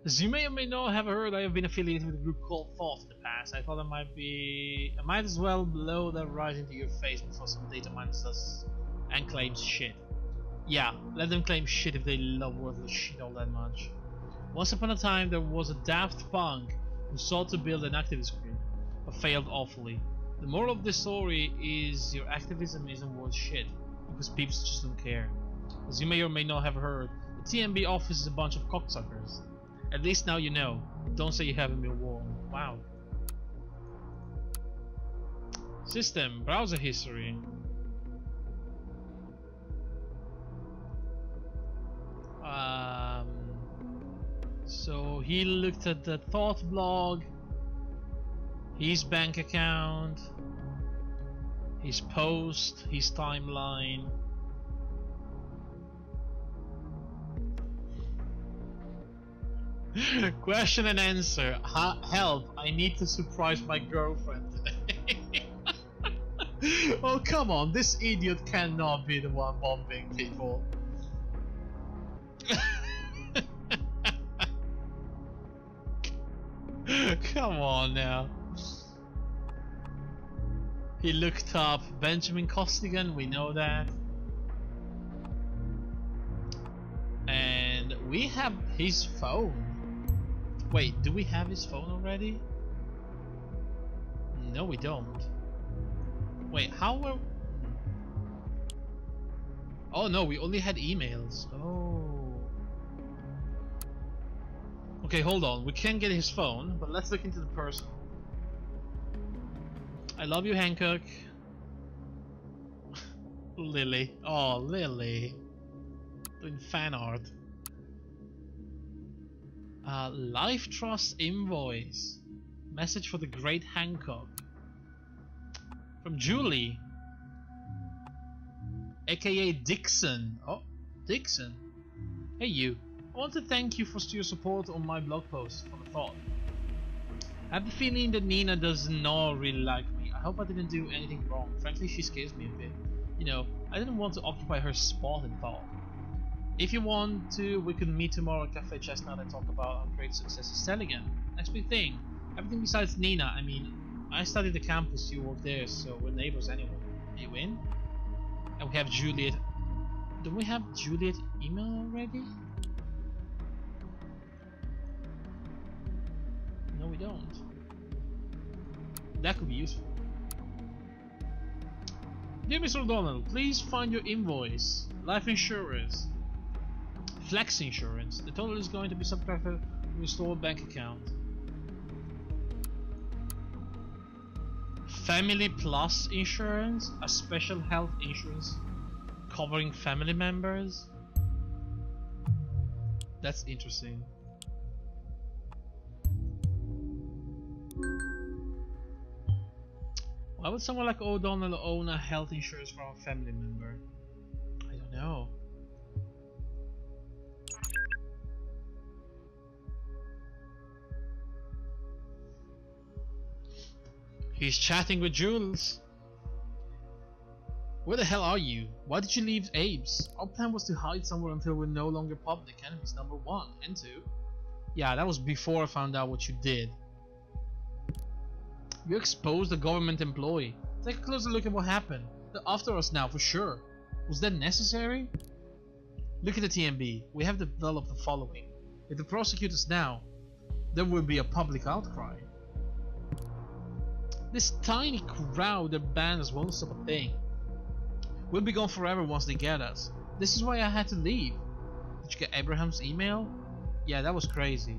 As you may or may not have heard, I have been affiliated with a group called Thought in the past. I thought I might as well blow that right into your face before some data miners does and claims shit. Yeah, let them claim shit if they love worthless shit all that much. Once upon a time there was a daft punk who sought to build an activist group, but failed awfully. The moral of this story is your activism isn't worth shit, because people just don't care. As you may or may not have heard, the TMB office is a bunch of cocksuckers. At least now you know. Don't say you haven't been warned. Wow. System, browser history. So he looked at the Thought blog, his bank account, his post, his timeline. Question and answer. Help, I need to surprise my girlfriend today. Oh come on, this idiot cannot be the one bombing people. Come on now. He looked up Benjamin Costigan, we know that. And we have his phone. Wait, do we have his phone already? No, we don't. Wait, how were... Oh no, we only had emails. Oh. Okay, hold on. We can't get his phone, but let's look into the person. I love you, Hancock. Lily. Oh, Lily. Doing fan art. Life Trust invoice. Message for the great Hancock. From Julie. AKA Dixon. Oh, Dixon. Hey you. I want to thank you for your support on my blog post for the Thought. I have the feeling that Nina does not really like me. I hope I didn't do anything wrong. Frankly, she scares me a bit. You know, I didn't want to occupy her spot in Thought. If you want to, we could meet tomorrow at Cafe Chestnut and talk about our great successes Telegram. Next big thing. Everything besides Nina. I mean, I studied the campus, you work there, so we're neighbors anyway. Are you in? And we have Juliet. Do we have Juliet email already? No, we don't. That could be useful. Dear Mr. O'Donnell, please find your invoice. Life insurance. Flex insurance. The total is going to be subtracted from your stored bank account. Family Plus insurance, a special health insurance covering family members. That's interesting. Why would someone like O'Donnell own a health insurance for a family member? I don't know. He's chatting with Jules. Where the hell are you? Why did you leave Abe's? Our plan was to hide somewhere until we're no longer public enemies, number 1. And 2. Yeah, that was before I found out what you did. You exposed a government employee. Take a closer look at what happened. They're after us now, for sure. Was that necessary? Look at the TMB. We have developed the following. If they prosecute us now, there will be a public outcry. This tiny crowd that banned us won't stop a thing. We'll be gone forever once they get us. This is why I had to leave. Did you get Abraham's email? Yeah, that was crazy.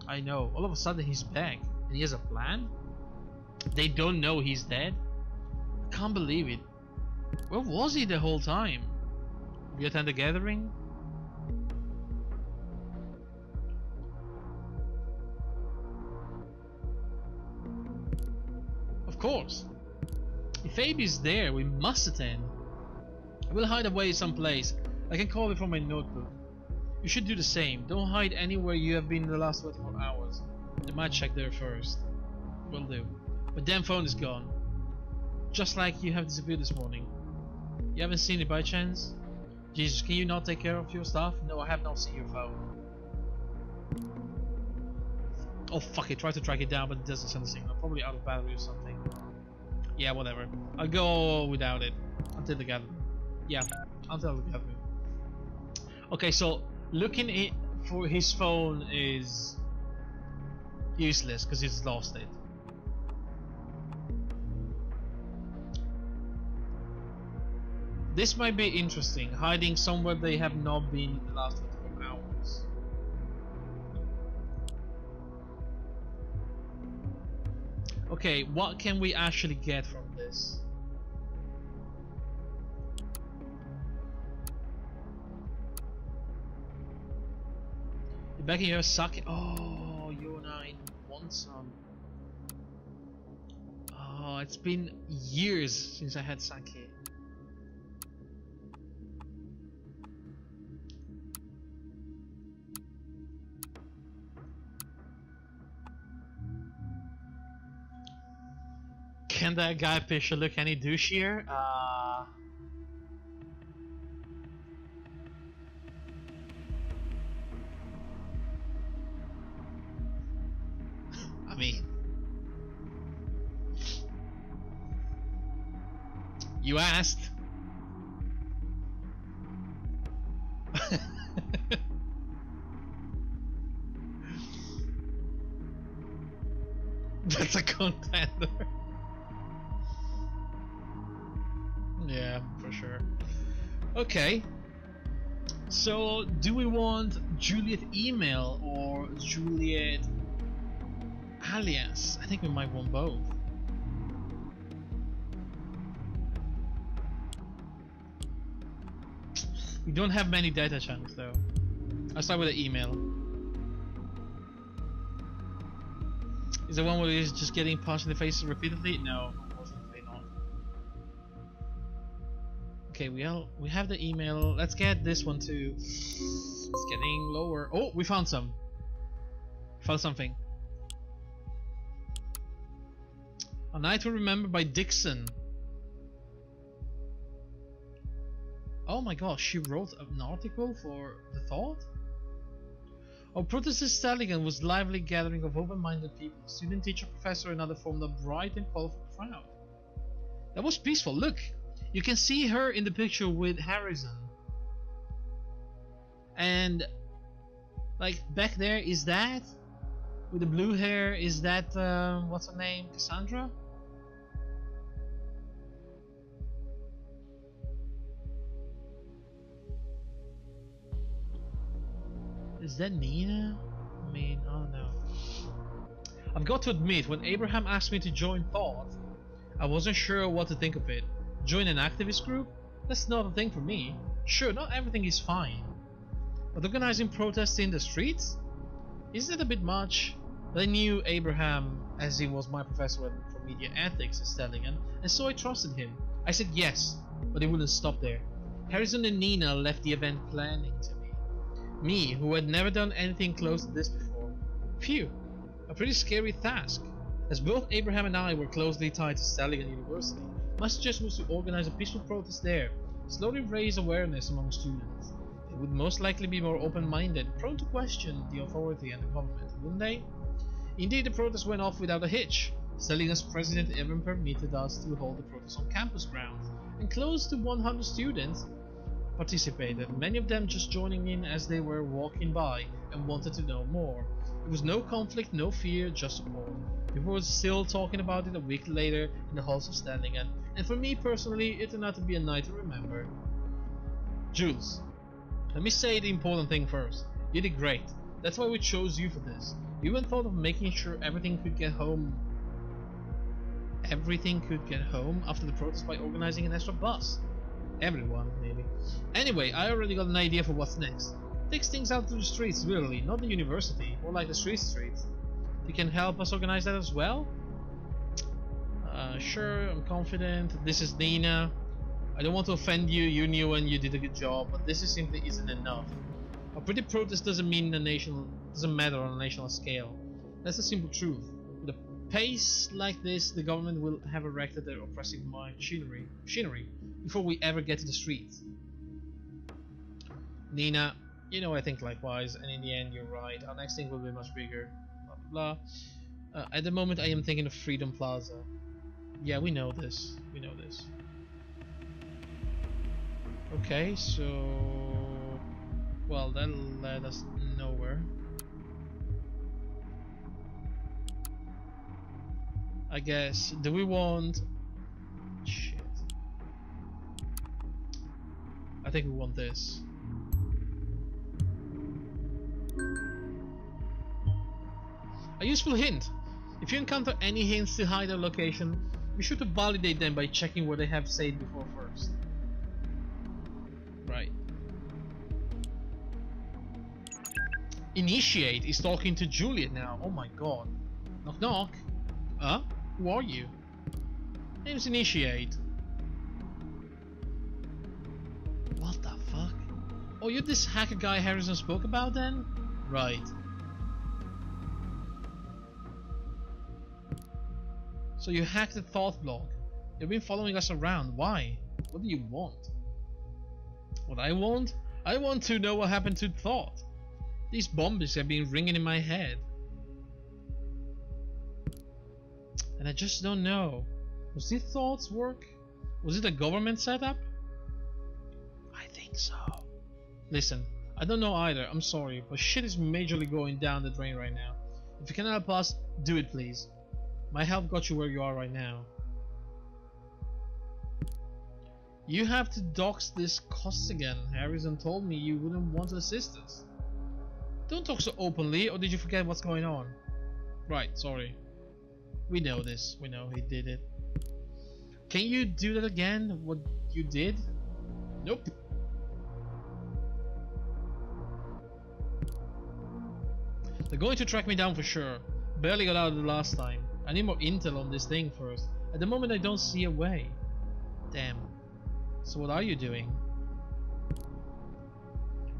I know. All of a sudden he's back. And he has a plan? They don't know he's dead? I can't believe it. Where was he the whole time? Did you attend the gathering? Of course. If Abe is there, we must attend. I will hide away someplace. I can call it from my notebook. You should do the same. Don't hide anywhere you have been in the last 24 hours. They might check there first. Will do. My damn phone is gone. Just like you have disappeared this morning. You haven't seen it by chance? Jesus, can you not take care of your stuff? No, I have not seen your phone. Oh fuck it, try to track it down but it doesn't send a signal. Probably out of battery or something. Yeah, whatever. I'll go without it. Until the gathering. Yeah, until the gathering. Okay, so looking for his phone is useless because he's lost it. This might be interesting, hiding somewhere they have not been in the last 24 hours. Okay, what can we actually get from this? You're back in your sake. Oh, you and I want some. Oh, it's been years since I had sake. Can that guy picture look any douchier? I mean, you asked. That's a contender. Yeah, for sure. Okay. So, do we want Juliet email or Juliet alias? I think we might want both. We don't have many data chunks though. I'll start with the email. Is the one where he's just getting punched in the face repeatedly? No. Okay, we have the email. Let's get this one too. It's getting lower. Oh, we found some. Found something. A Night to Remember by Dixon. Oh my gosh, she wrote an article for The Thought? Our protest Stallion was a lively gathering of open-minded people. Student, teacher, professor, and other formed a bright and colorful crowd. That was peaceful. Look! You can see her in the picture with Harrison. And like back there, is that with the blue hair, is that what's her name? Cassandra? Is that Nina? I mean, I don't know. I've got to admit, when Abraham asked me to join Thought, I wasn't sure what to think of it. Join an activist group? That's not a thing for me. Sure, not everything is fine. But organizing protests in the streets? Isn't it a bit much? But I knew Abraham as he was my professor for media ethics at Stellingen, and so I trusted him. I said yes, but it wouldn't stop there. Harrison and Nina left the event planning to me. Me, who had never done anything close to this before. Phew, a pretty scary task. As both Abraham and I were closely tied to Stellingen University, my suggestion was to organize a peaceful protest there, slowly raise awareness among students. They would most likely be more open-minded, prone to question the authority and the government, wouldn't they? Indeed, the protest went off without a hitch. Stellingen's president even permitted us to hold the protest on campus grounds, and close to 100 students participated, many of them just joining in as they were walking by and wanted to know more. There was no conflict, no fear, just support. People were still talking about it a week later in the halls of Stellingen, and for me personally, it turned out to be a night to remember. Jules, let me say the important thing first. You did great. That's why we chose you for this. You even thought of making sure everything could get home after the protest by organizing an extra bus. Everyone, maybe. Anyway, I already got an idea for what's next. Takes things out to the streets, really, not the university, more like the streets. You can help us organize that as well? Sure, I'm confident. This is Nina. I don't want to offend you, you knew and you did a good job, but this simply isn't enough. A pretty protest doesn't matter on a national scale. That's the simple truth. With a pace like this, the government will have erected their oppressive machinery before we ever get to the streets. Nina, you know I think likewise, and in the end you're right. Our next thing will be much bigger. Blah blah blah. At the moment I am thinking of Freedom Plaza. Yeah, we know this. Okay, so... well, that led us nowhere. I guess, do we want... shit. I think we want this. A useful hint. If you encounter any hints to hide their location, be sure to validate them by checking what they have said before first. Right. Initiate is talking to Juliet now. Oh my god. Knock knock. Huh? Who are you? Name's Initiate. What the fuck? Oh, you're this hacker guy Harrison spoke about then? Right. So you hacked the thought blog. You've been following us around. Why? What do you want? What I want? I want to know what happened to thought. These bombs have been ringing in my head. And I just don't know. Was this thought's work? Was it a government setup? I think so. Listen, I don't know either. I'm sorry, but shit is majorly going down the drain right now. If you can help us, do it please. My help got you where you are right now. You have to dox this Costigan. Harrison told me you wouldn't want to assist us. Don't talk so openly, or did you forget what's going on? Right, sorry. We know this. We know he did it. Can you do that again? What you did? Nope. They're going to track me down for sure. Barely got out of the last time. I need more intel on this thing first. At the moment I don't see a way. Damn. So what are you doing?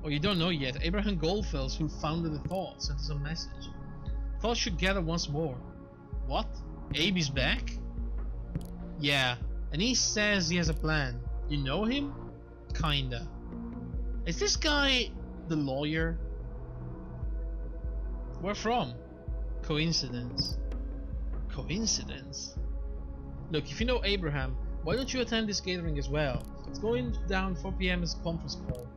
Oh, you don't know yet. Abraham Goldfels, who founded the Thought, sent us a message. Thought should gather once more. What? Abe is back? Yeah, and he says he has a plan. You know him? Kinda. Is this guy the lawyer? Where from? Coincidence. Coincidence? Look, if you know Abraham, why don't you attend this gathering as well? It's going down 4 PM as a conference call.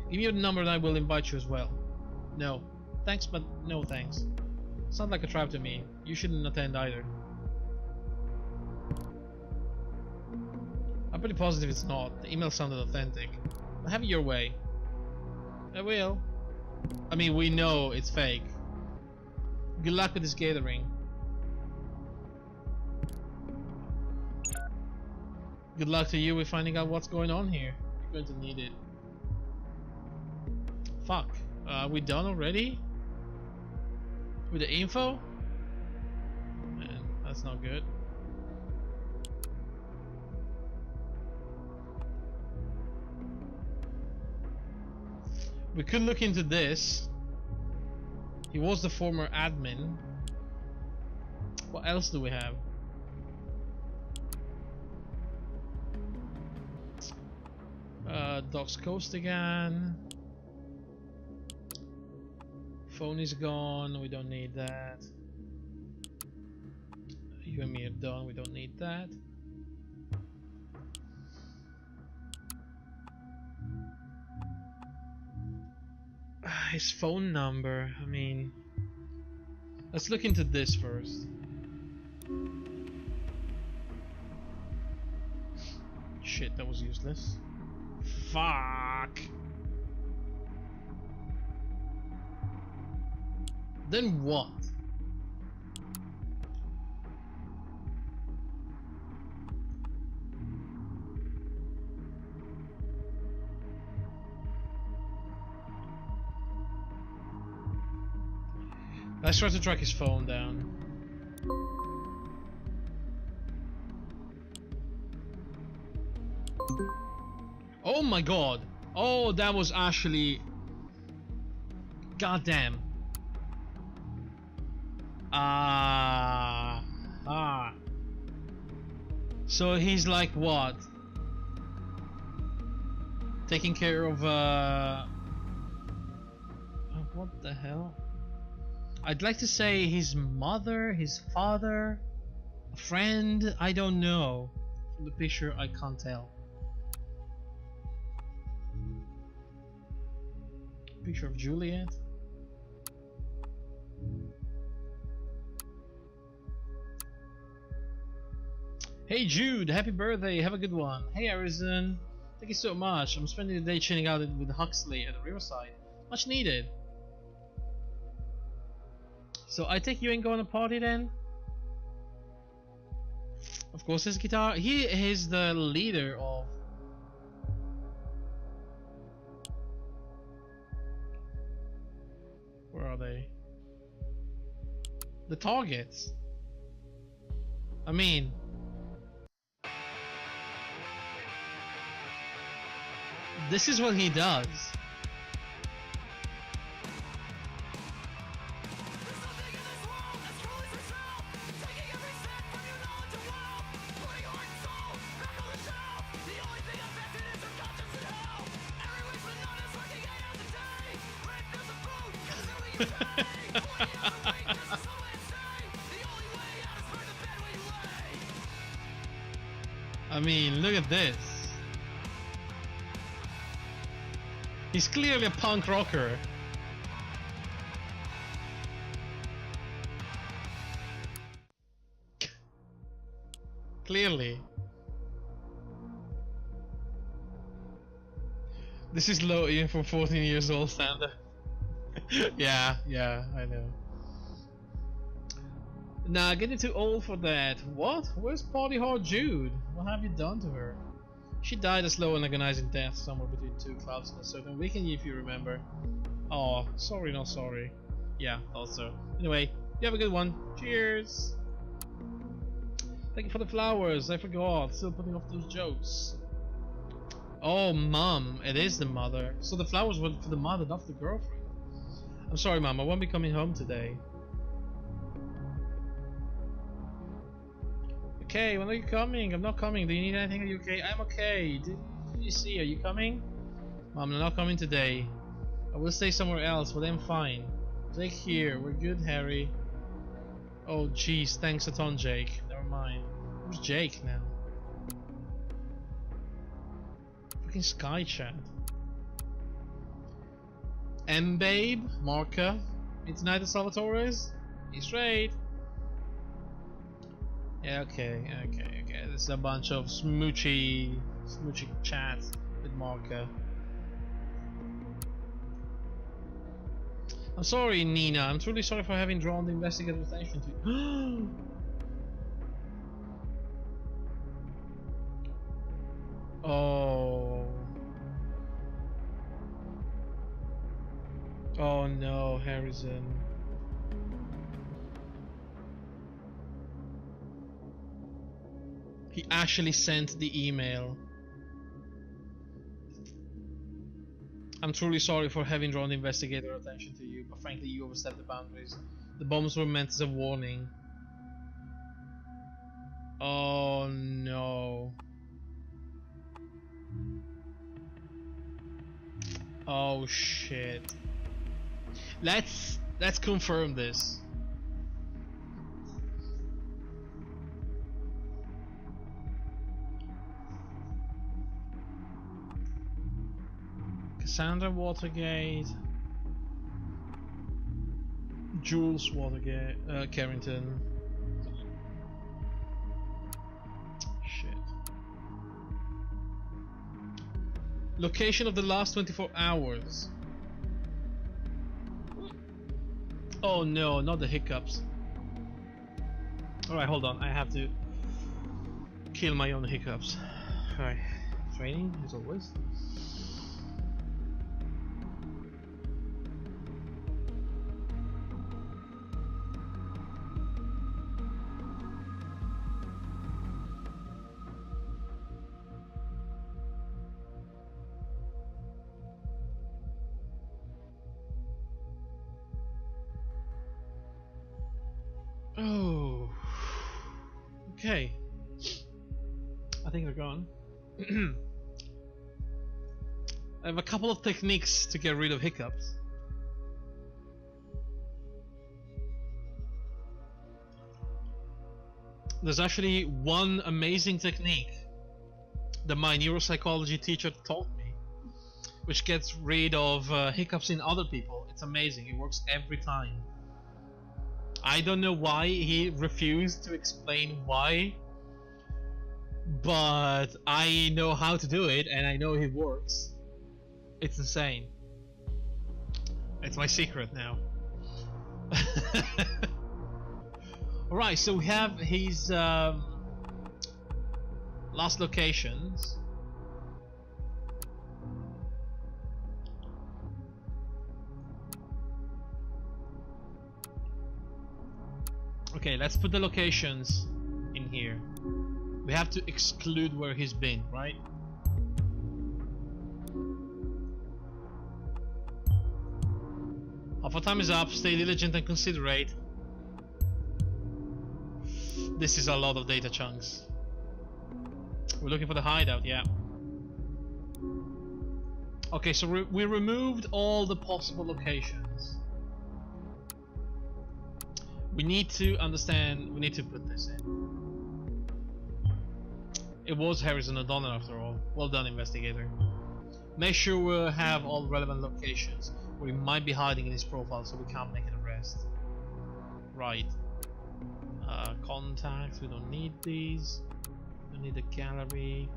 Give me your number and I will invite you as well. No. Thanks, but no thanks. Sounds like a trap to me. You shouldn't attend either. I'm pretty positive it's not. The email sounded authentic. But have it your way. I will. I mean, we know it's fake. Good luck with this gathering. Good luck to you with finding out what's going on here. You're going to need it. Fuck. Are we done already? With the info? Man, that's not good. We could look into this. He was the former admin. What else do we have? Doc's Coast again. Phone is gone, we don't need that. You and me are done, we don't need that. His phone number, I mean... Let's look into this first. Shit, that was useless. Fuck! Then what? Let's try to track his phone down. Oh my god! Oh, that was actually... Goddamn. So he's like what? Taking care of what the hell? I'd like to say his mother, his father, a friend, I don't know. From the picture I can't tell. Picture of Juliet. Hey Jude, happy birthday, have a good one. Hey Harrison, thank you so much. I'm spending the day chilling out with Huxley at the riverside. Much needed. So I take you ain't going to party then? Of course his guitar. He is the leader of... Where are they? The targets. I mean... This is what he does. I mean, look at this. He's clearly a punk rocker. Clearly. This is low even for 14 years old standard. yeah, I know. Nah, getting too old for that. What? Where's Party Hard Jude? What have you done to her? She died a slow and agonizing death somewhere between two clouds on a certain weekend, if you remember. Oh, sorry, not sorry. Yeah, thought so. Anyway, you have a good one. Cheers! Thank you for the flowers, I forgot. Still putting off those jokes. Oh, Mom, it is the mother. So the flowers were for the mother, not for the girlfriend. I'm sorry, Mom, I won't be coming home today. Okay, when are you coming? I'm not coming. Do you need anything? Are you okay? I'm okay. Did you see? Are you coming? Mom, I'm not coming today. I will stay somewhere else, but I'm fine. Jake here. We're good, Harry. Oh, jeez. Thanks a ton, Jake. Never mind. Who's Jake now? Fucking Sky Chat. M-Babe? Marca? It's Night of Salvatore's? He's straight. Yeah, okay. This is a bunch of smoochy chats with Marca. I'm sorry, Nina. I'm truly sorry for having drawn the investigative attention to you. no, Harrison. He actually sent the email. I'm truly sorry for having drawn the investigator attention to you, but frankly you overstepped the boundaries. The bombs were meant as a warning. Oh no. Oh shit. Let's confirm this. Cassandra Watergate, Jules Watergate, Carrington. Shit. Location of the last 24 hours. Oh no, not the hiccups. Alright, hold on, I have to kill my own hiccups. Alright, training as always. Oh, okay. I think they're gone. I have a couple of techniques to get rid of hiccups. There's actually one amazing technique that my neuropsychology teacher taught me, which gets rid of hiccups in other people. It's amazing. It works every time. I don't know why he refused to explain why, but I know how to do it and I know it works. It's insane. It's my secret now. Alright, so we have his last locations. Okay, let's put the locations in here. We have to exclude where he's been, right? Half our time is up. Stay diligent and considerate. This is a lot of data chunks. We're looking for the hideout, yeah. Okay, so we removed all the possible locations. We need to understand, we need to put this in. It was Harrison O'Donnell after all. Well done, investigator. Make sure we have all relevant locations where he might be hiding in his profile so we can't make an arrest. Right. Contacts, we don't need these. We need the gallery.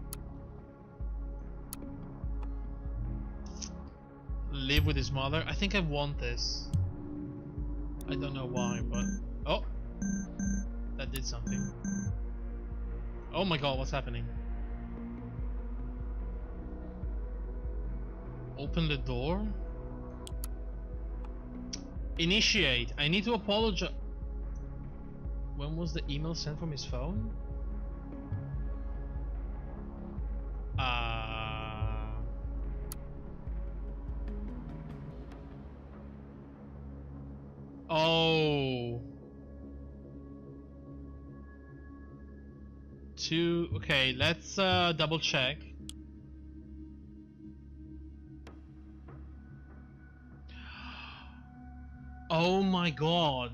Live with his mother. I think I want this. I don't know why, but... Oh! That did something. Oh my god, what's happening? Open the door? Initiate. I need to apologize. When was the email sent from his phone? Oh. Okay, let's double check. Oh my god.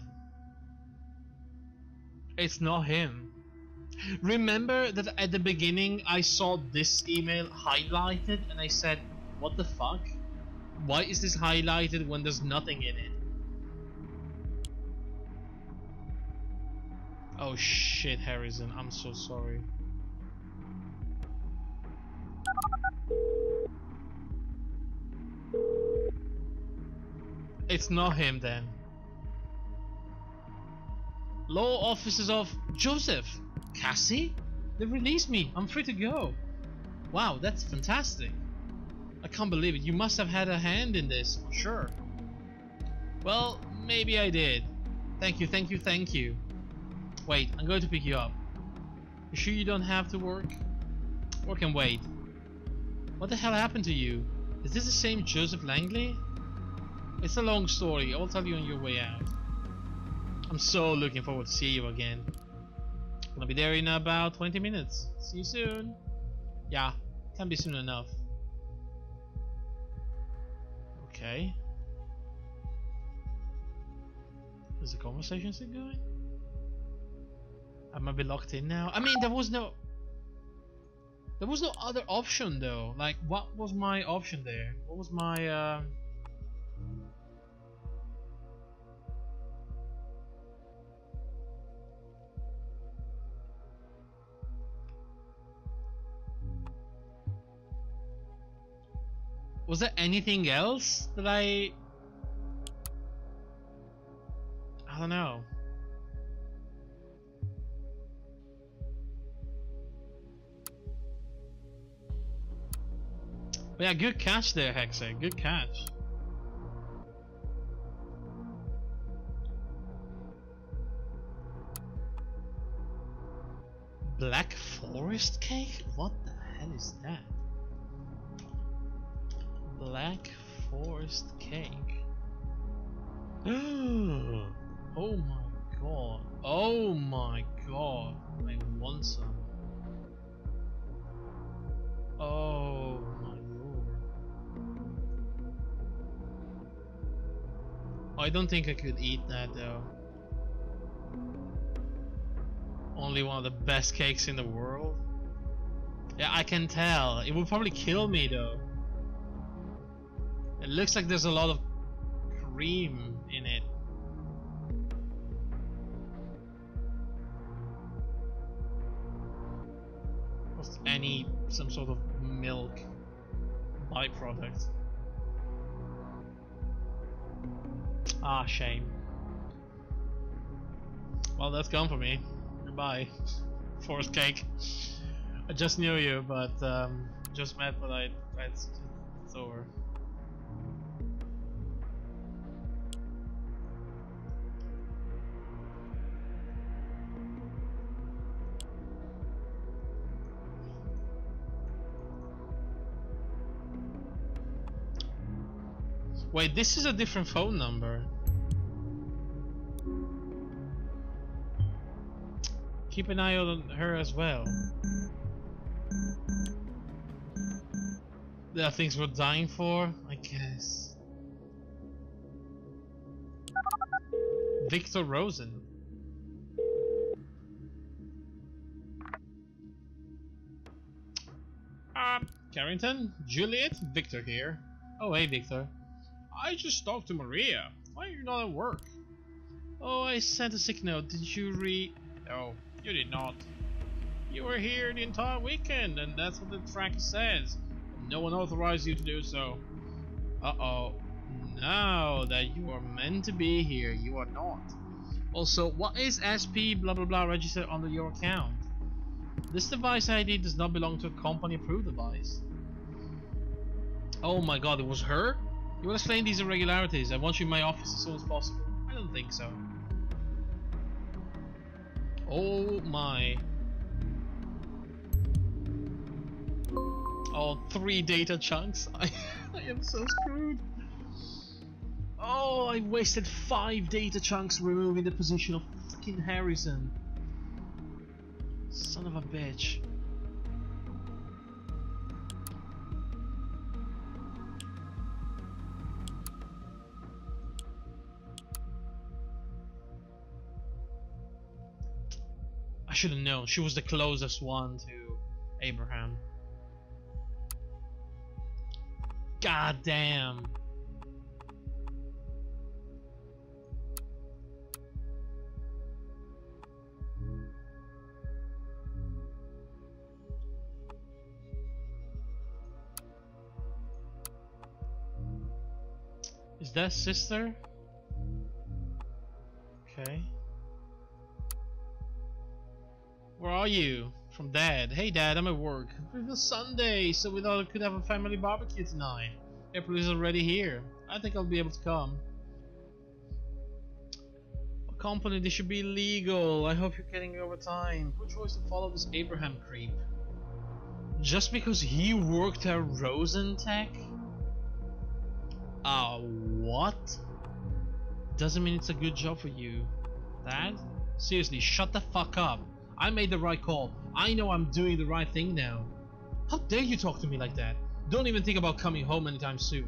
It's not him. Remember that at the beginning I saw this email highlighted and I said, what the fuck? Why is this highlighted when there's nothing in it? Oh shit, Harrison, I'm so sorry. It's not him then. Law offices of Joseph. Cassie? They released me. I'm free to go. Wow, that's fantastic. I can't believe it. You must have had a hand in this, for sure. Well, maybe I did. Thank you, thank you, thank you. Wait, I'm going to pick you up. You sure you don't have to work? Or can wait? What the hell happened to you? Is this the same Joseph Langley? It's a long story. I will tell you on your way out. I'm so looking forward to see you again. I'll be there in about 20 minutes. See you soon. Yeah, can't be soon enough. Okay. Is the conversation still going? I might be locked in now. I mean, there was no other option though. Like, what was my option there? What was my was there anything else that I don't know. But yeah, good catch there, Hexa. Good catch. Black Forest cake? What the hell is that? Black Forest cake. Oh my god. Oh my god. I want some. Oh my lord. I don't think I could eat that though. Only one of the best cakes in the world. Yeah, I can tell. It would probably kill me though. It looks like there's a lot of cream in it. Some sort of milk byproduct. Ah, shame. Well, that's gone for me. Goodbye, forest cake. I just knew you, but just met, but it's over. Wait, this is a different phone number. Keep an eye on her as well. There are things we're dying for, I guess. Victor Rosen. Carrington? Juliet? Victor here. Oh, hey, Victor. I just talked to Maria. Why are you not at work? Oh, I sent a sick note. Did you No, you did not. You were here the entire weekend, and that's what the tracker says. No one authorized you to do so. Uh-oh. Now that you are meant to be here, you are not. Also, what is SP blah blah blah registered under your account? This device ID does not belong to a company approved device. Oh my god, it was her? You will explain these irregularities. I want you in my office as soon as possible. I don't think so. Oh my. Oh, 3 data chunks. I am so screwed. Oh, I wasted 5 data chunks removing the position of fucking Harrison. Son of a bitch. I should have known. She was the closest one to Abraham. God damn. Is that sister? Okay. Where are you? From Dad. Hey Dad, I'm at work. It was Sunday, so we thought we could have a family barbecue tonight. April is already here. I think I'll be able to come. company, this should be illegal. I hope you're getting overtime. Who chose to follow this Abraham creep? Just because he worked at Rosentech? What? Doesn't mean it's a good job for you. Dad? Seriously, shut the fuck up. I made the right call. I know I'm doing the right thing now. How dare you talk to me like that? Don't even think about coming home anytime soon.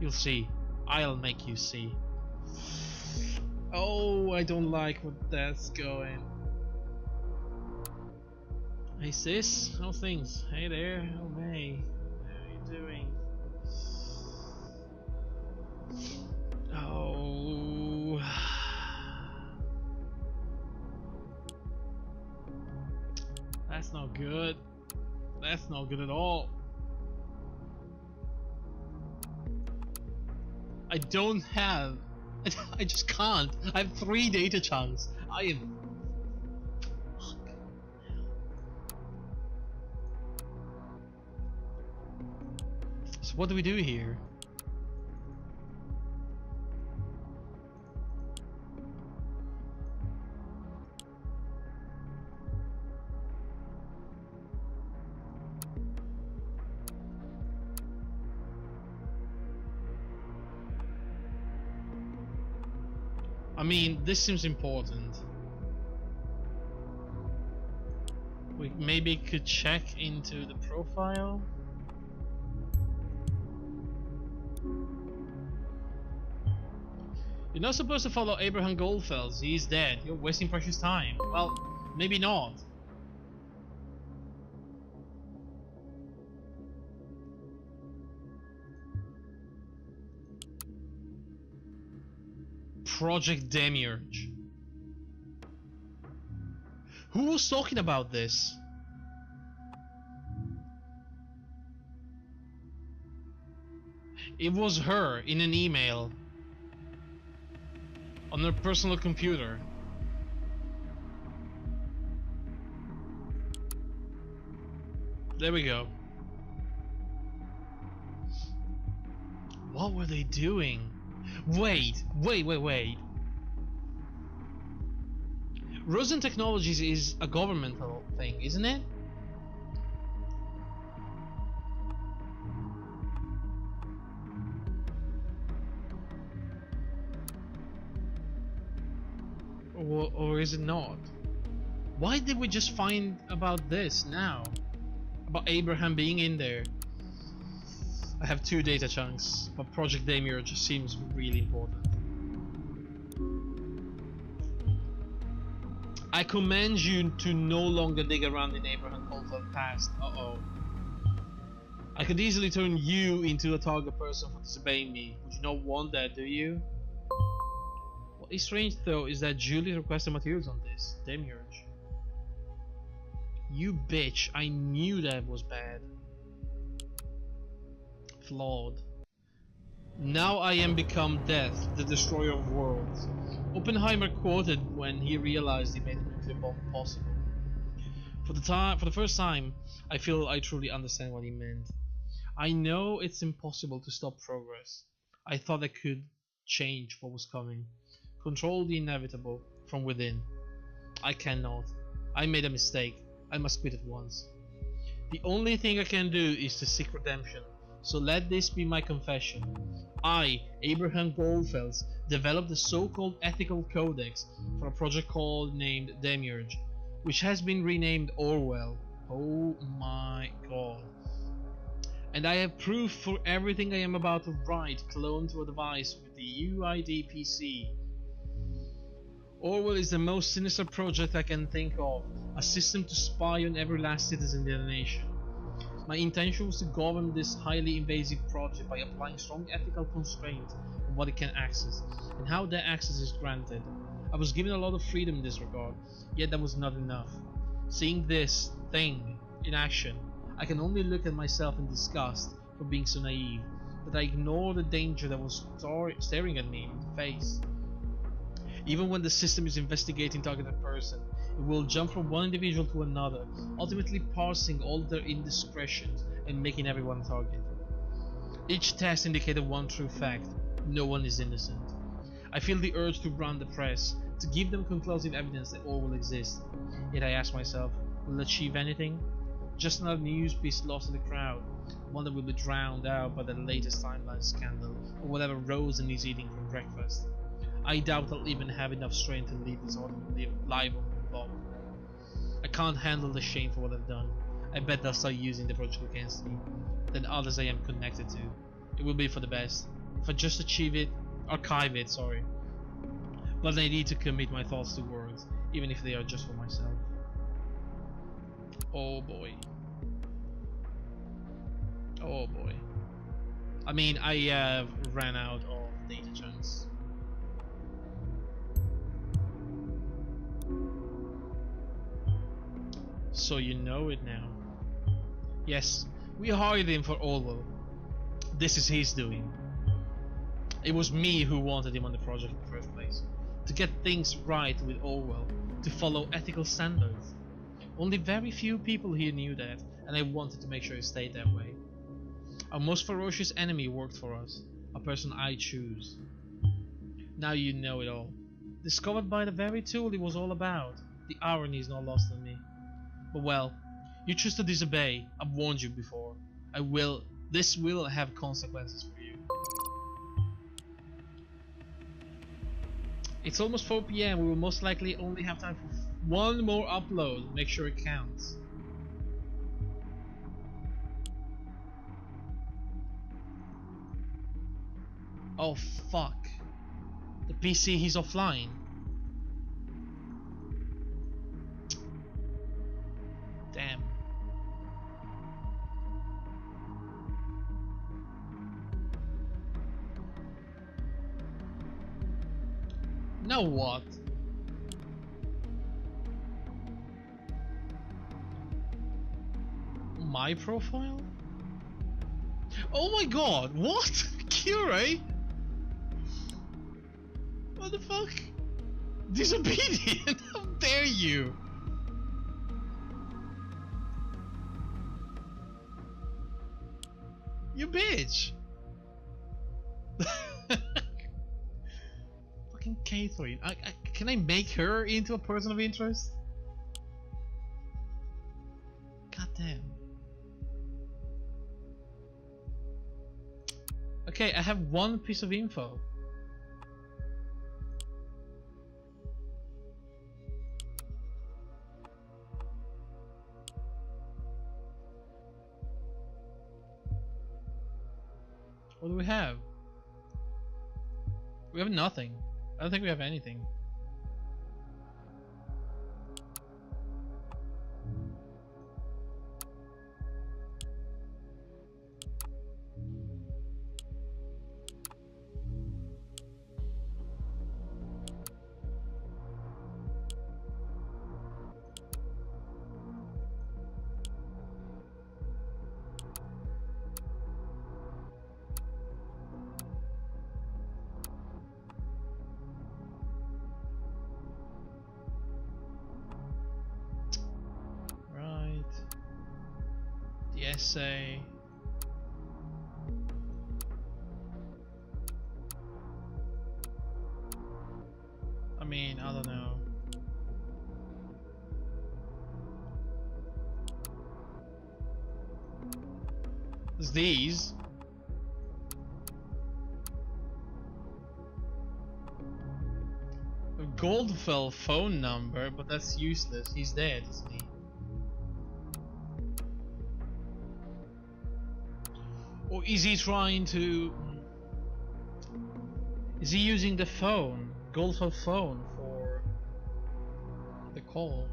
You'll see. I'll make you see. Oh, I don't like where that's going. Hey sis, how's things? Hey there, oh May. How are you doing? Oh. That's not good. That's not good at all. I don't have. I just can't. I have 3 data chunks. I am. So what do we do here? I mean, this seems important. We maybe could check into the profile. You're not supposed to follow Abraham Goldfels. He's dead. You're wasting precious time. Well, maybe not. Project Demiurge. Who was talking about this? It was her in an email on her personal computer. There we go. What were they doing? Wait. Rosen Technologies is a governmental thing, isn't it? Or is it not? Why did we just find about this now? About Abraham being in there? I have 2 data chunks, but Project Demiurge seems really important. I command you to no longer dig around in Abraham Goldfeld's past. Uh-oh. I could easily turn you into a target person for disobeying me. Would you not want that, do you? What is strange though is that Julie requested materials on this. Demiurge. You bitch, I knew that was bad. Flawed. Now I am become death, the destroyer of worlds. Oppenheimer quoted when he realized he made a nuclear bomb possible. For the first time, I feel I truly understand what he meant. I know it's impossible to stop progress. I thought I could change what was coming, control the inevitable from within. I cannot. I made a mistake. I must quit at once. The only thing I can do is to seek redemption. So let this be my confession. I, Abraham Goldfels, developed the so-called ethical codex for a project named Demiurge, which has been renamed Orwell. Oh my god. And I have proof for everything I am about to write cloned to a device with the UID PC. Orwell is the most sinister project I can think of, a system to spy on every last citizen in the nation. My intention was to govern this highly invasive project by applying strong ethical constraints on what it can access, and how that access is granted. I was given a lot of freedom in this regard, yet that was not enough. Seeing this thing in action, I can only look at myself in disgust for being so naive, that I ignore the danger that was staring at me in the face. Even when the system is investigating targeted person, it will jump from one individual to another, ultimately parsing all their indiscretions and making everyone a target. Each test indicated one true fact: no one is innocent. I feel the urge to run the press, to give them conclusive evidence that Orwell exists. Yet I ask myself, will it achieve anything? Just another news piece lost in the crowd, one that will be drowned out by the latest timeline scandal, or whatever Rosen is eating for breakfast. I doubt I'll even have enough strength to leave this autumn live on the blog. I can't handle the shame for what I've done. I bet they'll start using the project against me, then others I am connected to. It will be for the best. If I just archive it, sorry. But I need to commit my thoughts to words, even if they are just for myself. Oh boy. Oh boy. I mean, I have ran out of data chunks. So you know it now. Yes, we hired him for Orwell. This is his doing. It was me who wanted him on the project in the first place. To get things right with Orwell, to follow ethical standards. Only very few people here knew that, and I wanted to make sure it stayed that way. Our most ferocious enemy worked for us, a person I choose. Now you know it all. Discovered by the very tool it was all about. The irony is not lost on me. But well, you choose to disobey. I've warned you before. This will have consequences for you. It's almost 4 PM. We will most likely only have time for one more upload. Make sure it counts. Oh fuck. The PC, he's offline. Damn. Now what? My profile? Oh my god, what? Cure? What the fuck? Disobedient? How dare you? You bitch! Fucking Catherine. Can I make her into a person of interest? God damn. Okay, I have one piece of info. What do we have? We have nothing. I don't think we have anything. The essay. I mean, I don't know. There's these. A Goldfell phone number, but that's useless. He's dead, isn't he? Or is he trying to... Is he using the phone, Goldfell phone, for the call?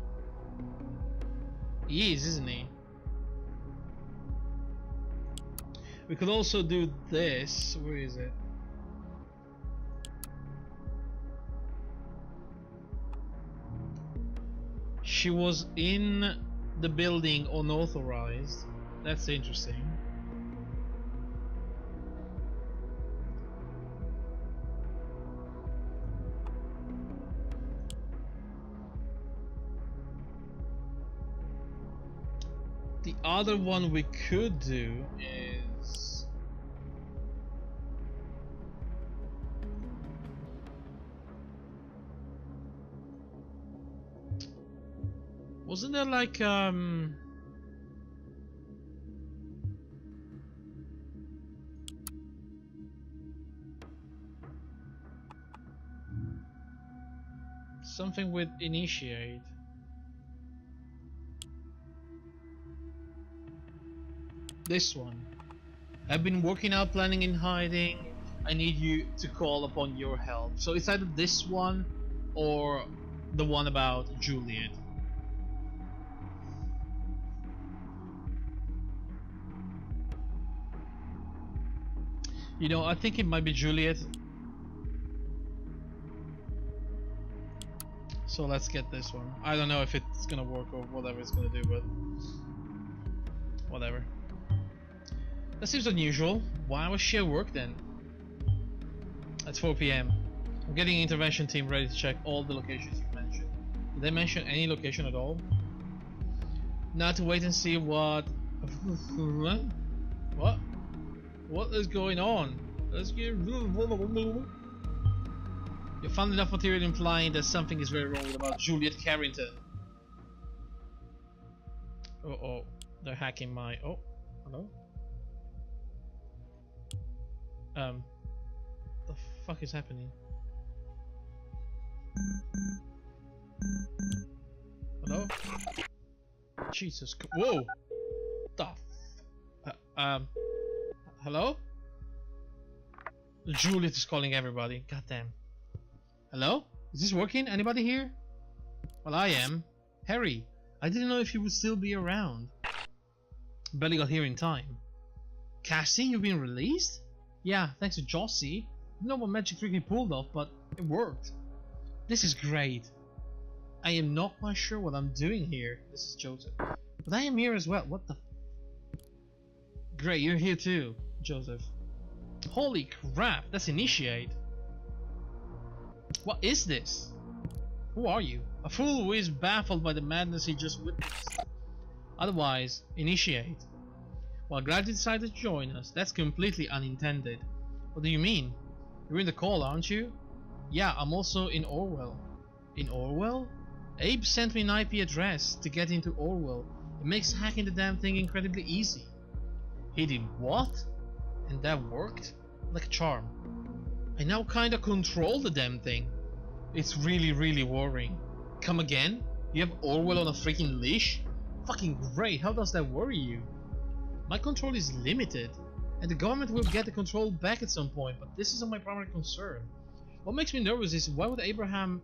He is, isn't he? We could also do this. Where is it? She was in the building unauthorized. That's interesting. The other one we could do is... Wasn't there like something with initiate? This one. I've been working out, planning in hiding. I need you to call upon your help. So it's either this one or the one about Juliet. You know, I think it might be Juliet. So let's get this one. I don't know if it's gonna work or whatever it's gonna do, but whatever. That seems unusual. Why was she at work then? It's 4 PM. I'm getting intervention team ready to check all the locations you mentioned. Did they mention any location at all? Now to wait and see what... What? What is going on? Let's get... You found enough material implying that something is very wrong about Juliet Carrington. Oh, they're hacking my... Oh, hello? The fuck is happening? Hello? Jesus. Whoa! The hello? Juliet is calling everybody. Goddamn. Hello? Is this working? Anybody here? Well, I am. Harry, I didn't know if you would still be around. Barely got here in time. Casting, you've been released? Yeah, thanks to Jossie. I don't know what magic trick he pulled off, but it worked. This is great. I am not quite sure what I'm doing here. This is Joseph. But I am here as well. What the... Great, you're here too, Joseph. Holy crap, that's Initiate. What is this? Who are you? A fool who is baffled by the madness he just witnessed. Otherwise, Initiate. Well, glad you decided to join us. That's completely unintended. What do you mean? You're in the call, aren't you? Yeah, I'm also in Orwell. In Orwell? Abe sent me an IP address to get into Orwell. It makes hacking the damn thing incredibly easy. He did what? And that worked? Like a charm. I now kinda control the damn thing. It's really worrying. Come again? You have Orwell on a freaking leash? Fucking great, how does that worry you? My control is limited, and the government will get the control back at some point, but this isn't my primary concern. What makes me nervous is why would Abraham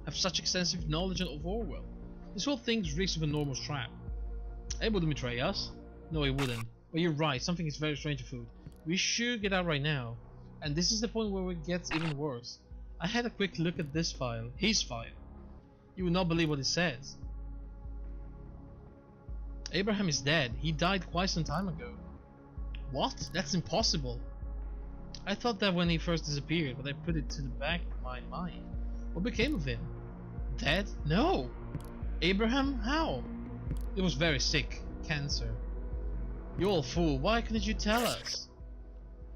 have such extensive knowledge of Orwell? This whole thing reeks of an enormous trap. Abe wouldn't betray us. No, he wouldn't. But you're right, something is very strange afoot. We should get out right now. And this is the point where it gets even worse. I had a quick look at this file, his file. You would not believe what it says. Abraham is dead. He died quite some time ago. What? That's impossible. I thought that when he first disappeared, but I put it to the back of my mind. What became of him? Dead? No! Abraham? How? He was very sick. Cancer. You old fool, why couldn't you tell us?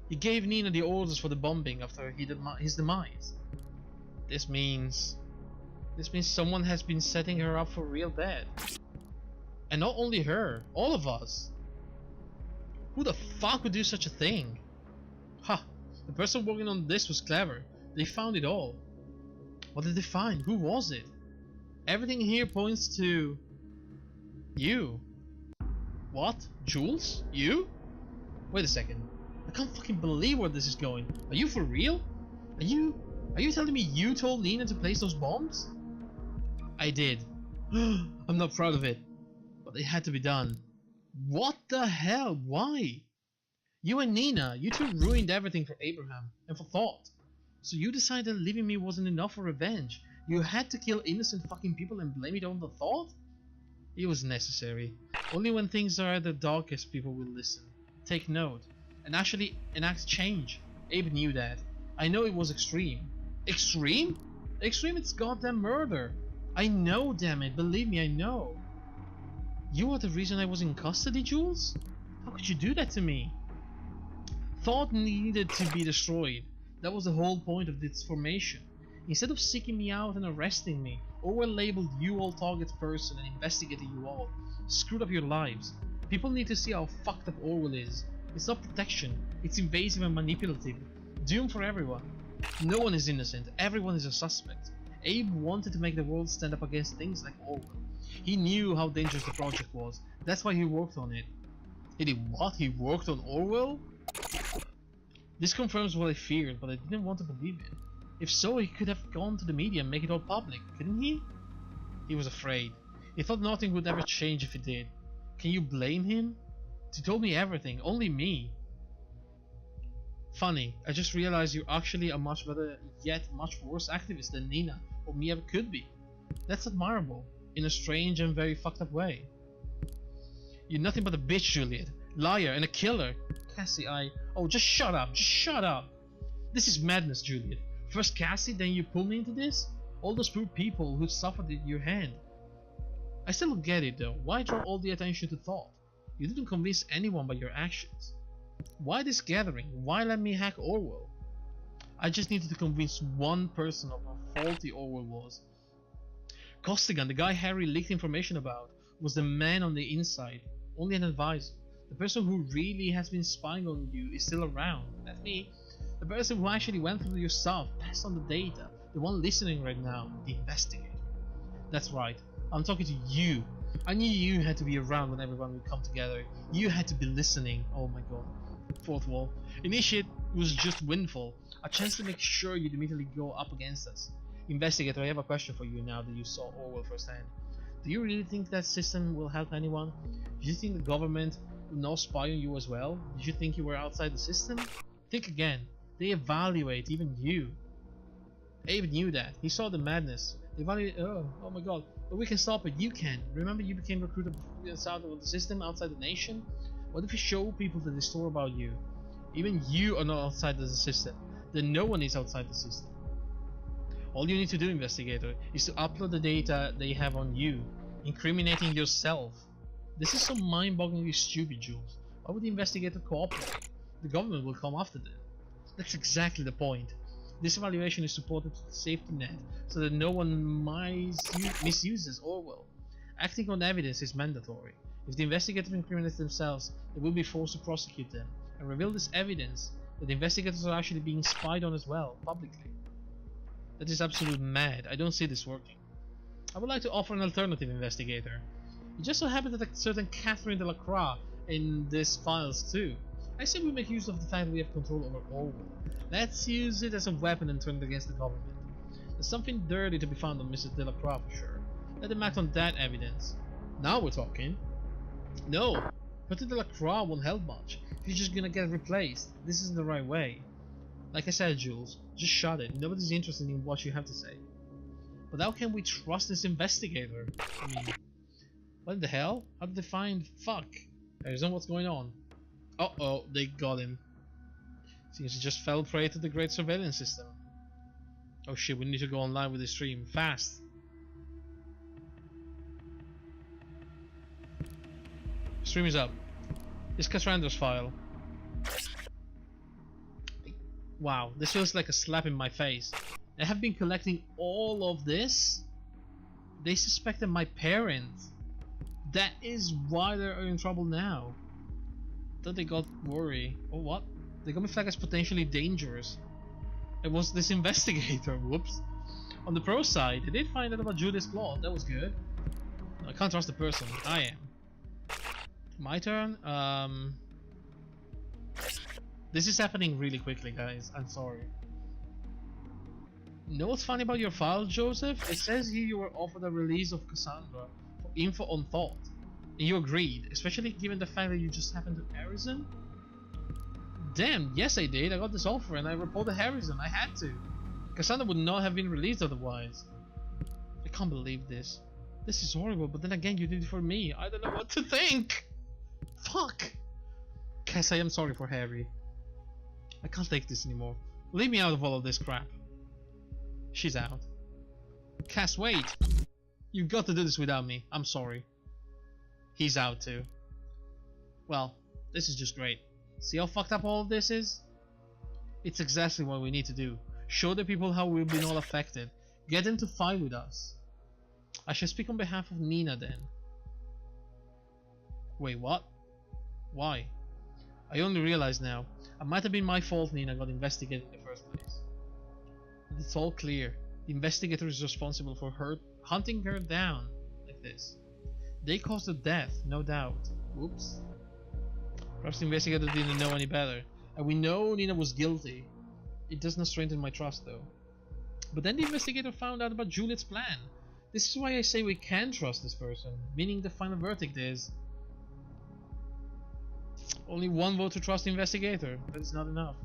He gave Nina the orders for the bombing after his demise. This means someone has been setting her up for real bad. And not only her, all of us. Who the fuck would do such a thing? Ha! The person working on this was clever. They found it all. What did they find? Who was it? Everything here points to... you. What? Jules? You? Wait a second. I can't fucking believe where this is going. Are you for real? Are you telling me you told Nina to place those bombs? I did. I'm not proud of it. But it had to be done. What the hell? Why? You and Nina, you two ruined everything for Abraham and for Thought. So you decided leaving me wasn't enough for revenge. You had to kill innocent fucking people and blame it on the Thought? It was necessary. Only when things are at the darkest people will listen. Take note. And actually enact change. Abe knew that. I know it was extreme. Extreme? Extreme, it's goddamn murder. I know, damn it. Believe me, I know. You are the reason I was in custody, Jules? How could you do that to me? Thought needed to be destroyed. That was the whole point of its formation. Instead of seeking me out and arresting me, Orwell labeled you all target person and investigated you all. Screwed up your lives. People need to see how fucked up Orwell is. It's not protection, it's invasive and manipulative. Doomed for everyone. No one is innocent, everyone is a suspect. Abe wanted to make the world stand up against things like Orwell. He knew how dangerous the project was, that's why he worked on it. He did what? He worked on Orwell? This confirms what I feared, but I didn't want to believe it. If so, he could have gone to the media and make it all public, couldn't he? He was afraid. He thought nothing would ever change if he did. Can you blame him? He told me everything, only me. Funny, I just realized you're actually a much better, yet much worse activist than Nina or me ever could be. That's admirable, in a strange and very fucked up way. You're nothing but a bitch, Juliet. Liar and a killer. Cassie, Oh, just shut up, just shut up. This is madness, Juliet. First Cassie, then you pull me into this? All those poor people who suffered at your hand. I still don't get it though. Why draw all the attention to thought? You didn't convince anyone by your actions. Why this gathering? Why let me hack Orwell? I just needed to convince one person of how faulty Orwell was. Costigan, the guy Harry leaked information about, was the man on the inside, only an advisor. The person who really has been spying on you is still around. That's me. The person who actually went through your stuff, passed on the data, the one listening right now, the investigator. That's right, I'm talking to you. I knew you had to be around when everyone would come together. You had to be listening. Oh my god. Fourth wall. Initiate was just windfall. A chance to make sure you'd immediately go up against us. Investigator, I have a question for you now that you saw Orwell firsthand. Do you really think that system will help anyone? Do you think the government will now spy on you as well? Did you think you were outside the system? Think again. They evaluate even you. Abe knew that. He saw the madness. They evaluate. Oh my god. But we can stop it. You can. Remember you became recruited outside of the system, outside the nation? What if you show people that they store about you? Even you are not outside the system. Then no one is outside the system. All you need to do, investigator, is to upload the data they have on you, incriminating yourself. This is so mind-bogglingly stupid, Jules. Why would the investigator cooperate? The government will come after them. That's exactly the point. This evaluation is supported to the safety net, so that no one misuses Orwell. Acting on evidence is mandatory. If the investigators incriminate themselves, they will be forced to prosecute them, and reveal this evidence that the investigators are actually being spied on as well, publicly. That is absolute mad. I don't see this working. I would like to offer an alternative, investigator. It just so happened that a certain Catherine Delacroix in these files too. I say we make use of the fact that we have control over Orwell. Let's use it as a weapon and turn it against the government. There's something dirty to be found on Mrs. Delacroix for sure. Let them act on that evidence. Now we're talking. No, Dr. Delacroix won't help much. He's just gonna get replaced. This isn't the right way. Like I said, Jules, just shut it. Nobody's interested in what you have to say. But how can we trust this investigator? I mean, what the hell? How did they find... Fuck. I don't know what's going on. Uh-oh, they got him. Seems he just fell prey to the great surveillance system. Oh shit, we need to go online with the stream. Fast. Stream is up. It's Cassandra's file. Wow, this feels like a slap in my face. They have been collecting all of this? They suspected my parents. That is why they're in trouble now. Thought they got worried. Oh what? They got me flagged as potentially dangerous. It was this investigator, whoops. On the pro side, they did find out about Julius plot, that was good. I can't trust the person, I am. My turn? This is happening really quickly, guys, I'm sorry. Know what's funny about your file, Joseph? It says here you were offered a release of Cassandra for info on thought. And you agreed, especially given the fact that you just happened to Harrison? Damn, yes I did, I got this offer and I reported Harrison, I had to. Cassandra would not have been released otherwise. I can't believe this. This is horrible, but then again you did it for me, I don't know what to think. Fuck! Cass, I am sorry for Harry. I can't take this anymore. Leave me out of all of this crap. She's out. Cass, wait! You've got to do this without me, I'm sorry. He's out too. Well, this is just great. See how fucked up all of this is? It's exactly what we need to do. Show the people how we've been all affected. Get them to fight with us. I shall speak on behalf of Nina then. Wait, what? Why? I only realize now. It might have been my fault Nina got investigated in the first place. But it's all clear. The investigator is responsible for her hunting her down like this. They caused her death, no doubt. Whoops. Perhaps the investigator didn't know any better. And we know Nina was guilty. It does not strengthen my trust though. But then the investigator found out about Juliet's plan. This is why I say we can trust this person. Meaning the final verdict is... only one vote to trust the investigator. That is not enough.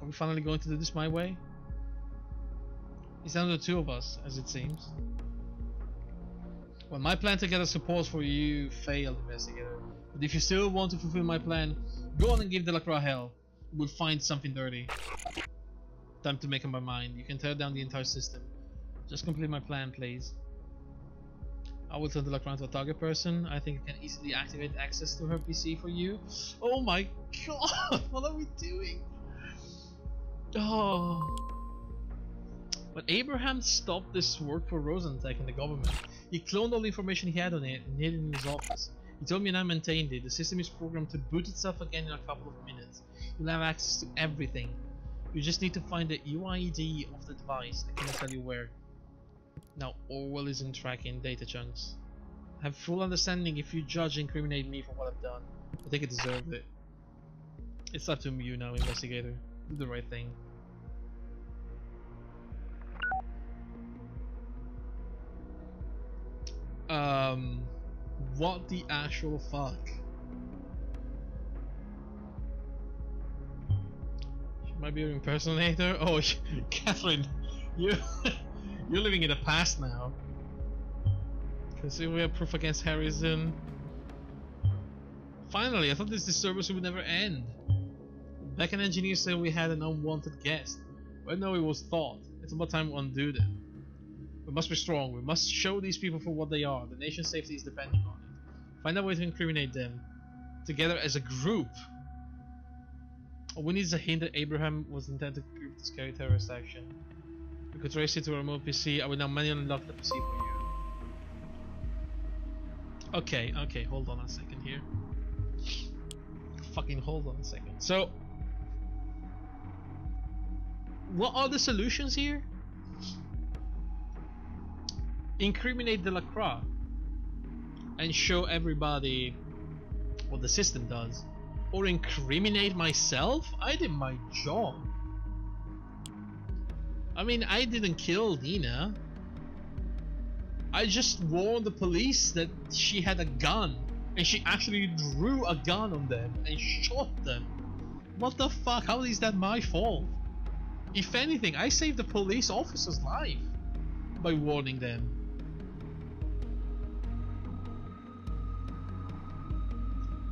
Are we finally going to do this my way? It's down to the two of us, as it seems. Well, my plan to gather support for you failed, investigator. But if you still want to fulfill my plan, go on and give Delacroix hell. We'll find something dirty. Time to make up my mind. You can tear down the entire system. Just complete my plan, please. I will turn Delacroix into a target person. I think I can easily activate access to her PC for you. Oh my god! What are we doing? Oh. But Abraham stopped this work for Rosentech and the government. He cloned all the information he had on it and hid it in his office. He told me and I maintained it. The system is programmed to boot itself again in a couple of minutes. You'll have access to everything. You just need to find the UID of the device. I cannot tell you where. Now Orwell isn't tracking data chunks. I have full understanding if you judge and incriminate me for what I've done. I think I deserved it. It's up to you now, investigator. Do the right thing. What the actual fuck? She might be an impersonator? Oh, Catherine, you're living in the past now. Consider we have proof against Harrison. Finally, I thought this disturbance would never end. Backend engineers said we had an unwanted guest. But no, it was thought. It's about time we undo them. We must be strong. We must show these people for what they are. The nation's safety is depending on it. Find a way to incriminate them. Together as a group. All we need is a hint that Abraham was intended to group the scary terrorist action. We could trace it to a remote PC. I will now manually unlock the PC for you. Okay, hold on a second here. Fucking hold on a second. So, what are the solutions here? Incriminate Delacroix and show everybody what the system does, or incriminate myself? I did my job. I mean, I didn't kill Nina. I just warned the police that she had a gun, and she actually drew a gun on them and shot them. What the fuck? How is that my fault? If anything, I saved the police officer's life by warning them.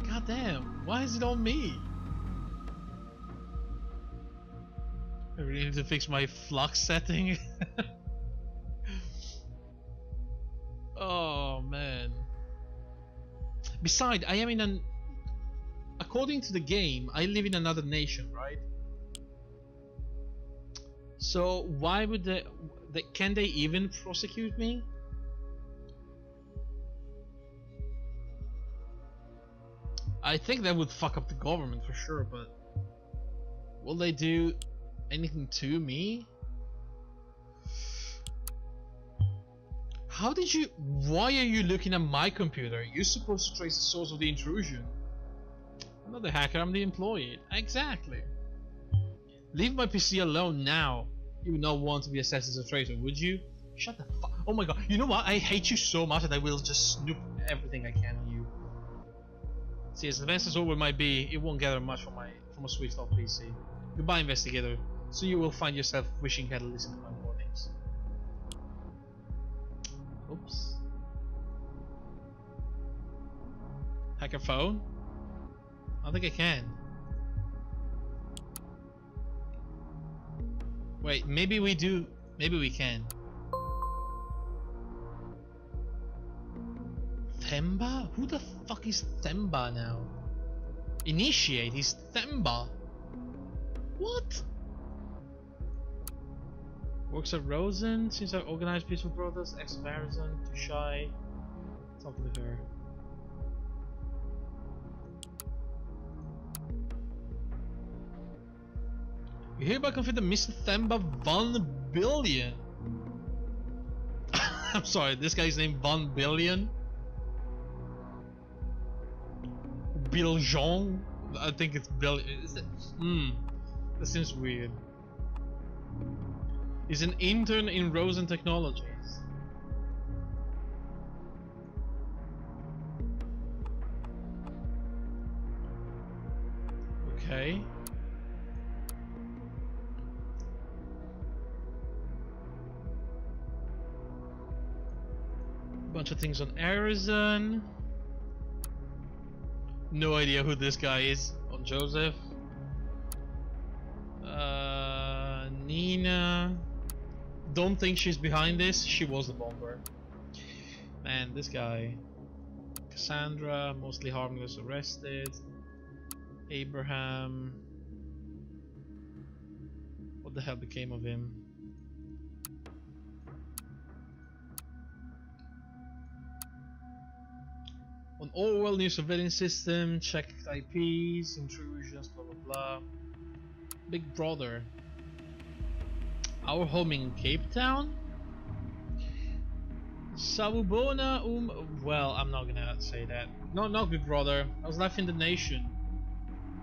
God damn, why is it on me? I really need to fix my flux setting. Oh man. Besides, I am in an... according to the game, I live in another nation, right? So why would they can they even prosecute me? I think that would fuck up the government for sure, but will they do anything to me? How did you... why are you looking at my computer? You're supposed to trace the source of the intrusion. I'm not the hacker, I'm the employee. Exactly. Leave my PC alone now. You would not want to be assessed as a traitor, would you? Shut the fuck... oh my god, you know what? I hate you so much that I will just snoop everything I can on you. See, as advanced as Orwell might be, it won't gather much from a switched off PC. Goodbye, investigator. So you will find yourself wishing you had listened to my warnings. Oops. Hacker phone? I don't think I can. Wait, maybe we do. Maybe we can. Themba? Who the fuck is Themba now? Initiate, he's Themba. What? Works at Rosen. Seems like organized peaceful protest. Ex-Barizon. Too shy. Talking to her. You hereby confirm that Mr. Themba Van Billion. I'm sorry, this guy's named Van Billion. Biljong. I think it's Bill. Is it? That seems weird. He's an intern in Rosen Technologies. Okay. Bunch of things on Arizon. No idea who this guy is. On Joseph. Nina. Don't think she's behind this. She was the bomber. Man, this guy. Cassandra, mostly harmless, arrested. Abraham. What the hell became of him? On Orwell, new surveillance system, check IPs, intrusions, blah blah blah. Big Brother. Our home in Cape Town? Sabubona well, I'm not gonna say that. No, not Big Brother. I was left in the nation.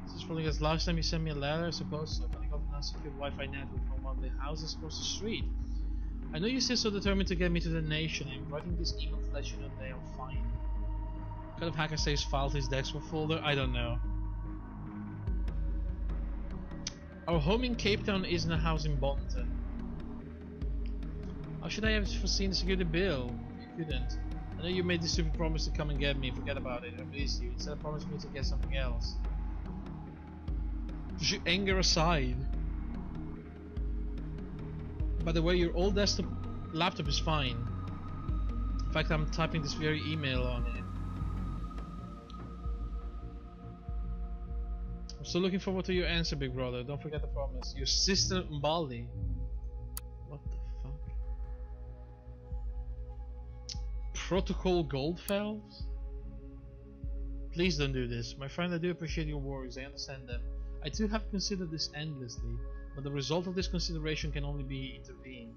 This is probably because last time you sent me a letter, I suppose, so I got an unsecured Wi-Fi network from one of the houses across the street. I know you seem so determined to get me to the nation. I'm writing this email to let you know they are fine. What kind of hacker saves file to his Dexter folder? I don't know. Our home in Cape Town isn't a house in Bonton. How should I have foreseen the security bill? You couldn't. I know you made this stupid promise to come and get me. Forget about it. I released you. Instead, promised me to get something else. Push your anger aside. By the way, your old laptop is fine. In fact, I'm typing this very email on it. I'm still looking forward to your answer, Big Brother. Don't forget the promise. Your sister Mbali. What the fuck? Protocol Goldfells? Please don't do this. My friend, I do appreciate your worries. I understand them. I too have considered this endlessly, but the result of this consideration can only be intervene.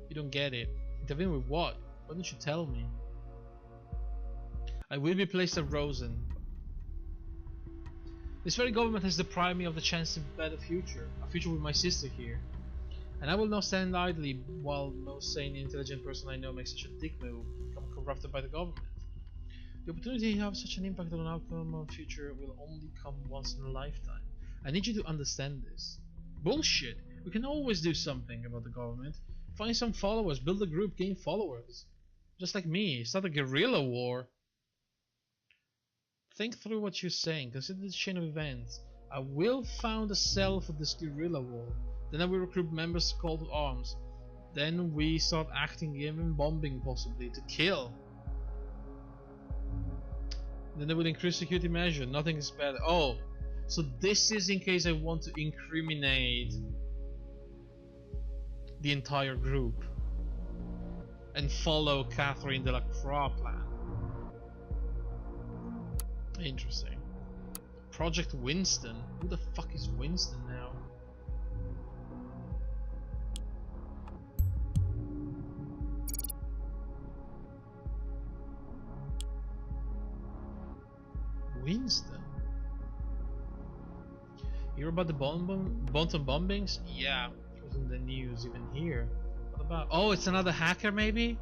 You don't get it. Intervene with what? Why don't you tell me? I will be placed at Rosen. This very government has deprived me of the chance to bet a future with my sister here. And I will not stand idly while no sane, intelligent person I know makes such a dick move, become corrupted by the government. The opportunity to have such an impact on an outcome of the future will only come once in a lifetime. I need you to understand this. Bullshit! We can always do something about the government. Find some followers, build a group, gain followers. Just like me, start a guerrilla war. Think through what you're saying, consider the chain of events. I will found a cell for this guerrilla war. Then I will recruit members to call to arms. Then we start acting, even bombing possibly, to kill. Then they will increase security measure, nothing is better. Oh, so this is in case I want to incriminate the entire group and follow Catherine Delacroix plan. Interesting. Project Winston. Who the fuck is Winston now? Winston? Hear about the Bonton bombings? Yeah, it was in the news even here. What about? Oh, it's another hacker maybe?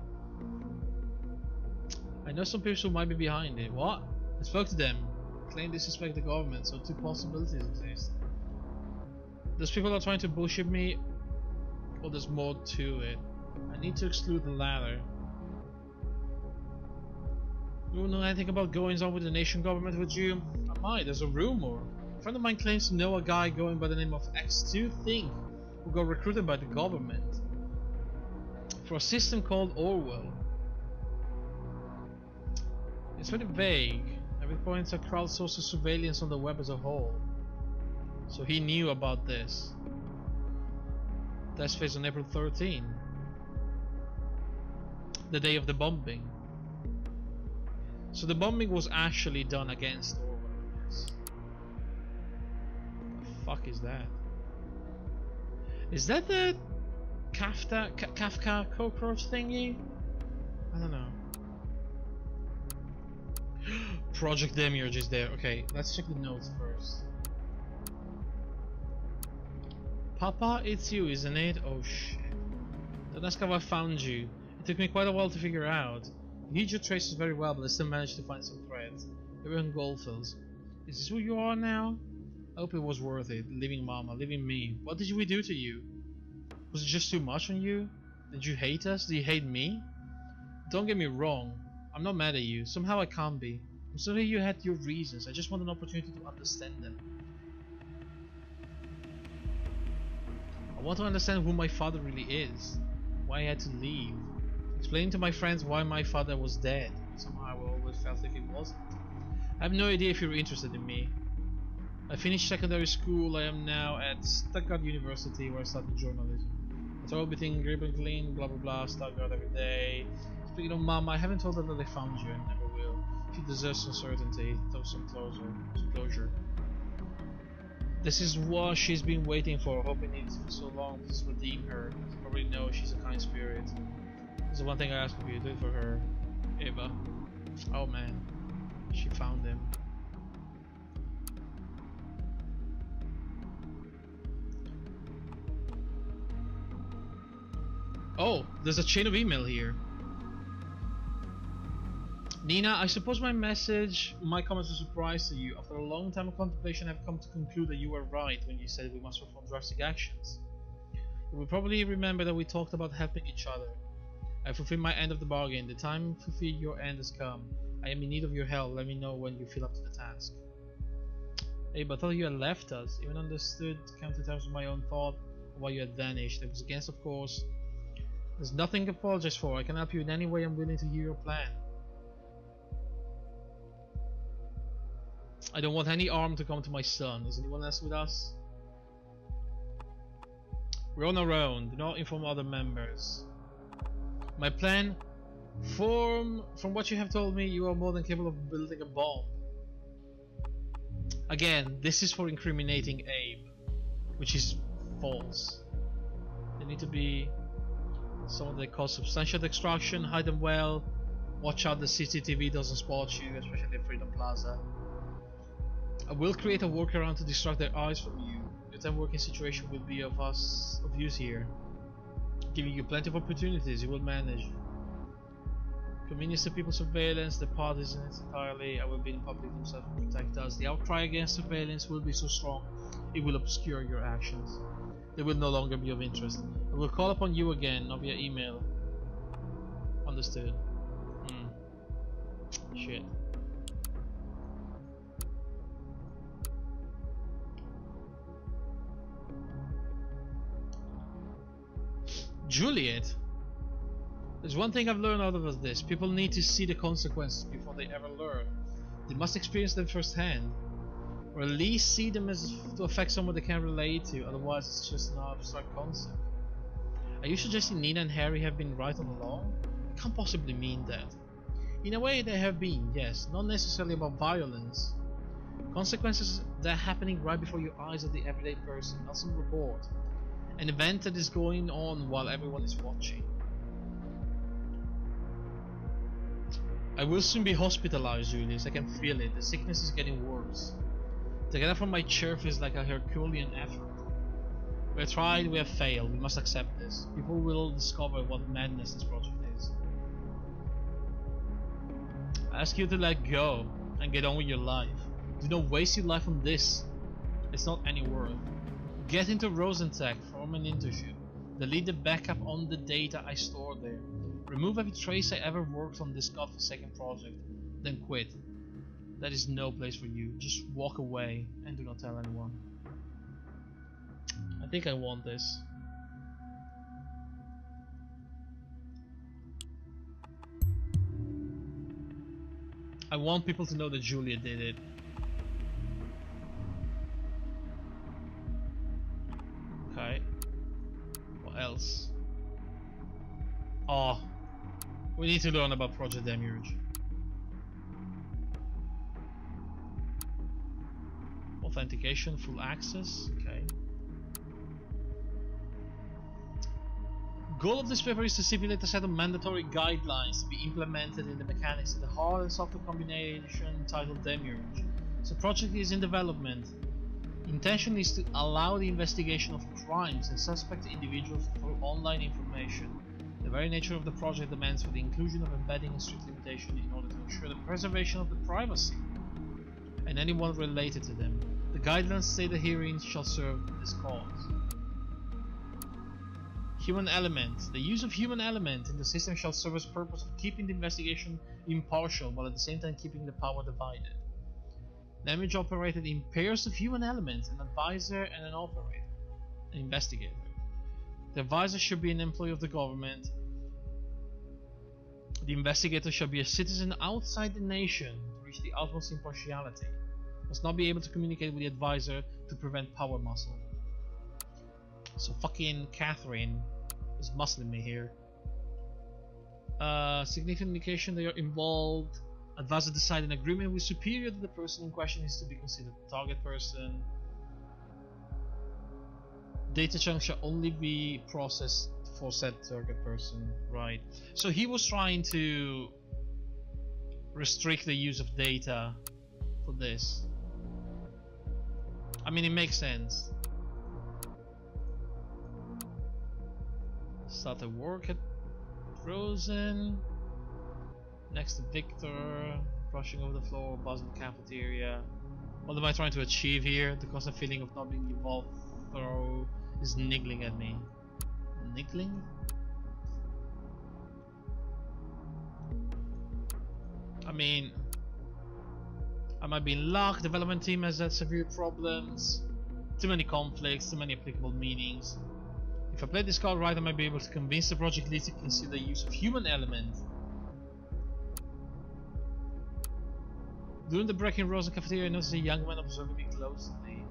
I know some people who might be behind it. What? I spoke to them. Claim they suspect the government, so two possibilities exist. Those people are trying to bullshit me, or there's more to it. I need to exclude the latter. You don't know anything about goings on with the nation government, would you? I might, there's a rumor. A friend of mine claims to know a guy going by the name of X2 Think, who got recruited by the government for a system called Orwell. It's very vague. Every point at crowdsourced surveillance on the web as a whole. So he knew about this. Test phase on April 13. The day of the bombing. So the bombing was actually done against Orwell, yes. What the fuck is that? Is that the Kafka cockroach thingy? I don't know. Project Demiurge is there. Okay, let's check the notes first. Papa, it's you, isn't it? Oh shit. Don't ask how I found you. It took me quite a while to figure out. You hid your traces very well, but I still managed to find some threads. You were in Goldfields. Is this who you are now? I hope it was worth it. Leaving Mama, leaving me. What did we do to you? Was it just too much on you? Did you hate us? Did you hate me? Don't get me wrong. I'm not mad at you. Somehow I can't be. I'm sorry you had your reasons. I just want an opportunity to understand them. I want to understand who my father really is. Why I had to leave. Explaining to my friends why my father was dead. Somehow I always felt like he wasn't. I have no idea if you're interested in me. I finished secondary school. I am now at Stuttgart University where I studied journalism. I told everything grip and clean, blah blah blah, Stuttgart every day. Speaking of Mama, I haven't told her that I found you and never will. She deserves some certainty, some closure. This is what she's been waiting for, hoping it for so long. Please redeem her. As you probably know, she's a kind spirit. This is one thing I ask of you, do it for her. Eva. Oh man, she found him. Oh, there's a chain of email here. Nina, I suppose my comments are a surprise to you. After a long time of contemplation, I've come to conclude that you were right when you said we must perform drastic actions. You will probably remember that we talked about helping each other. I fulfilled my end of the bargain. The time to fulfill your end has come. I am in need of your help. Let me know when you feel up to the task. Hey, but I thought you had left us. Even understood, came to terms with my own thought of why you had vanished. It was against, of course. There's nothing to apologize for. I can help you in any way. I'm willing to hear your plan. I don't want any harm to come to my son. Is anyone else with us? We're on our own. Do not inform other members. My plan, from what you have told me, you are more than capable of building a bomb. Again, this is for incriminating Abe, which is false. They need to be someone that cause substantial destruction, hide them well, watch out the CCTV doesn't spot you, especially at Freedom Plaza. I will create a workaround to distract their eyes from you. Your time working situation will be of use here. Giving you plenty of opportunities, you will manage. Convenience to people's surveillance, the part isn't entirely. I will be in public themselves to protect us. The outcry against surveillance will be so strong, it will obscure your actions. They will no longer be of interest. I will call upon you again, not via email. Understood. Shit. Juliet? There's one thing I've learned out of this. People need to see the consequences before they ever learn. They must experience them firsthand. Or at least see them as to affect someone they can relate to, otherwise it's just an abstract concept. Are you suggesting Nina and Harry have been right all along? I can't possibly mean that. In a way they have been, yes, not necessarily about violence. Consequences that are happening right before your eyes of the everyday person, not some report. An event that is going on while everyone is watching. I will soon be hospitalized, Julius. I can feel it. The sickness is getting worse. To get up from my chair feels like a Herculean effort. We have tried, we have failed. We must accept this. People will discover what madness this project is. I ask you to let go and get on with your life. Do not waste your life on this. It's not any worth. Get into Rosentech, form an internship. Delete the backup on the data I stored there. Remove every trace I ever worked on this godforsaken project. Then quit. That is no place for you. Just walk away and do not tell anyone. I think I want this. I want people to know that Julia did it. Okay. What else? Oh, we need to learn about Project Demiurge. Authentication, full access, okay. Goal of this paper is to stipulate a set of mandatory guidelines to be implemented in the mechanics of the hard and software combination titled Demiurge. So the project is in development. Intention is to allow the investigation of crimes and suspect individuals through online information. The very nature of the project demands for the inclusion of embedding and strict limitation in order to ensure the preservation of the privacy and anyone related to them. The guidelines say the hearings shall serve this cause. Human element. The use of human element in the system shall serve as purpose of keeping the investigation impartial while at the same time keeping the power divided. Damage operated in pairs of human elements, an advisor and an operator, an investigator. The advisor should be an employee of the government. The investigator shall be a citizen outside the nation to reach the utmost impartiality. Must not be able to communicate with the advisor to prevent power muscle. So fucking Catherine is muscling me here. Significant indication they are involved. Advisor decide an agreement with superior that the person in question is to be considered target person. Data chunks shall only be processed for said target person. Right. So he was trying to restrict the use of data for this. I mean, it makes sense. Start the work at Frozen. Next to Victor, brushing over the floor, buzzing the cafeteria. What am I trying to achieve here? The constant feeling of not being involved through is niggling at me. Niggling? I mean, I might be in luck. Development team has had severe problems. Too many conflicts, too many applicable meanings. If I play this card right, I might be able to convince the project lead to consider the use of human element. During the break in Rosen cafeteria, I noticed a young man observing me closely.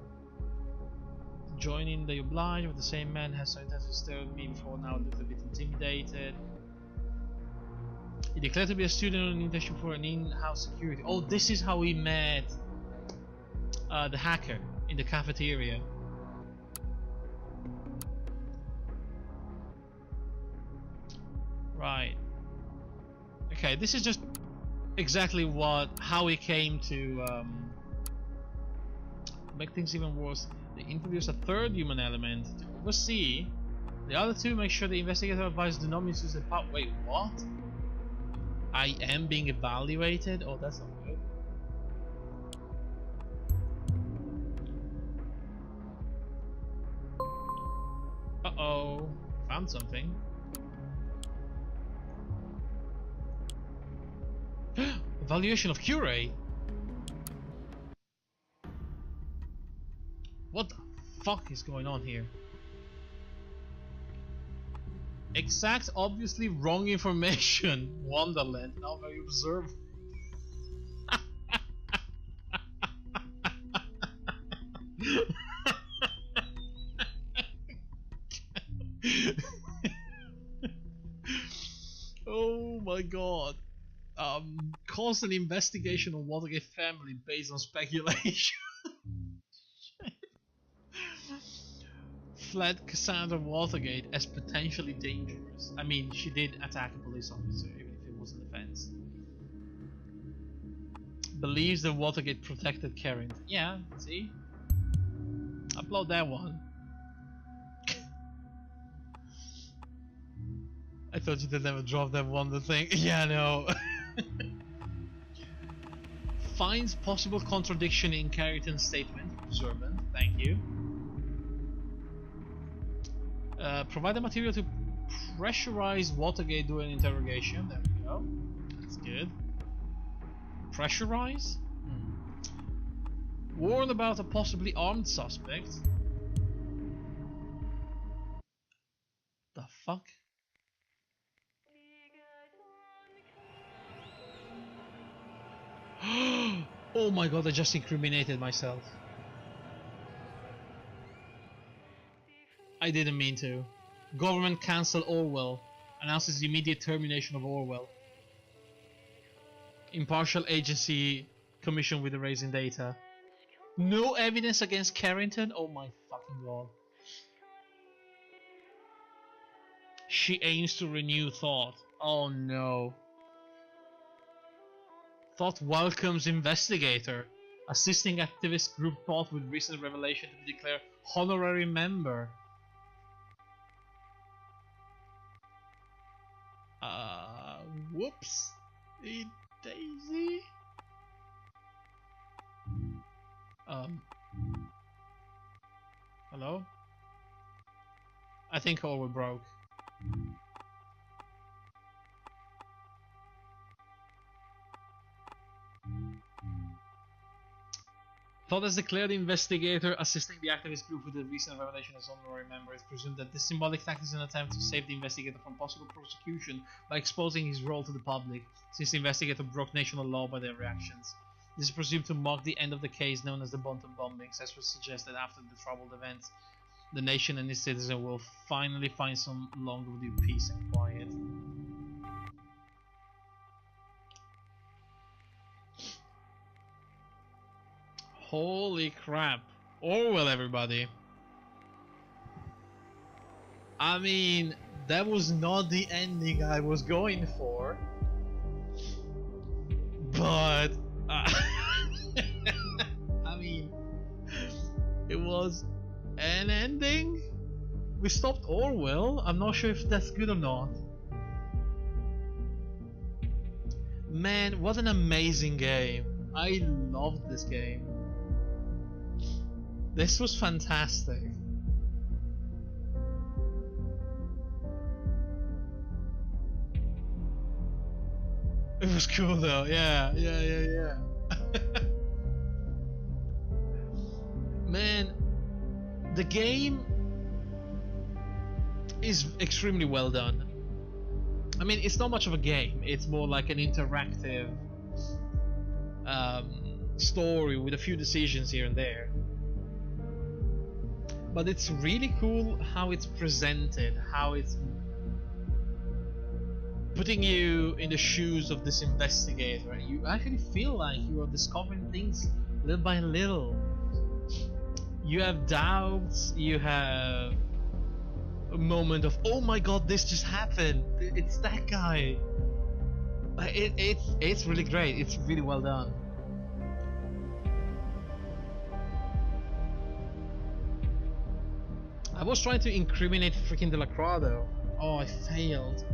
Joining the oblige, but the same man has so intensely stared at me before now looked a bit intimidated. He declared to be a student on an internship for an in-house security. Oh, this is how we met the hacker in the cafeteria. Right. Okay, this is just exactly how he came to make things even worse. They introduce a third human element to oversee. The other two make sure the investigator advised do not misuse the power. Wait, what? I am being evaluated? Oh, that's not good. Uh-oh. Found something. Evaluation of Curate. What the fuck is going on here? Exact, obviously wrong information. Wonderland, now very observed. Oh my god. Constant investigation of Watergate family based on speculation. Fled Cassandra Watergate as potentially dangerous. I mean, she did attack a police officer, even if it was an offense. Believes that Watergate protected Karen. Yeah, see? Upload that one. I thought you did never drop that wonder thing. Yeah, no. Finds possible contradiction in Carrington's statement. Observant, thank you. Provide the material to pressurize Watergate during interrogation. There we go. That's good. Pressurize? Warn about a possibly armed suspect. The fuck? Oh my god, I just incriminated myself. I didn't mean to. Government cancel Orwell. Announces the immediate termination of Orwell. Impartial agency commission with erasing data. No evidence against Carrington? Oh my fucking god. She aims to renew Thought. Oh no. Thought welcomes investigator. Assisting activist group Thought with recent revelation to be declared honorary member. Whoops. Daisy? Hello? I think Orwell broke. Thought as declared investigator assisting the activist group with the recent revelation as honorary member. It's presumed that this symbolic act is an attempt to save the investigator from possible prosecution by exposing his role to the public, since the investigator broke national law by their reactions. This is presumed to mark the end of the case known as the Bunton bombings, as was suggested after the troubled events. The nation and its citizens will finally find some long overdue peace and quiet. Holy crap. Orwell, everybody. I mean, that was not the ending I was going for. But... I mean... It was an ending? We stopped Orwell. I'm not sure if that's good or not. Man, what an amazing game. I loved this game. This was fantastic. It was cool though, yeah. Man, the game is extremely well done. I mean, it's not much of a game, it's more like an interactive story with a few decisions here and there. But it's really cool how it's presented, how it's putting you in the shoes of this investigator, and you actually feel like you are discovering things little by little. You have doubts, you have a moment of, oh my god, this just happened, it's that guy. It's really great, it's really well done. I was trying to incriminate freaking Delacroix though. Oh, I failed.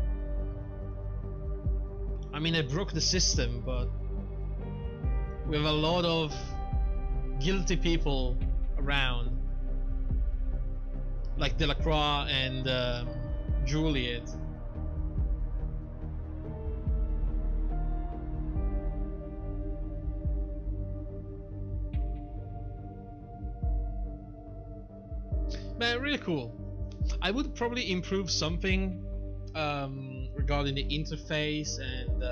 I mean, I broke the system, but we have a lot of guilty people around, like Delacroix and Juliet. Man, really cool. I would probably improve something regarding the interface and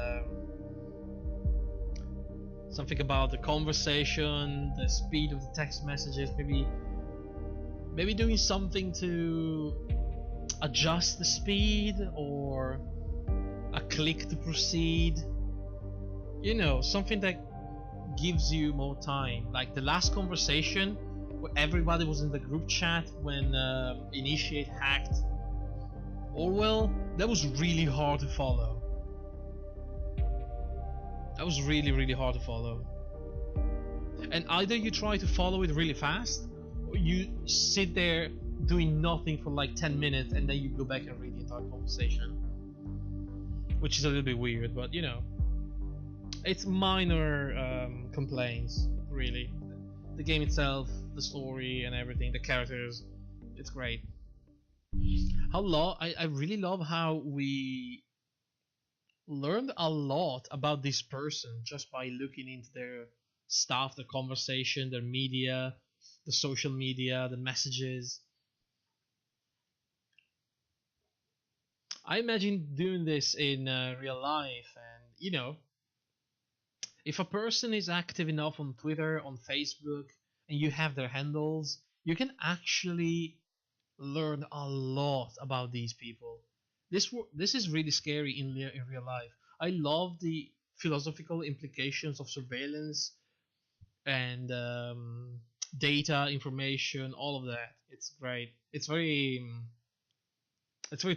something about the conversation, the speed of the text messages, maybe doing something to adjust the speed or a click to proceed. You know, something that gives you more time. Like the last conversation where everybody was in the group chat when Initiate hacked Orwell, that was really hard to follow. That was really hard to follow. And either you try to follow it really fast, or you sit there doing nothing for like 10 minutes and then you go back and read the entire conversation. Which is a little bit weird, but you know, it's minor complaints, really. The game itself, the story and everything, the characters, it's great. I really love how we learned a lot about this person just by looking into their stuff, their conversation, their media, the social media, the messages. I imagine doing this in real life, and you know, if a person is active enough on Twitter, on Facebook, and you have their handles, you can actually learned a lot about these people. This is really scary in real life. I love the philosophical implications of surveillance and data information, all of that. It's great. It's very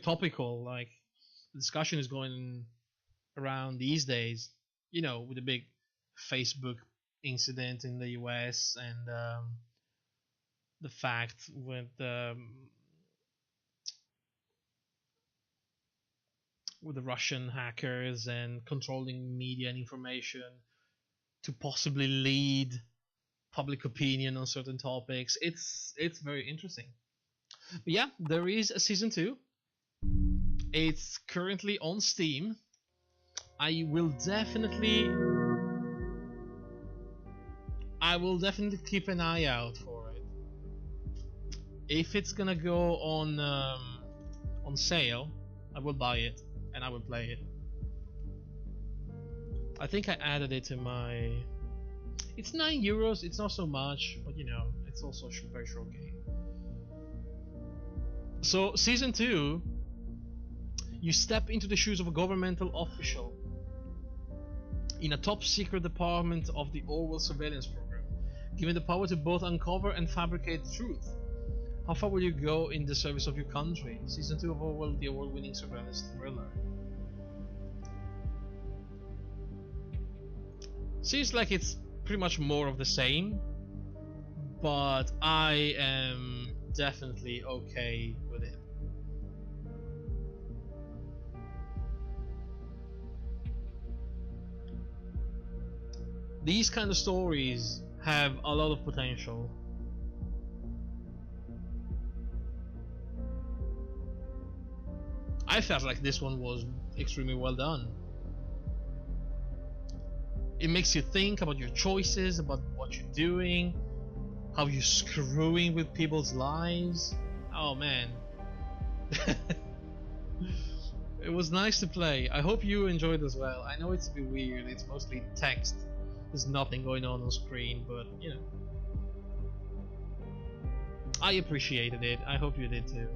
topical. Like the discussion is going around these days. You know, with the big Facebook incident in the US and the fact with the Russian hackers and controlling media and information to possibly lead public opinion on certain topics. It's very interesting. But yeah, there is a season 2. It's currently on Steam. I will definitely keep an eye out for it. If it's gonna go on sale, I will buy it and I will play it. I think I added it to my. It's €9. It's not so much, but you know, it's also a very short game. So season 2, you step into the shoes of a governmental official in a top secret department of the Orwell surveillance program, given the power to both uncover and fabricate truth. How far will you go in the service of your country? Season 2 of Orwell, the award-winning surveillance thriller. Seems like it's pretty much more of the same, but I am definitely okay with it. These kind of stories have a lot of potential. I felt like this one was extremely well done. It makes you think about your choices, about what you're doing, how you're screwing with people's lives. Oh man. It was nice to play. I hope you enjoyed as well. I know it's a bit weird, it's mostly text. There's nothing going on screen, but you know. I appreciated it. I hope you did too.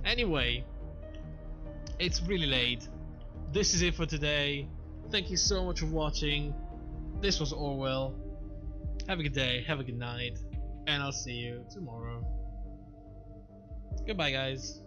Anyway, it's really late. This is it for today. Thank you so much for watching. This was Orwell. Have a good day, have a good night, and I'll see you tomorrow. Goodbye, guys.